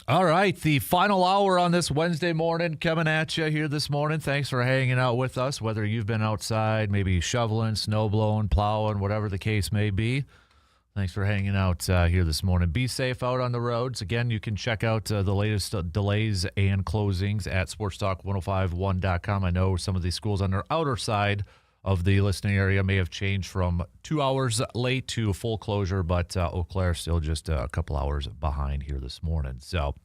All right, the final hour on this Wednesday morning coming at you here this morning. Thanks for hanging out with us, whether you've been outside, maybe shoveling, snow blowing, plowing, whatever the case may be. Thanks for hanging out here this morning. Be safe out on the roads. Again, you can check out the latest delays and closings at sportstalk1051.com. I know some of these schools on their outer side of the listening area may have changed from 2 hours late to full closure, but Eau Claire still just a couple hours behind here this morning. So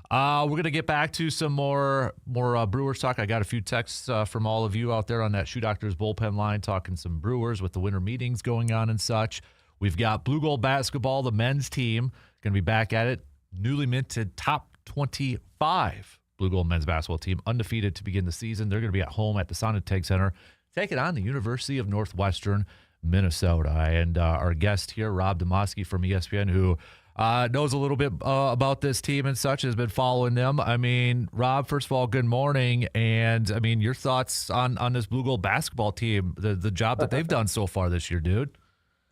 we're going to get back to some more Brewers talk. I got a few texts from all of you out there on that Shoe Doctors bullpen line talking some Brewers with the winter meetings going on and such. We've got Blue Gold basketball, the men's team, going to be back at it. Newly minted top 25 Blue Gold men's basketball team, undefeated to begin the season. They're going to be at home at the Sonntag Center, taking on the University of Northwestern Minnesota. And our guest here, Rob Demovsky from ESPN, who knows a little bit about this team and such, has been following them. I mean, Rob, first of all, good morning. And, I mean, your thoughts on this Blue Gold basketball team, the job that they've done so far this year, dude.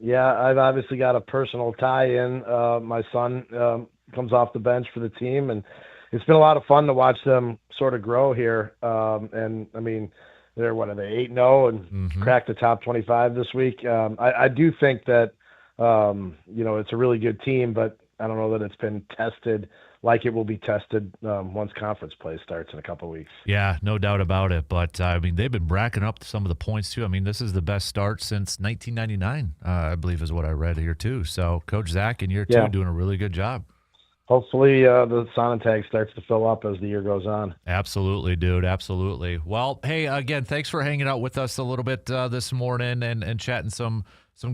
Yeah, I've obviously got a personal tie-in. My son comes off the bench for the team, and it's been a lot of fun to watch them sort of grow here. And, I mean, they're, what are they, 8-0 and cracked the top 25 this week. I do think that, it's a really good team, but I don't know that it's been tested like it will be tested once conference play starts in a couple of weeks. Yeah, no doubt about it. But, I mean, they've been racking up some of the points, too. I mean, this is the best start since 1999, I believe is what I read here, too. So, Coach Zach in year two doing a really good job. Hopefully the Sonntag starts to fill up as the year goes on. Absolutely, dude. Absolutely. Well, hey, again, thanks for hanging out with us a little bit this morning and chatting some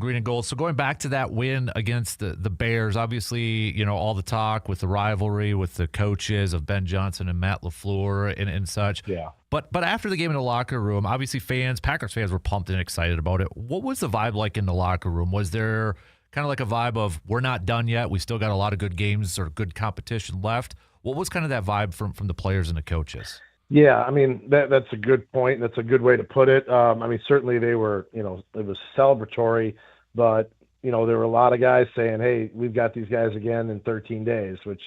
green and gold. So going back to that win against the Bears, obviously, all the talk with the rivalry with the coaches of Ben Johnson and Matt LaFleur and such. Yeah. But after the game in the locker room, obviously Packers fans were pumped and excited about it. What was the vibe like in the locker room? Was there kind of like a vibe of we're not done yet, we still got a lot of good games or good competition left? What was kind of that vibe from the players and the coaches? Yeah, I mean, that's a good point. That's a good way to put it. I mean, certainly they were, it was celebratory, but, there were a lot of guys saying, hey, we've got these guys again in 13 days, which,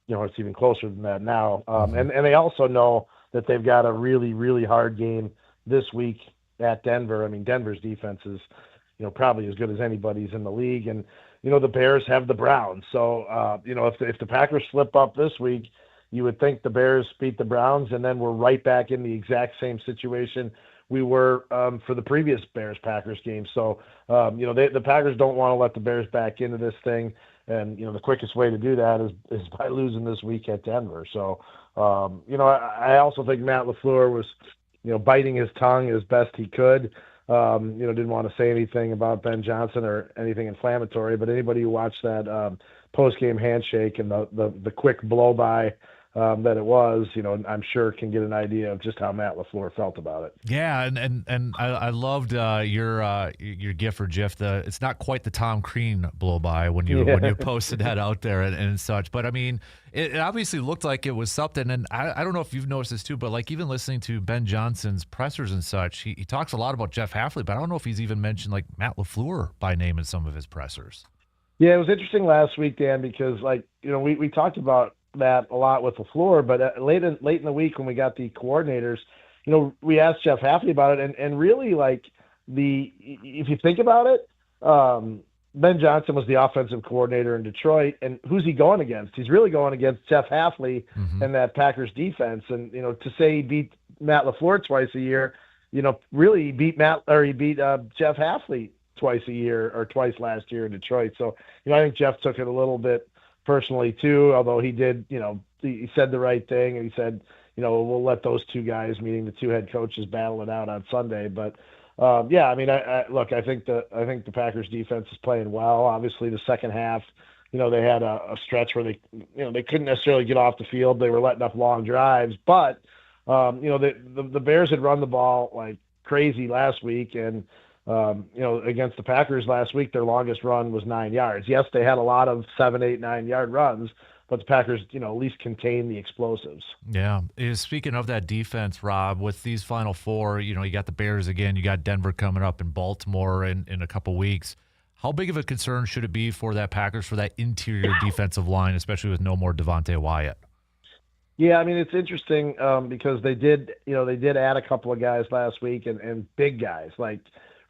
it's even closer than that now. And they also know that they've got a really, really hard game this week at Denver. I mean, Denver's defense is, probably as good as anybody's in the league. And, the Bears have the Browns. So, if the Packers slip up this week, you would think the Bears beat the Browns, and then we're right back in the exact same situation we were for the previous Bears-Packers game. So, the Packers don't want to let the Bears back into this thing. And, the quickest way to do that is by losing this week at Denver. So, I also think Matt LaFleur was, biting his tongue as best he could. Didn't want to say anything about Ben Johnson or anything inflammatory, but anybody who watched that post-game handshake and the quick blow-by that it was, I'm sure can get an idea of just how Matt LaFleur felt about it. Yeah, and I loved your GIF or GIF. It's not quite the Tom Crean blow-by when you posted that out there and such, but I mean, it obviously looked like it was something. And I don't know if you've noticed this too, but like even listening to Ben Johnson's pressers and such, he talks a lot about Jeff Hafley, but I don't know if he's even mentioned like Matt LaFleur by name in some of his pressers. Yeah, it was interesting last week, Dan, because we talked about that a lot with LaFleur, but late in the week when we got the coordinators, we asked Jeff Hafley about it, and really if you think about it, Ben Johnson was the offensive coordinator in Detroit, and who's he going against? He's really going against Jeff Hafley and that Packers defense, and to say he beat Matt LaFleur twice a year, really he beat Jeff Hafley twice a year or twice last year in Detroit. So, I think Jeff took it a little bit personally too, although he did, he said the right thing, and he said, we'll let those two guys, meaning the two head coaches, battle it out on Sunday. But I mean, I think the Packers defense is playing well. Obviously the second half, they had a stretch where they couldn't necessarily get off the field. They were letting up long drives, but the Bears had run the ball like crazy last week, and against the Packers last week, their longest run was 9 yards. Yes, they had a lot of 7, 8, 9 yard runs, but the Packers, at least contained the explosives. Yeah. Speaking of that defense, Rob, with these Final Four, you got the Bears again, you got Denver coming up in Baltimore in a couple weeks. How big of a concern should it be for that Packers, for that interior defensive line, especially with no more Devontae Wyatt? Yeah, I mean, it's interesting because they did add a couple of guys last week and big guys, like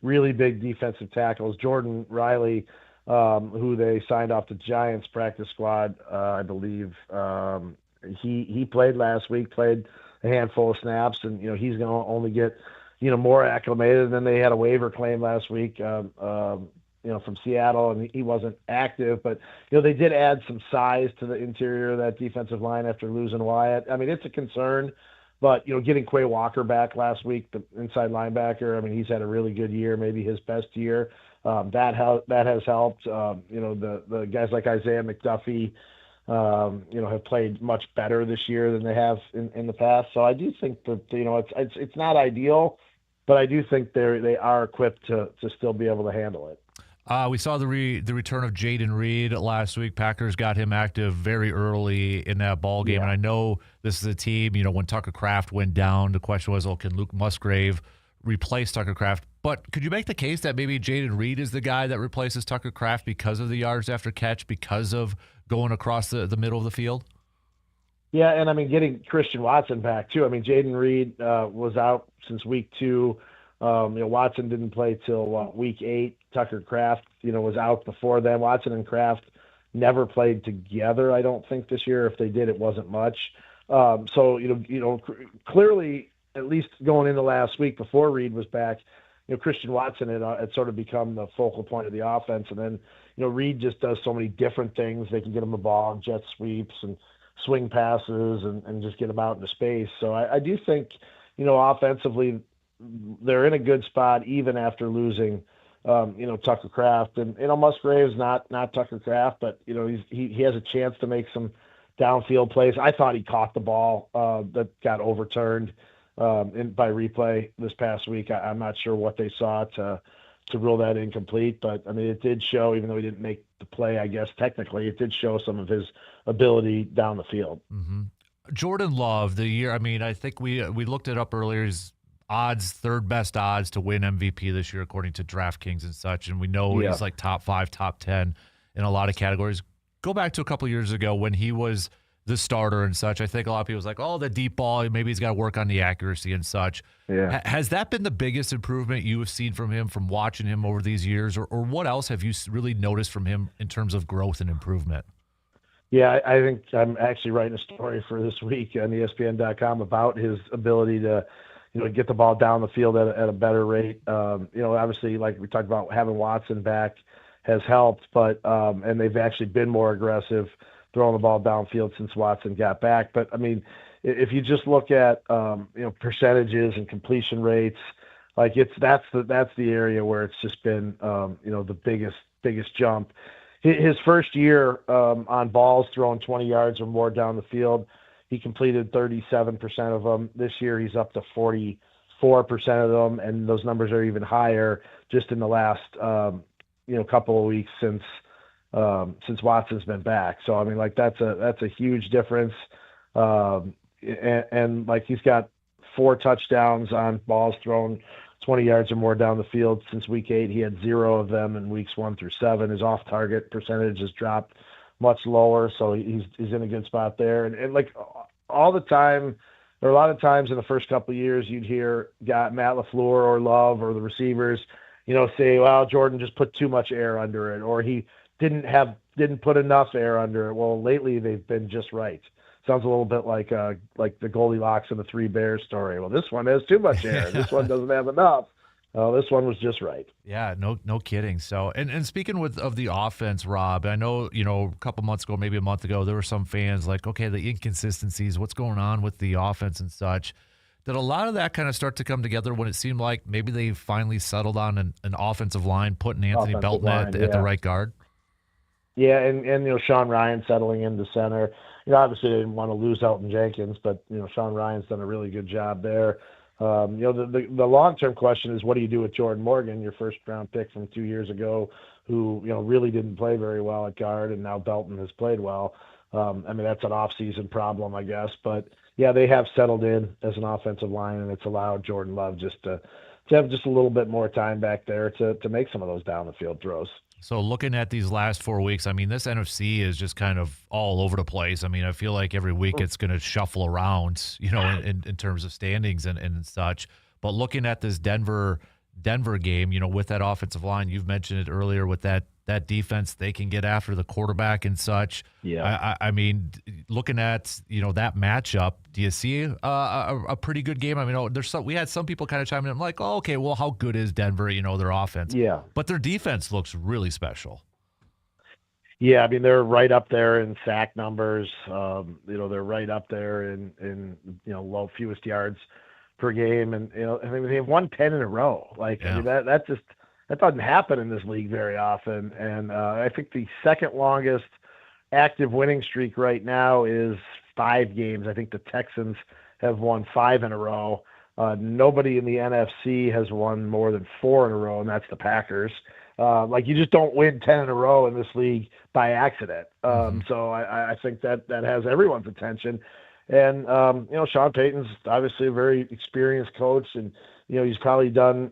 really big defensive tackles. Jordan Riley, who they signed off the Giants practice squad, I believe. He played last week, played a handful of snaps, and he's going to only get more acclimated. And then they had a waiver claim last week, from Seattle, and he wasn't active, but they did add some size to the interior of that defensive line after losing Wyatt. I mean, it's a concern, but getting Quay Walker back last week, the inside linebacker, I mean, he's had a really good year, maybe his best year. That has helped. The guys like Isaiah McDuffie, have played much better this year than they have in the past. So I do think that it's not ideal, but I do think they are equipped to still be able to handle it. We saw the return of Jaden Reed last week. Packers got him active very early in that ball game, and I know this is a team. When Tucker Kraft went down, the question was, can Luke Musgrave replace Tucker Kraft? But could you make the case that maybe Jaden Reed is the guy that replaces Tucker Kraft because of the yards after catch, because of going across the middle of the field? Yeah, and I mean, getting Christian Watson back too. I mean, Jaden Reed was out since week 2. Watson didn't play till week 8. Tucker Kraft, was out before then. Watson and Kraft never played together, I don't think, this year. If they did, it wasn't much. So clearly, at least going into last week before Reed was back, Christian Watson had sort of become the focal point of the offense, and then Reed just does so many different things. They can get him the ball, jet sweeps, and swing passes, and just get him out into space. So I do think, offensively, they're in a good spot even after losing, Tucker Kraft. And Musgrave's not Tucker Kraft, but he has a chance to make some downfield plays. I thought he caught the ball that got overturned by replay this past week. I'm not sure what they saw to rule that incomplete, but I mean, it did show, even though he didn't make the play, I guess technically it did show some of his ability down the field. Mm-hmm. Jordan Love, the year, I mean, I think we looked it up earlier. His odds, third best odds to win MVP this year, according to DraftKings and such. And we know he's like top 5, top 10 in a lot of categories. Go back to a couple of years ago when he was the starter and such. I think a lot of people was like, the deep ball, maybe he's got to work on the accuracy and such. Yeah. Has that been the biggest improvement you have seen from him, from watching him over these years? Or what else have you really noticed from him in terms of growth and improvement? Yeah, I think I'm actually writing a story for this week on ESPN.com about his ability to get the ball down the field at a better rate. Obviously, like we talked about, having Watson back has helped, but and they've actually been more aggressive throwing the ball downfield since Watson got back. But I mean, if you just look at percentages and completion rates, like that's the area where it's just been the biggest jump. His first year on balls thrown 20 yards or more down the field, he completed 37% of them. This year, he's up to 44% of them, and those numbers are even higher just in the last couple of weeks since Watson's been back. So I mean, like that's a huge difference. And like he's got 4 touchdowns on balls thrown 20 yards or more down the field since week 8. He had 0 of them in weeks 1 through 7. His off-target percentage has dropped much lower, so he's in a good spot there. And like all the time, or a lot of times in the first couple of years, you'd hear Matt LaFleur or Love or the receivers, say, well, Jordan just put too much air under it, or he didn't put enough air under it. Well, lately they've been just right. Sounds a little bit like the Goldilocks and the 3 Bears story. Well, this one has too much air. This one doesn't have enough. This one was just right. Yeah, no kidding. So, and speaking of the offense, Rob, I know, a couple months ago, maybe a month ago, there were some fans like, okay, the inconsistencies, what's going on with the offense and such. Did a lot of that kind of start to come together when it seemed like maybe they finally settled on an offensive line, putting Anthony Belton at the right guard? Yeah, and Sean Ryan settling into center. Obviously they didn't want to lose Elton Jenkins, but Sean Ryan's done a really good job there. The long-term question is, what do you do with Jordan Morgan, your first-round pick from 2 years ago, who really didn't play very well at guard, and now Belton has played well. I mean, that's an off-season problem, I guess. But, yeah, they have settled in as an offensive line, and it's allowed Jordan Love just to have just a little bit more time back there to make some of those down-the-field throws. So looking at these last 4 weeks, I mean, this NFC is just kind of all over the place. I mean, I feel like every week it's going to shuffle around, in terms of standings and such. But looking at this Denver game, with that offensive line, you've mentioned it earlier with that defense, they can get after the quarterback and such. Yeah. I mean, looking at that matchup, do you see a pretty good game? I mean, we had some people kind of chiming in like, oh, okay, well, how good is Denver? Their offense, Yeah. but their defense looks really special. Yeah, I mean they're right up there in sack numbers. They're right up there in low fewest yards per game, and I mean they've won 10 in a row. Like Yeah. I mean that doesn't happen in this league very often. And I think the second longest active winning streak right now is 5 games. I think the Texans have won 5 in a row. Nobody in the NFC has won more than 4 in a row, and that's the Packers. You just don't win 10 in a row in this league by accident. So I think that has everyone's attention. And, Sean Payton's obviously a very experienced coach, and, he's probably done,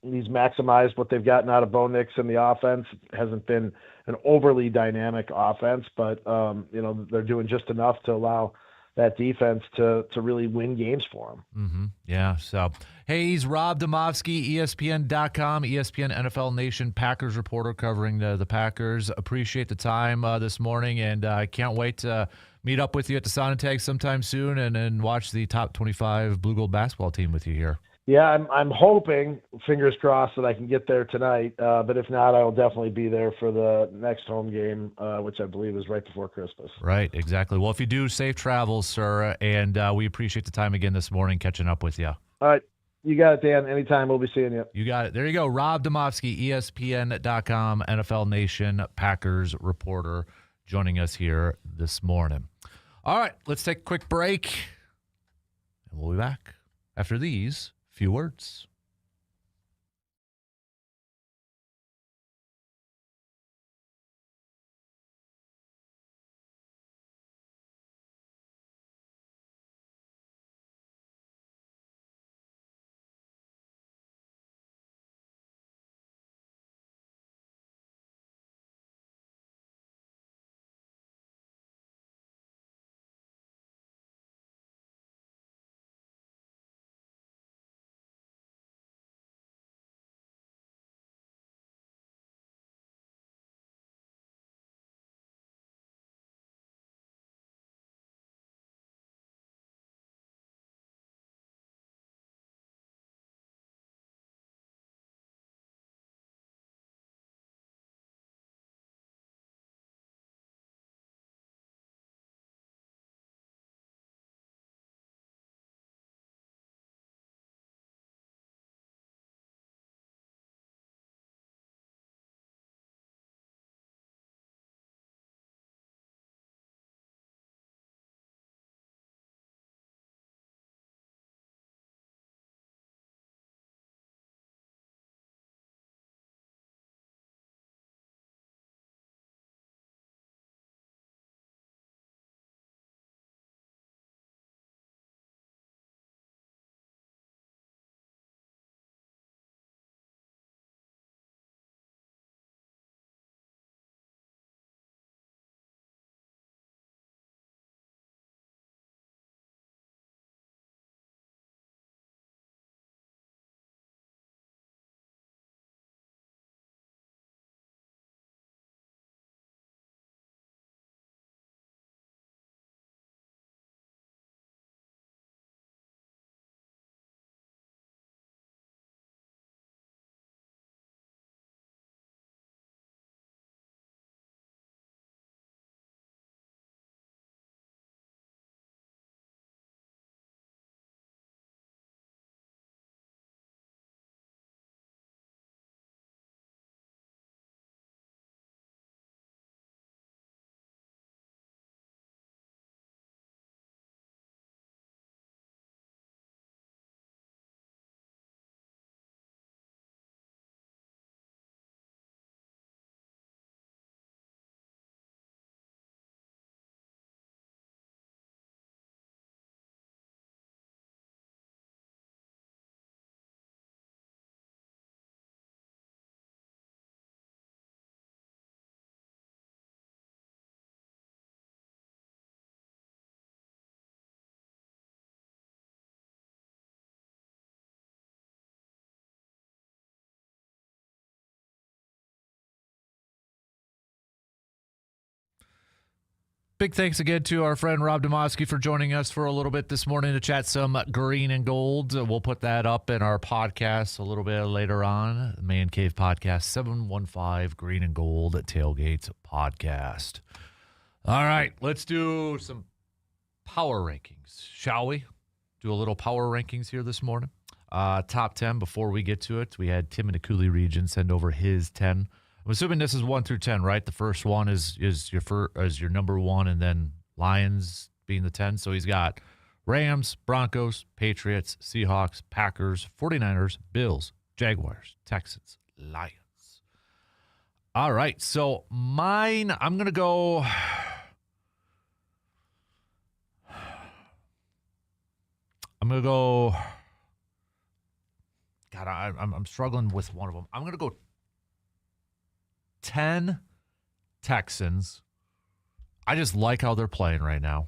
he's maximized what they've gotten out of Bo Nix in the offense. It hasn't been an overly dynamic offense, but, they're doing just enough to allow that defense to really win games for them. Mm-hmm. Yeah. So, hey, he's Rob Demovsky, ESPN.com, ESPN NFL Nation Packers reporter covering the Packers. Appreciate the time this morning, and I can't wait to meet up with you at the Sonntag sometime soon and watch the top 25 Blue Gold basketball team with you here. Yeah, I'm hoping, fingers crossed, that I can get there tonight. But if not, I will definitely be there for the next home game, which I believe is right before Christmas. Right, exactly. Well, if you do, safe travels, sir, and we appreciate the time again this morning catching up with you. All right. You got it, Dan. Anytime, we'll be seeing you. You got it. There you go. Rob Demovsky, ESPN.com, NFL Nation Packers reporter, joining us here this morning. All right, let's take a quick break, and we'll be back after these few words. Big thanks again to our friend Rob Demovsky for joining us for a little bit this morning to chat some green and gold. We'll put that up in our podcast a little bit later on. Man Cave Podcast, 715 Green and Gold Tailgate Podcast. All right, let's do some power rankings, shall we? Do a little power rankings here this morning. Top 10, before we get to it, we had Tim in the Cooley region send over his 10. I'm assuming this is 1 through 10, right? The first one is your number 1, and then Lions being the 10. So he's got Rams, Broncos, Patriots, Seahawks, Packers, 49ers, Bills, Jaguars, Texans, Lions. All right, so mine, I'm going to go... God, I'm struggling with one of them. I'm going to go 10 Texans. I just like how they're playing right now.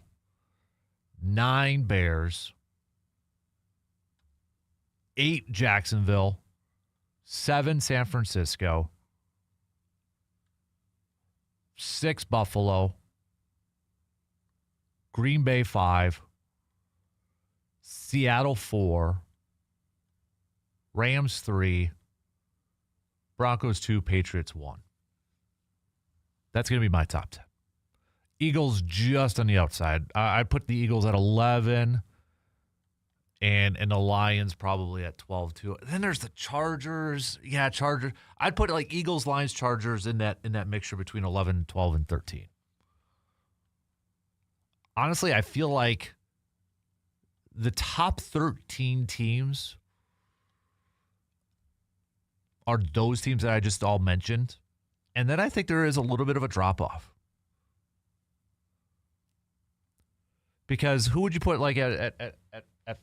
9 Bears. 8 Jacksonville. 7 San Francisco. 6 Buffalo. Green Bay 5. Seattle 4. Rams 3. Broncos 2. Patriots 1. That's going to be my top 10. Eagles just on the outside. I put the Eagles at 11 and the Lions probably at 12 too. Then there's the Chargers. Yeah, Chargers. I'd put like Eagles, Lions, Chargers in that mixture between 11, 12, and 13. Honestly, I feel like the top 13 teams are those teams that I just all mentioned. And then I think there is a little bit of a drop-off. Because who would you put like at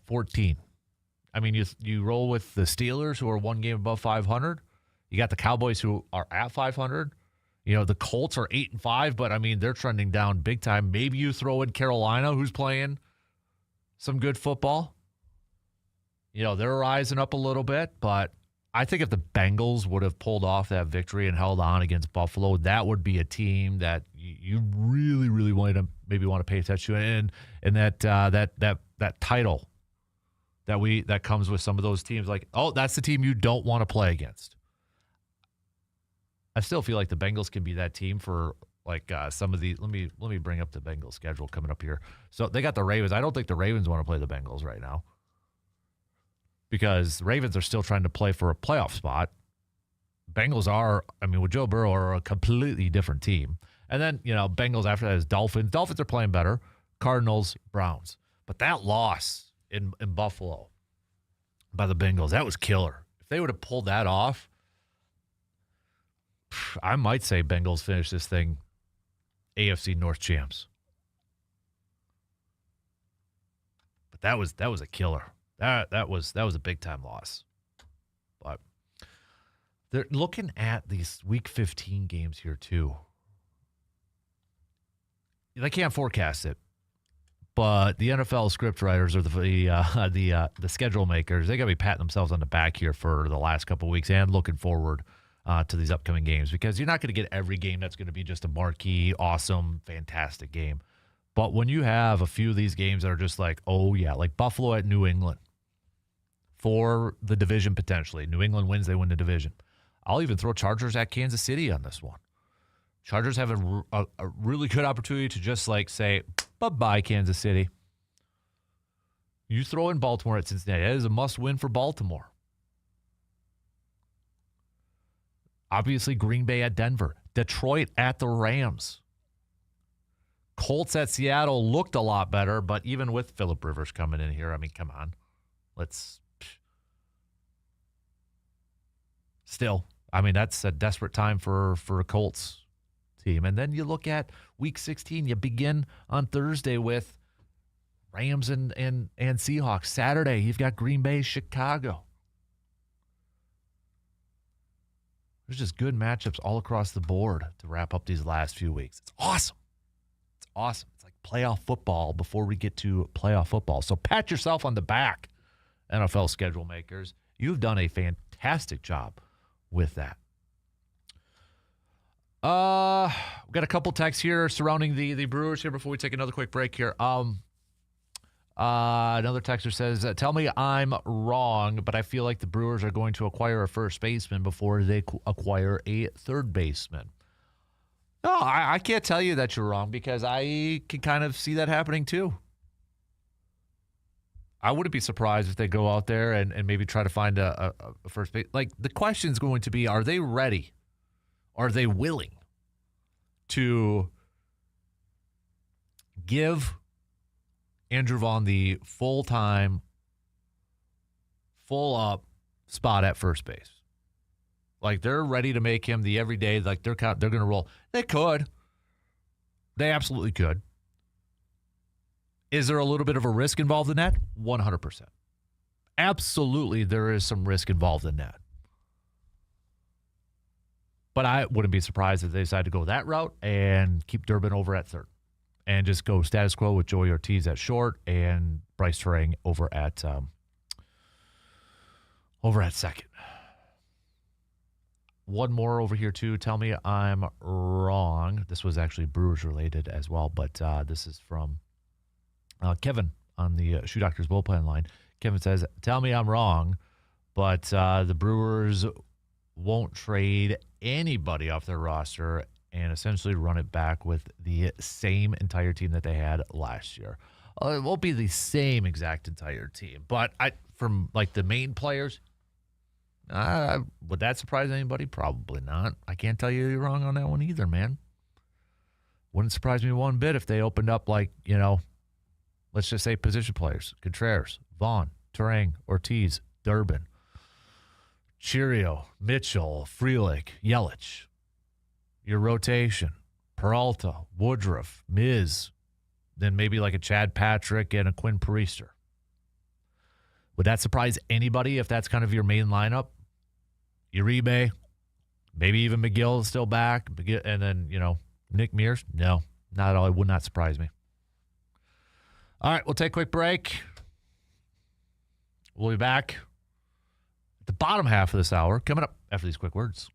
14? I mean, you roll with the Steelers, who are 1 game above 500. You got the Cowboys, who are at 500. You know, the Colts are 8-5, but I mean, they're trending down big time. Maybe you throw in Carolina, who's playing some good football. You know, they're rising up a little bit, but I think if the Bengals would have pulled off that victory and held on against Buffalo, that would be a team that you really, really want to pay attention to, and that title that comes with some of those teams. Like, oh, that's the team you don't want to play against. I still feel like the Bengals can be that team for like some of the. Let me bring up the Bengals schedule coming up here. So they got the Ravens. I don't think the Ravens want to play the Bengals right now, because the Ravens are still trying to play for a playoff spot. Bengals are, I mean, with Joe Burrow, are a completely different team. And then, you know, Bengals after that is Dolphins. Dolphins are playing better. Cardinals, Browns. But that loss in Buffalo by the Bengals, that was killer. If they would have pulled that off, I might say Bengals finish this thing AFC North champs. But that was a killer. That was a big time loss. But they're looking at these Week 15 games here too. They can't forecast it, but the NFL script writers or the schedule makers, they got to be patting themselves on the back here for the last couple of weeks and looking forward to these upcoming games, because you're not going to get every game that's going to be just a marquee, awesome, fantastic game. But when you have a few of these games that are just like, oh yeah, like Buffalo at New England for the division potentially. New England wins, they win the division. I'll even throw Chargers at Kansas City on this one. Chargers have a really good opportunity to just like say, bye-bye, Kansas City. You throw in Baltimore at Cincinnati. That is a must-win for Baltimore. Obviously, Green Bay at Denver. Detroit at the Rams. Colts at Seattle looked a lot better, but even with Phillip Rivers coming in here, I mean, come on. Still, I mean, that's a desperate time for a Colts team. And then you look at Week 16. You begin on Thursday with Rams and Seahawks. Saturday, you've got Green Bay, Chicago. There's just good matchups all across the board to wrap up these last few weeks. It's awesome. It's awesome. It's like playoff football before we get to playoff football. So pat yourself on the back, NFL schedule makers. You've done a fantastic job with that. We got a couple texts here surrounding the Brewers here before we take another quick break here. Another texter says, tell me I'm wrong, but I feel like the Brewers are going to acquire a first baseman before they acquire a third baseman. No, I can't tell you that you're wrong because I can kind of see that happening too. I wouldn't be surprised if they go out there and maybe try to find a first base. Like, the question is going to be, are they ready? Are they willing to give Andrew Vaughn the full-time, full-up spot at first base? Like, they're ready to make him the everyday, like, they're going to roll. They could. They absolutely could. Is there a little bit of a risk involved in that? 100%. Absolutely, there is some risk involved in that. But I wouldn't be surprised if they decide to go that route and keep Durbin over at third and just go status quo with Joey Ortiz at short and Bryce Terang over at second. One more over here, too. Tell me I'm wrong. This was actually Brewers related as well, but this is from Kevin on the Shoe Doctors bullpen line. Kevin says, tell me I'm wrong, but the Brewers won't trade anybody off their roster and essentially run it back with the same entire team that they had last year. It won't be the same exact entire team, but from like the main players, would that surprise anybody? Probably not. I can't tell you you're wrong on that one either, man. Wouldn't surprise me one bit if they opened up like, let's just say position players: Contreras, Vaughn, Terang, Ortiz, Durbin, Chirio, Mitchell, Frelick, Yelich. Your rotation: Peralta, Woodruff, Miz, then maybe like a Chad Patrick and a Quinn Priester. Would that surprise anybody if that's kind of your main lineup? Uribe, maybe even McGill is still back, and then, Nick Mears? No, not at all. It would not surprise me. All right, we'll take a quick break. We'll be back at the bottom half of this hour, coming up after these quick words.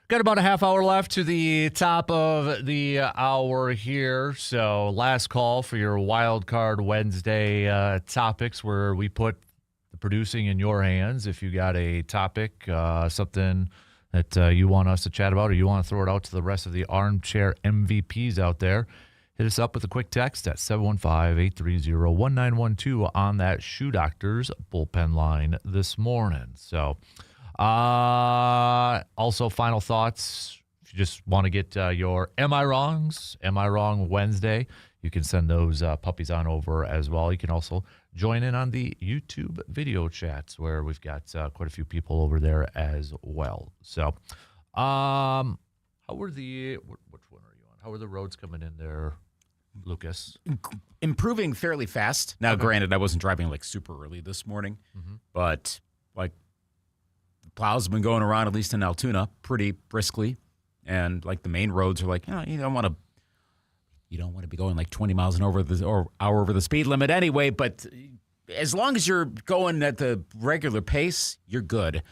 Got about a half hour left to the top of the hour here. So last call for your Wild Card Wednesday topics, where we put the producing in your hands. If you got a topic, something that you want us to chat about, or you want to throw it out to the rest of the armchair MVPs out there, hit us up with a quick text at 715-830-1912 on that Shoe Doctors bullpen line this morning. So also, final thoughts. If you just want to get your Am I Wrongs, Am I Wrong Wednesday, you can send those puppies on over as well. You can also join in on the YouTube video chats, where we've got quite a few people over there as well. So, how were the which one are you on? How are the roads coming in there, Lucas? Improving fairly fast. Now, granted, I wasn't driving like super early this morning, but like the plows have been going around, at least in Altoona, pretty briskly, and like the main roads are like, you don't want to be going like 20 miles an hour over the speed limit anyway. But as long as you're going at the regular pace, you're good.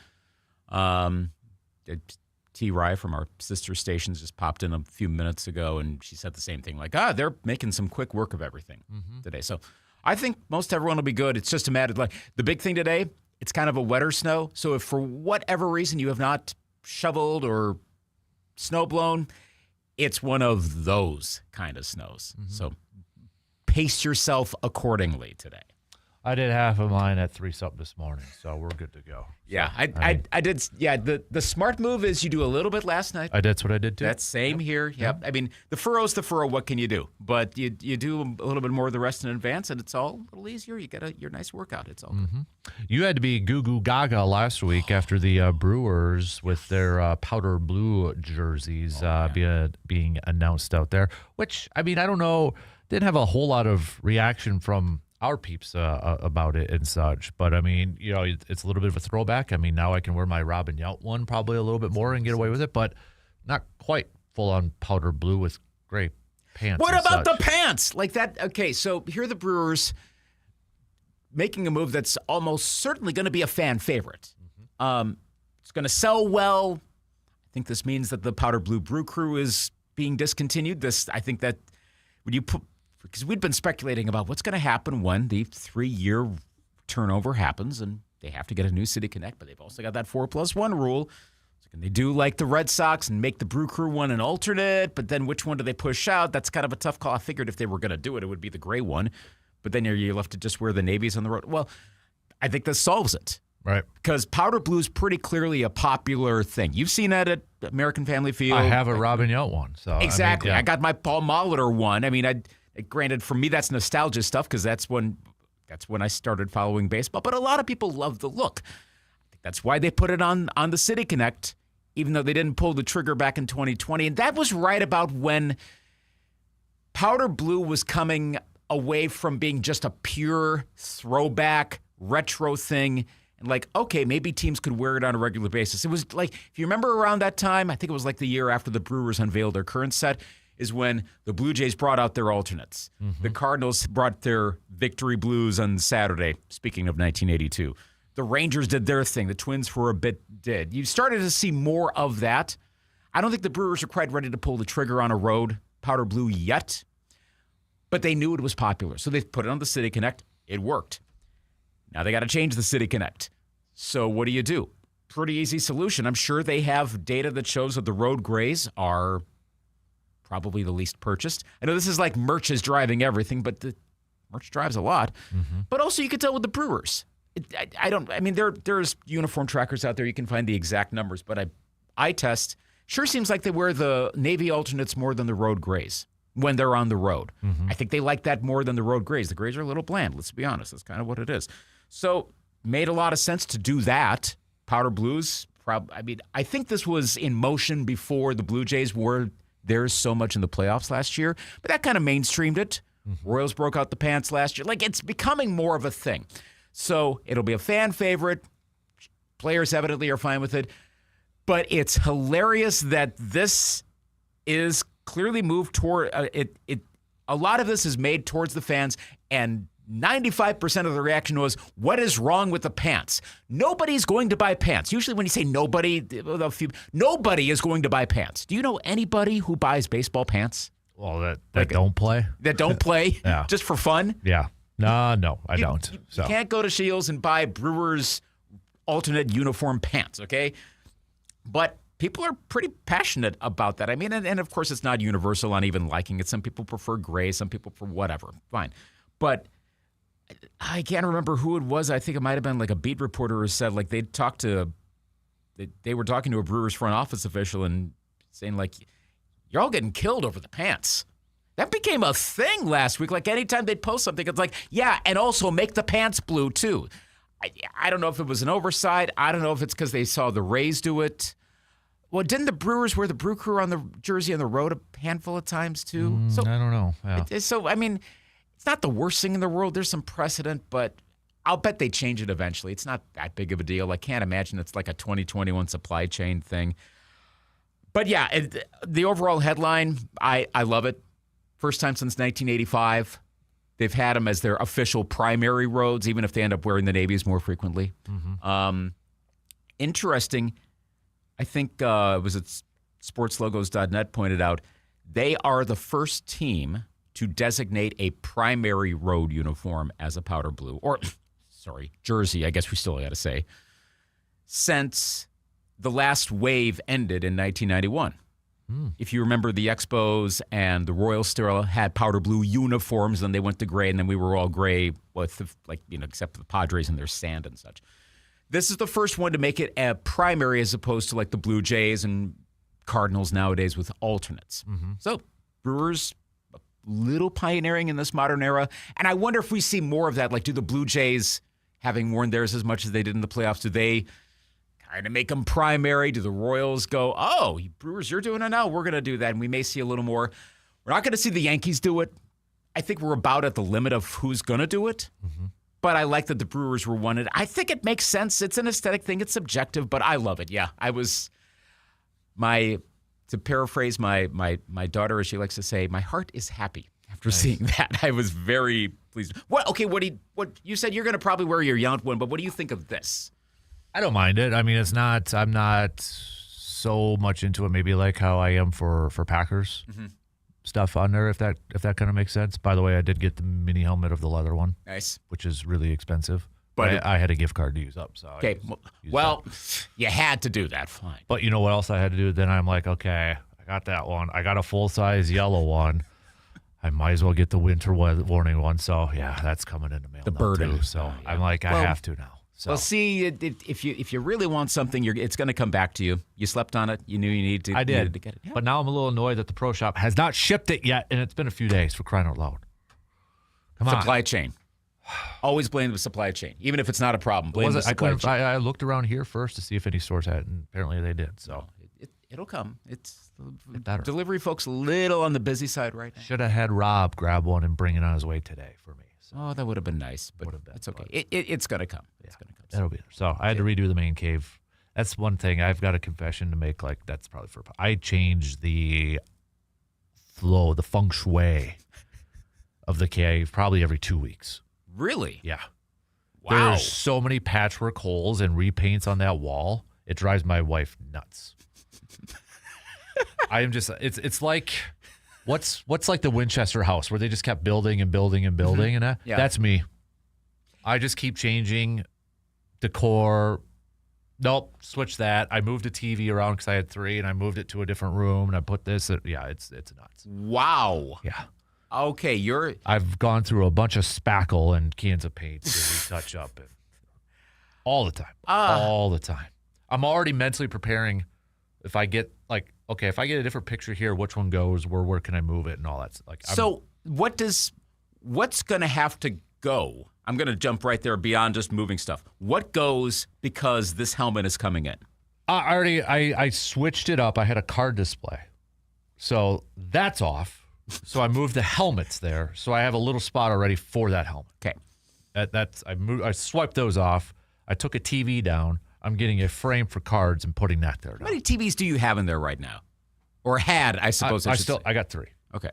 T. Rye from our sister stations just popped in a few minutes ago, and she said the same thing, like, they're making some quick work of everything today. So I think most everyone will be good. It's just a matter of, like, the big thing today, it's kind of a wetter snow. So if for whatever reason you have not shoveled or snow blown, it's one of those kind of snows. So pace yourself accordingly today. I did half of mine at 3-something this morning, so we're good to go. Yeah, I did. Yeah, the smart move is you do a little bit last night. That's what I did too. That's same here. Yep. I mean, the furrow's the furrow. What can you do? But you do a little bit more of the rest in advance, and it's all a little easier. You get your nice workout. It's all good. You had to be goo goo gaga last week after the Brewers with their powder blue jerseys being announced out there. Which, I mean, I don't know, didn't have a whole lot of reaction from our peeps about it and such. But, I mean, it's a little bit of a throwback. I mean, now I can wear my Robin Yount one probably a little bit more and get away with it, but not quite full-on powder blue with gray pants. What about the pants? Like that? Okay, so here are the Brewers making a move that's almost certainly going to be a fan favorite. It's going to sell well. I think this means that the powder blue brew crew is being discontinued. I think that when you put, because we'd been speculating about what's going to happen when the 3-year turnover happens and they have to get a new City Connect, but they've also got that 4+1 rule. So can they do like the Red Sox and make the Brew Crew one an alternate, but then which one do they push out? That's kind of a tough call. I figured if they were going to do it, it would be the gray one, but then you're left to just wear the navies on the road. Well, I think this solves it. Right. Because powder blue is pretty clearly a popular thing. You've seen that at American Family Field. I have a Robin Yount one. So exactly. I mean, I got my Paul Molitor one. I mean, granted, for me, that's nostalgia stuff because that's when I started following baseball. But a lot of people love the look. I think that's why they put it on the City Connect, even though they didn't pull the trigger back in 2020. And that was right about when powder blue was coming away from being just a pure throwback retro thing. And like, okay, maybe teams could wear it on a regular basis. It was like, if you remember around that time, I think it was like the year after the Brewers unveiled their current set, is when the Blue Jays brought out their alternates. The Cardinals brought their Victory Blues on Saturday, speaking of 1982. The Rangers did their thing. The Twins for a bit did. You started to see more of that. I don't think the Brewers are quite ready to pull the trigger on a road powder blue yet, but they knew it was popular. So they put it on the City Connect. It worked. Now they got to change the City Connect. So what do? Pretty easy solution. I'm sure they have data that shows that the road grays are probably the least purchased. I know this is like merch is driving everything, but the merch drives a lot. But also you can tell with the Brewers. There's uniform trackers out there. You can find the exact numbers, but eye test sure seems like they wear the Navy alternates more than the road grays when they're on the road. I think they like that more than the road grays. The grays are a little bland. Let's be honest. That's kind of what it is. So made a lot of sense to do that. Powder blues, I think this was in motion before the Blue Jays were there's so much in the playoffs last year, but that kind of mainstreamed it. Royals broke out the pants last year. Like, it's becoming more of a thing. So it'll be a fan favorite. Players evidently are fine with it. But it's hilarious that this is clearly moved toward it. A lot of this is made towards the fans and 95% of the reaction was, what is wrong with the pants? Nobody's going to buy pants. Usually when you say nobody, nobody is going to buy pants. Do you know anybody who buys baseball pants? Well, that don't play? That don't play? Yeah. Just for fun? Yeah. No, I don't. You can't go to Shields and buy Brewers alternate uniform pants, okay? But people are pretty passionate about that. I mean, and of course it's not universal on even liking it. Some people prefer gray, some people prefer whatever. Fine. But I can't remember who it was. I think it might have been like a beat reporter who said like they were talking to a Brewers front office official and saying like, you're all getting killed over the pants. That became a thing last week. Like anytime they'd post something, it's like, yeah, and also make the pants blue too. I don't know if it was an oversight. I don't know if it's because they saw the Rays do it. Well, didn't the Brewers wear the Brew Crew on the jersey on the road a handful of times too? So I don't know. Yeah. So, I mean, it's not the worst thing in the world. There's some precedent, but I'll bet they change it eventually. It's not that big of a deal. I can't imagine it's like a 2021 supply chain thing. But yeah, the overall headline, I love it. First time since 1985. They've had them as their official primary roads, even if they end up wearing the navies more frequently. Mm-hmm. Interesting. I think it was at sportslogos.net pointed out, they are the first team to designate a primary road uniform as a powder blue, or, jersey, I guess we still got to say, since the last wave ended in 1991. If you remember, the Expos and the Royals still had powder blue uniforms, then they went to gray, and then we were all gray with, except for the Padres and their sand and such. This is the first one to make it a primary as opposed to like the Blue Jays and Cardinals nowadays with alternates. Mm-hmm. So Brewers, a little pioneering in this modern era. And I wonder if we see more of that. Like, do the Blue Jays, having worn theirs as much as they did in the playoffs, do they kind of make them primary? Do the Royals go, oh, Brewers, you're doing it now, we're going to do that? And we may see a little more. We're not going to see the Yankees do it. I think we're about at the limit of who's going to do it. Mm-hmm. But I like that the Brewers were one. I think it makes sense. It's an aesthetic thing. It's subjective, but I love it. Yeah, to paraphrase my daughter, as she likes to say, my heart is happy after seeing that. I was very pleased. What you said you're going to probably wear your Yount one, but what do you think of this? I don't mind it. I mean, I'm not so much into it, maybe like how I am for Packers stuff on there, if that kind of makes sense. By the way, I did get the mini helmet of the leather one. Nice. Which is really expensive. But I had a gift card to use up. So okay. Well, you had to do that. Fine. But you know what else I had to do? Then I'm like, okay, I got that one. I got a full-size yellow one. I might as well get the winter warning one. So, yeah, that's coming in the mail. The burden. Too. So I'm like, I have to now. So. Well, see, if you really want something, it's going to come back to you. You slept on it. You knew you needed to. I did. To get it. Yeah. But now I'm a little annoyed that the Pro Shop has not shipped it yet, and it's been a few days, for crying out loud. Come on. Supply chain. Always blame the supply chain, even if it's not a problem. Blame the supply chain. I looked around here first to see if any stores had it, and apparently they did. So it'll come. It's delivery folks a little on the busy side right now. Should have had Rob grab one and bring it on his way today for me. So. Oh, that would have been nice, but it's okay. It's going to come. Yeah, it's going to come. That'll be there. So I had to redo the main cave. That's one thing. I've got a confession to make. Like, that's probably I changed the flow, the feng shui of the cave probably every 2 weeks. Really? Yeah. Wow. There's so many patchwork holes and repaints on that wall. It drives my wife nuts. I am just. It's like. What's like the Winchester house where they just kept building and building and building and that's me. I just keep changing decor. Nope, switch that. I moved a TV around because I had 3 and I moved it to a different room and I put this. It's nuts. Wow. Yeah. Okay, I've gone through a bunch of spackle and cans of paint to retouch up all the time. All the time. I'm already mentally preparing if I get if I get a different picture here, which one goes, where can I move it and all that. So what's going to have to go? I'm going to jump right there beyond just moving stuff. What goes because this helmet is coming in? I switched it up. I had a card display. So that's off. So I moved the helmets there. So I have a little spot already for that helmet. Okay. I swiped those off. I took a TV down. I'm getting a frame for cards and putting that there. How many TVs do you have in there right now? Or had, I suppose. I got 3. Okay.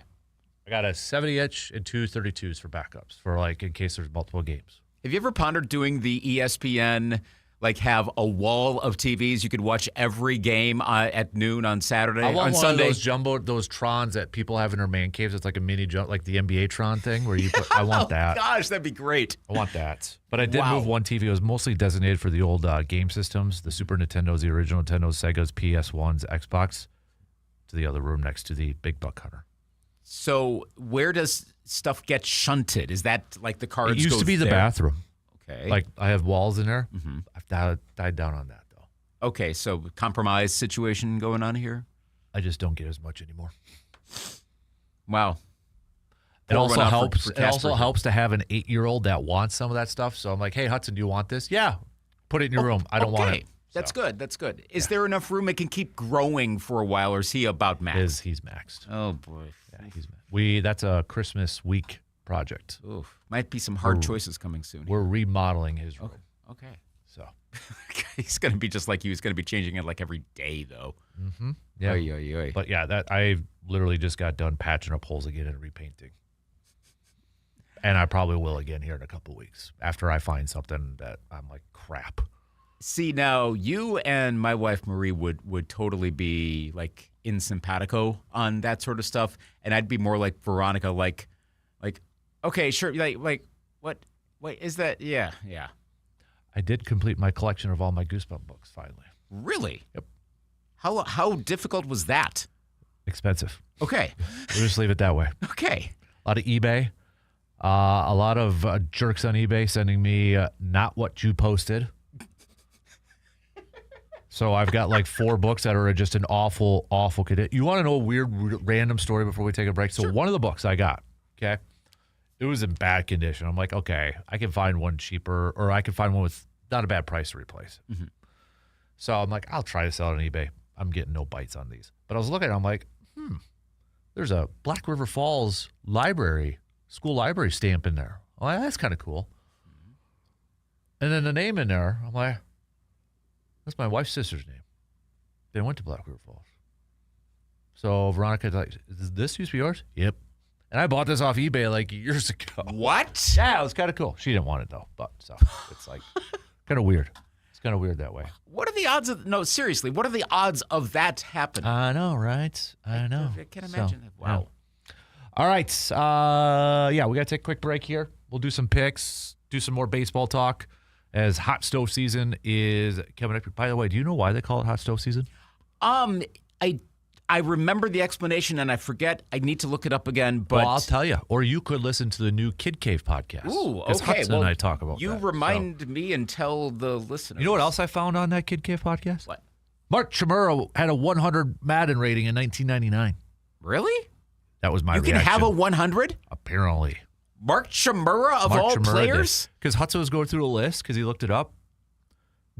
I got a 70-inch and two 32s for backups for like in case there's multiple games. Have you ever pondered doing the ESPN, like have a wall of TVs you could watch every game at noon on Saturday, I want on one Sunday? of those those Trons that people have in their man caves. It's like a mini, like the NBA Tron thing where you put, I want that. Gosh, that'd be great. I want that. But I did Wow. move one TV. It was mostly designated for the old game systems, the Super Nintendos, the original Nintendos, Segas, PS1s, Xbox, to the other room next to the Big Buck Hunter. So where does stuff get shunted? Is that like the cards It used go to be the there? bathroom. Okay. Like I have walls in there. Mhm. I've died down on that though. Okay, so compromise situation going on here? I just don't get as much anymore. Wow. It Pour also one out for helps. It Casper also here. helps to have an 8-year-old that wants some of that stuff. So I'm like, hey Hudson, do you want this? Yeah, put it in your room. I don't want it. That's So, good. That's good. Is there enough room it can keep growing for a while, or is he about max? He's maxed. Oh boy. Yeah, he's maxed. That's a Christmas week project. Oof. Might be some hard choices coming soon. We're remodeling his room. Okay. So He's going to be just like you. He's going to be changing it like every day, though. yeah. Oy, oy, oy. But yeah, that I literally just got done patching up holes again and repainting. And I probably will again here in a couple weeks after I find something that I'm like, crap. See, now you and my wife Marie would totally be like in simpatico on that sort of stuff, and I'd be more like Veronica, like, okay, sure, like what is that? Yeah. I did complete my collection of all my Goosebump books finally. Really? Yep. How difficult was that? Expensive. Okay. We'll just leave it that way. Okay. A lot of eBay. A lot of jerks on eBay sending me not what you posted. So I've got like 4 books that are just an awful condition. You want to know a weird random story before we take a break? So one of the books I got, okay, it was in bad condition. I'm like, okay, I can find one cheaper, or I can find one with not a bad price to replace it. So I'm like, I'll try to sell it on eBay. I'm getting no bites on these. But I was looking at it, I'm like, there's a Black River Falls school library stamp in there. Oh, that's kind of cool. And then the name in there, I'm like, that's my wife's sister's name. They went to Black River Falls. So Veronica's like, this used to be yours? Yep. And I bought this off eBay like years ago. What? Yeah, it was kind of cool. She didn't want it though, but so it's like kind of weird. It's kind of weird that way. What are the odds of? No, seriously. What are the odds of that happening? I know, right? I know. I can't imagine that. Wow. Yeah. All right. Yeah, we got to take a quick break here. We'll do some picks, do some more baseball talk as hot stove season is coming up. By the way, do you know why they call it hot stove season? I remember the explanation and I forget. I need to look it up again. But Well, I'll tell you. Or you could listen to the new Kid Cave podcast. Ooh, 'Cause okay. Hudson and I talk about you that. remind me and tell the listeners. You know what else I found on that Kid Cave podcast? What? Mark Chimura had a 100 Madden rating in 1999. Really? That was my You can reaction. have a 100? Apparently. Mark Chimura of Mark all Chimura players? Because Hudson was going through a list because he looked it up.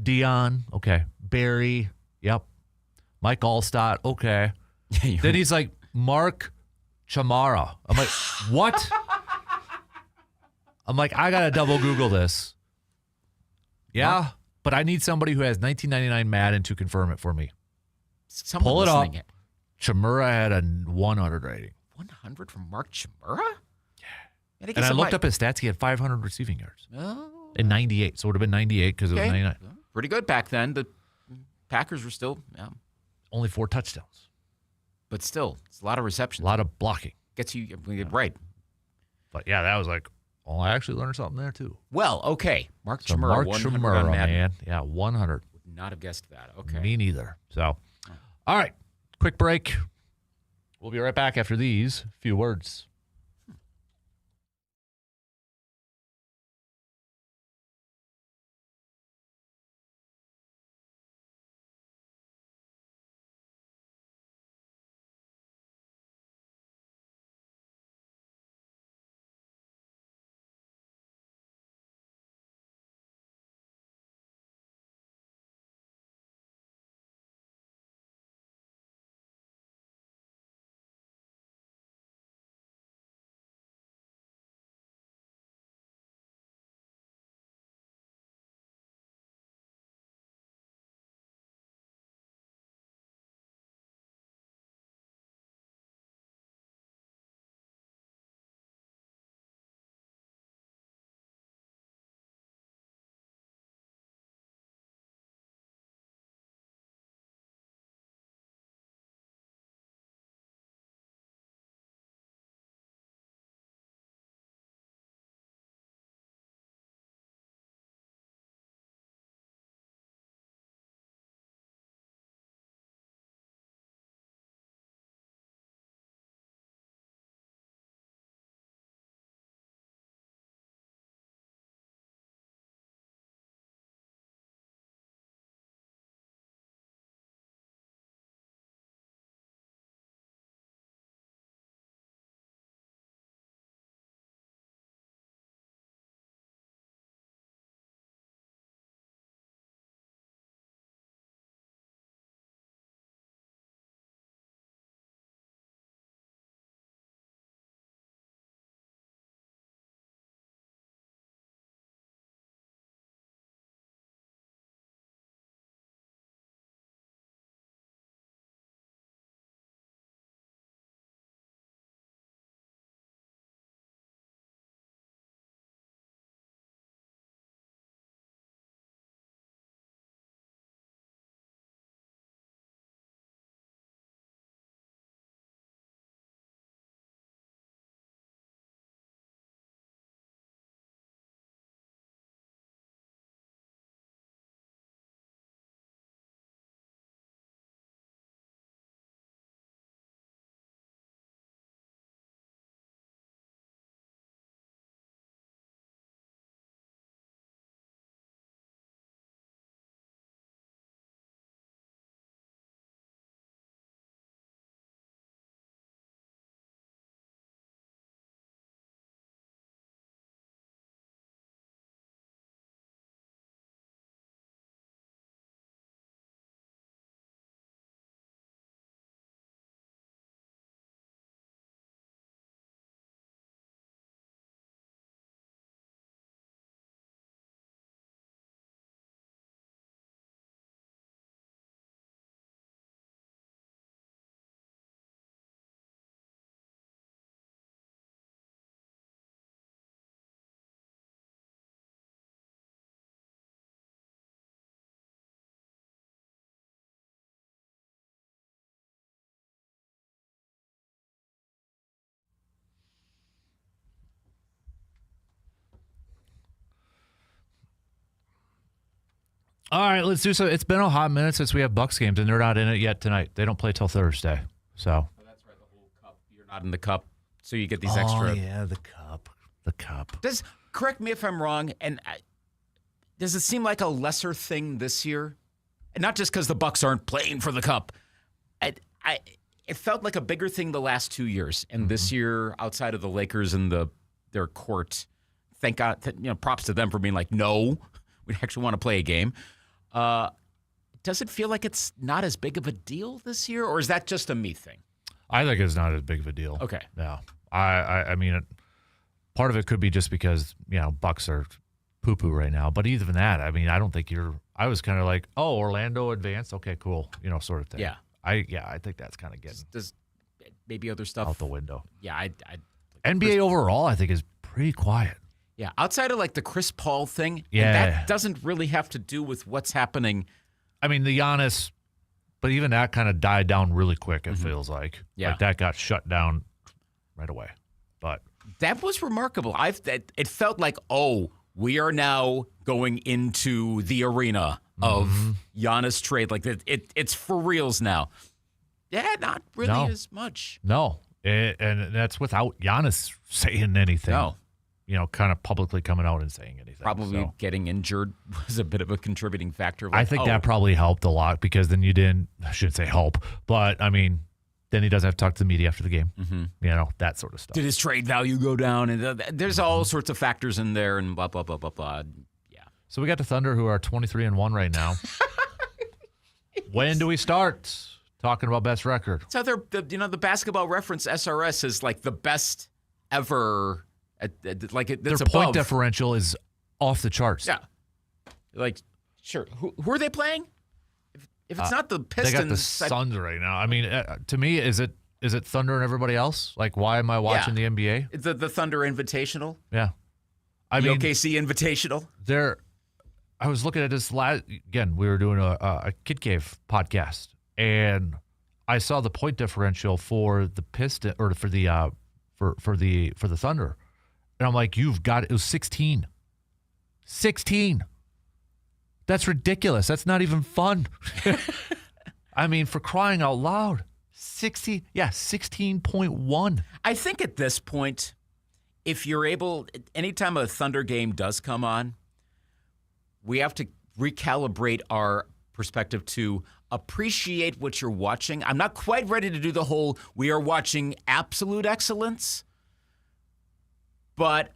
Dion, okay. Barry, yep. Mike Allstott, okay. Then he's like, Mark Chimura. I'm like, what? I'm like, I got to double Google this. Yeah, but I need somebody who has 1999 Madden to confirm it for me. Someone Pull it up. listening. Chimura had a 100 rating. 100 from Mark Chimura? Yeah. And I looked up his stats. He had 500 receiving yards Oh, in 98. So it would have been 98 because it was okay. 99. Pretty good back then. The Packers were still, Only 4 touchdowns. but still, it's a lot of A receptions. lot of blocking. Gets you right. But yeah, that was like, oh, I actually learned something there too. Well, okay. Mark So Chimura, Mark 100 on Chimura, Madden. man. Yeah, 100. Would not have guessed that. Okay. Me neither. So, all right, quick break. We'll be right back after these few words. All right, let's do so. It's been a hot minute since we have Bucks games, and they're not in it yet tonight. They don't play till Thursday. So. Oh, that's right. The whole cup. You're not in the cup, so you get these extra. Oh, yeah, the cup. The cup. Correct me if I'm wrong, and does it seem like a lesser thing this year? And not just because the Bucks aren't playing for the cup. It felt like a bigger thing the last 2 years, and this year, outside of the Lakers and their court, thank God, props to them for being like, no, we actually want to play a game. Does it feel like it's not as big of a deal this year, or is that just a me thing? I think it's not as big of a deal. Okay. No. I mean, part of it could be just because, Bucks are poo-poo right now. But even that, I mean, I don't think I was kind of like, oh, Orlando advanced? Okay, cool, sort of thing. Yeah. I think that's kind of getting Does maybe other stuff out the window. Yeah, NBA overall, I think, is pretty quiet. Yeah, outside of like the Chris Paul thing, Yeah. and that doesn't really have to do with what's happening. I mean, the Giannis, but even that kind of died down really quick, it feels like. Yeah. Like that got shut down right away. But That was remarkable. It felt like, we are now going into the arena of Giannis trade. Like it's for reals now. Yeah, not really as much. no. And that's without Giannis saying anything. No. Kind of publicly coming out and saying anything. Probably So, getting injured was a bit of a contributing factor. I think that probably helped a lot because then I shouldn't say help, but I mean, then he doesn't have to talk to the media after the game. That sort of stuff. Did his trade value go down? And there's all sorts of factors in there and blah, blah, blah, blah, blah. Yeah. So we got the Thunder who are 23-1 right now. When do we start talking about best record? So the Basketball Reference SRS is like the best ever. Their point differential is off the charts. Yeah. Like, sure. Who are they playing? If it's not the Pistons. They got the Suns right now. I mean, to me, is it Thunder and everybody else? Like, why am I watching the NBA? It's the Thunder Invitational. Yeah. The OKC Invitational. I was looking at this again, we were doing a Kid Cave podcast, and I saw the point differential for the Piston or for the Thunder. And I'm like, it was 16. 16. That's ridiculous. That's not even fun. I mean, for crying out loud. 16.1. I think at this point, if you're able, anytime a Thunder game does come on, we have to recalibrate our perspective to appreciate what you're watching. I'm not quite ready to do the whole, we are watching absolute excellence, but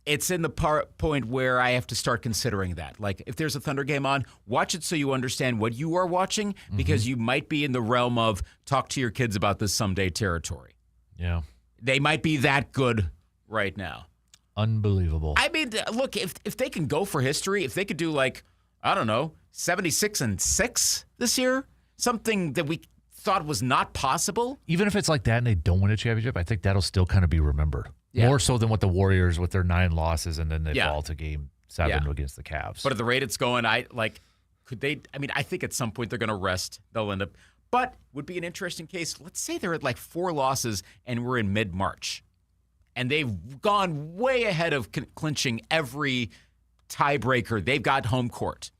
it's in the point where I have to start considering that. Like, if there's a Thunder game on, watch it so you understand what you are watching, because you might be in the realm of talk to your kids about this someday territory. Yeah. They might be that good right now. Unbelievable. I mean, look, if they can go for history, if they could do 76-6 this year, something that we thought was not possible. Even if it's like that and they don't win a championship, I think that'll still kind of be remembered. Yeah. More so than what the Warriors with their 9 losses and then they fall to game 7 against the Cavs. But at the rate it's going, could they? I mean, I think at some point they're going to rest. They'll end up. But would be an interesting case. Let's say they're at 4 losses and we're in mid-March, and they've gone way ahead of clinching every tiebreaker. They've got home court.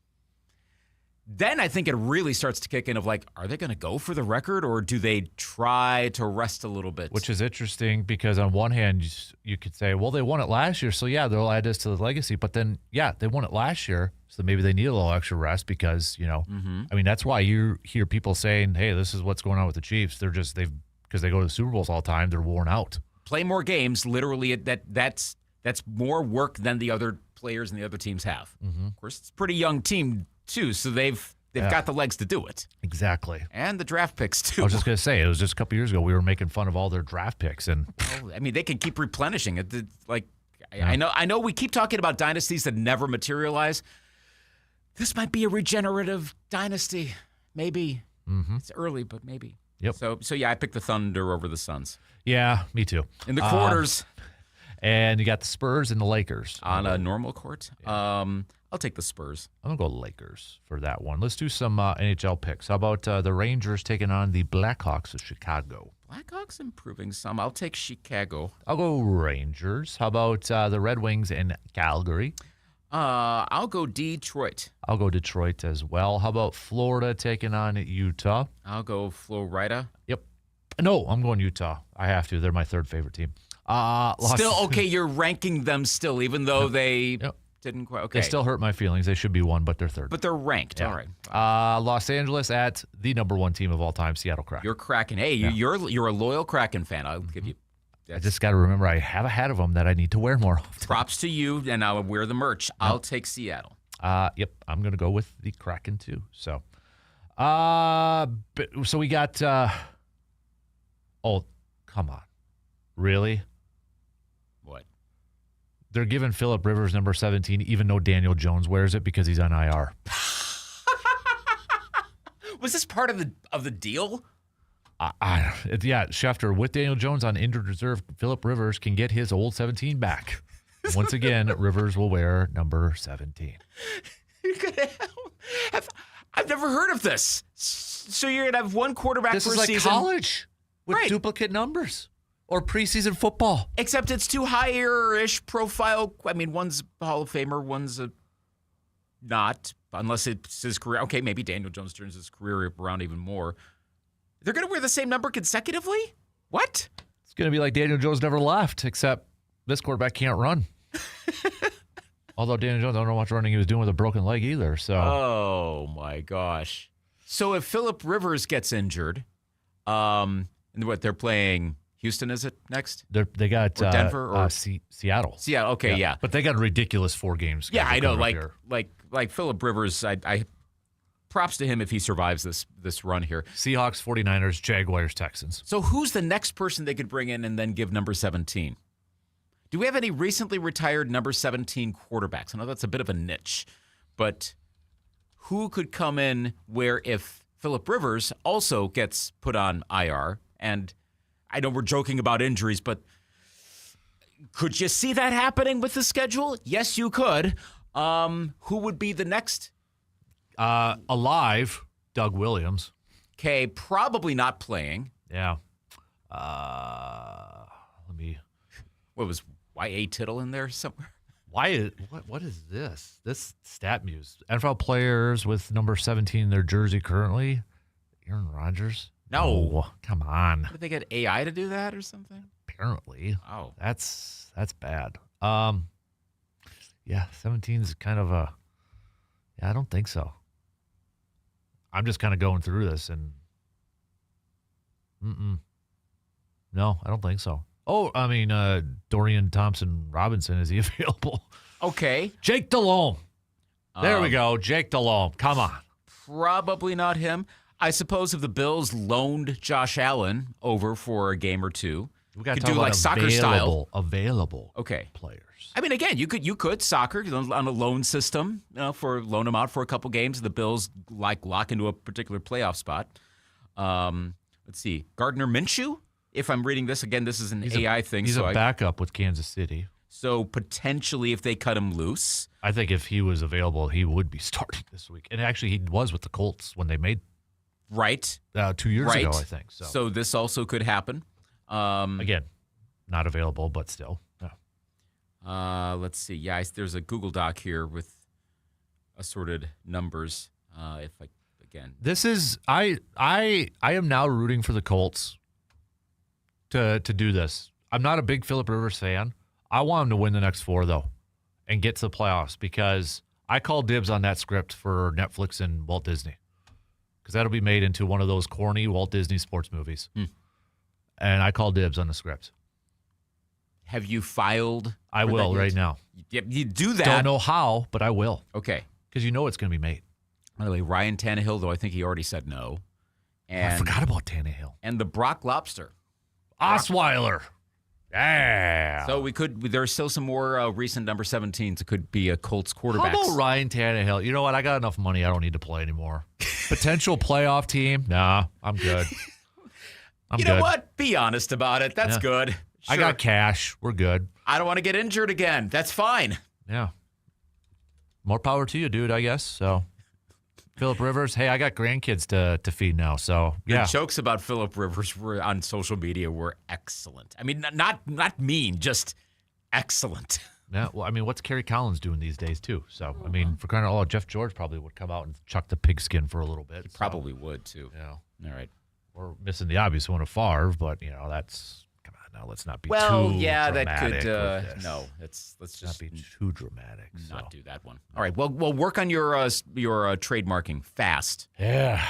Then I think it really starts to kick in of are they going to go for the record, or do they try to rest a little bit? Which is interesting because on one hand, you could say, well, they won it last year, so yeah, they'll add this to the legacy. But then, yeah, they won it last year, so maybe they need a little extra rest because, I mean, that's why you hear people saying, hey, this is what's going on with the Chiefs. They're just, because they go to the Super Bowls all the time, they're worn out. Play more games, literally, that's more work than the other players and the other teams have. Of course, it's a pretty young team, too, so they've got the legs to do it. Exactly. And the draft picks, too. I was just going to say, it was just a couple years ago, we were making fun of all their draft picks. And I mean, they can keep replenishing it. I know we keep talking about dynasties that never materialize. This might be a regenerative dynasty. Maybe. It's early, but maybe. Yep. So yeah, I picked the Thunder over the Suns. Yeah, me too. In the quarters. And you got the Spurs and the Lakers. On a normal court? Yeah. I'll take the Spurs. I'm going to go Lakers for that one. Let's do some NHL picks. How about the Rangers taking on the Blackhawks of Chicago? Blackhawks improving some. I'll take Chicago. I'll go Rangers. How about the Red Wings in Calgary? I'll go Detroit. I'll go Detroit as well. How about Florida taking on Utah? I'll go Florida. Yep. No, I'm going Utah. I have to. They're my third favorite team. Still, okay, you're ranking them still, even though they didn't quite. Okay. They still hurt my feelings. They should be one, but they're third. But they're ranked. Yeah. All right. Los Angeles at the number one team of all time, Seattle Kraken. You're Kraken. Hey, you're a loyal Kraken fan. I'll give you. I just got to remember I have a hat of them that I need to wear more often. Props to you, and I'll wear the merch. Yep. I'll take Seattle. Yep, I'm going to go with the Kraken too. So, so we got. Oh, come on, really? What? They're giving Phillip Rivers number 17, even though Daniel Jones wears it because he's on IR. Was this part of the deal? Yeah, Schefter, with Daniel Jones on injured reserve, Phillip Rivers can get his old 17 back. Once again, Rivers will wear number 17. I've never heard of this. So you're going to have one quarterback per season. This is like college with duplicate numbers or preseason football. Except it's too higher-ish profile. I mean, one's a Hall of Famer, one's not, unless it's his career. Okay, maybe Daniel Jones turns his career around even more. They're going to wear the same number consecutively? What? It's going to be like Daniel Jones never left, except this quarterback can't run. Although Daniel Jones, I don't know how much running he was doing with a broken leg either. So. Oh, my gosh. So if Phillip Rivers gets injured, and what, they're playing Houston, is it, next? They got or Denver or Seattle. Seattle, okay, yeah. But they got a ridiculous 4 games. Yeah, I know. Like Phillip Rivers, I props to him if he survives this run here. Seahawks, 49ers, Jaguars, Texans. So who's the next person they could bring in and then give number 17? Do we have any recently retired number 17 quarterbacks? I know that's a bit of a niche, but who could come in where if Phillip Rivers also gets put on IR, and I know we're joking about injuries, but could you see that happening with the schedule? Yes, you could. Who would be the next? Alive, Doug Williams. Okay, probably not playing. Yeah. Let me. What was Y.A. Tittle in there somewhere? What is this? This stat muse. NFL players with number 17 in their jersey currently. Aaron Rodgers? No. Oh, come on. Did they get AI to do that or something? Apparently. Oh. That's bad. Yeah, 17 is kind of a. Yeah, I don't think so. I'm just kind of going through this and. No, I don't think so. Oh, I mean, Dorian Thompson-Robinson, is he available? Okay. Jake Delhomme. There we go. Jake Delhomme. Come on. Probably not him. I suppose if the Bills loaned Josh Allen over for a game or two, we got could to do like soccer style. Available okay. players. I mean, again, you could soccer on a loan system, loan them out for a couple games. The Bills lock into a particular playoff spot. Let's see, Gardner Minshew. If I'm reading this again, this is an AI thing. He's a backup with Kansas City. So potentially, if they cut him loose, I think if he was available, he would be starting this week. And actually, he was with the Colts when they made 2 years ago, I think. So this also could happen. Again, not available, but still. Yeah. Let's see. Yeah, there's a Google Doc here with assorted numbers. This is I am now rooting for the Colts to do this. I'm not a big Phillip Rivers fan. I want him to win the next 4 though, and get to the playoffs because I call dibs on that script for Netflix and Walt Disney because that'll be made into one of those corny Walt Disney sports movies. And I call dibs on the script. Have you filed? I will right now. You do that. Don't know how, but I will. Okay. Because you know it's going to be made. By the way, Ryan Tannehill, though I think he already said no. And I forgot about Tannehill. And the Brock Lobster. Osweiler. Yeah. So there's still some more recent number 17s. It could be a Colts quarterback. How about Ryan Tannehill? You know what? I got enough money. I don't need to play anymore. Potential playoff team? Nah, I'm good. You know what? Be honest about it. That's good. Sure. I got cash. We're good. I don't want to get injured again. That's fine. Yeah. More power to you, dude, I guess. So, Phillip Rivers, hey, I got grandkids to feed now. So, yeah. The jokes about Phillip Rivers on social media were excellent. I mean, not mean, just excellent. Yeah, well, I mean, what's Kerry Collins doing these days, too? So, I mean, for crying out loud, Jeff George probably would come out and chuck the pigskin for a little bit. He probably would, too. Yeah. All right. We're missing the obvious one of Favre, but, that's – come on now. Let's not be too that dramatic could with this. no. Let's Let's just not be too dramatic. not do that one. All right. Well, we'll work on your trademarking fast. Yeah.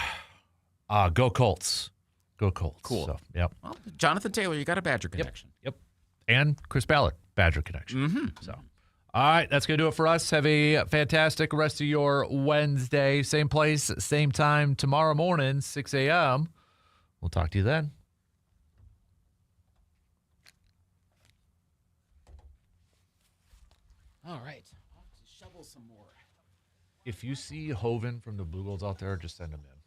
Go Colts. Go Colts. Cool. So, yep. Well, Jonathan Taylor, you got a Badger connection. Yep. And Chris Ballard, Badger connection. Mm-hmm. So, all right, that's going to do it for us. Have a fantastic rest of your Wednesday. Same place, same time tomorrow morning, 6 a.m. We'll talk to you then. All right. I'll have to shovel some more. If you see Hovind from the Blue Goals out there, just send him in.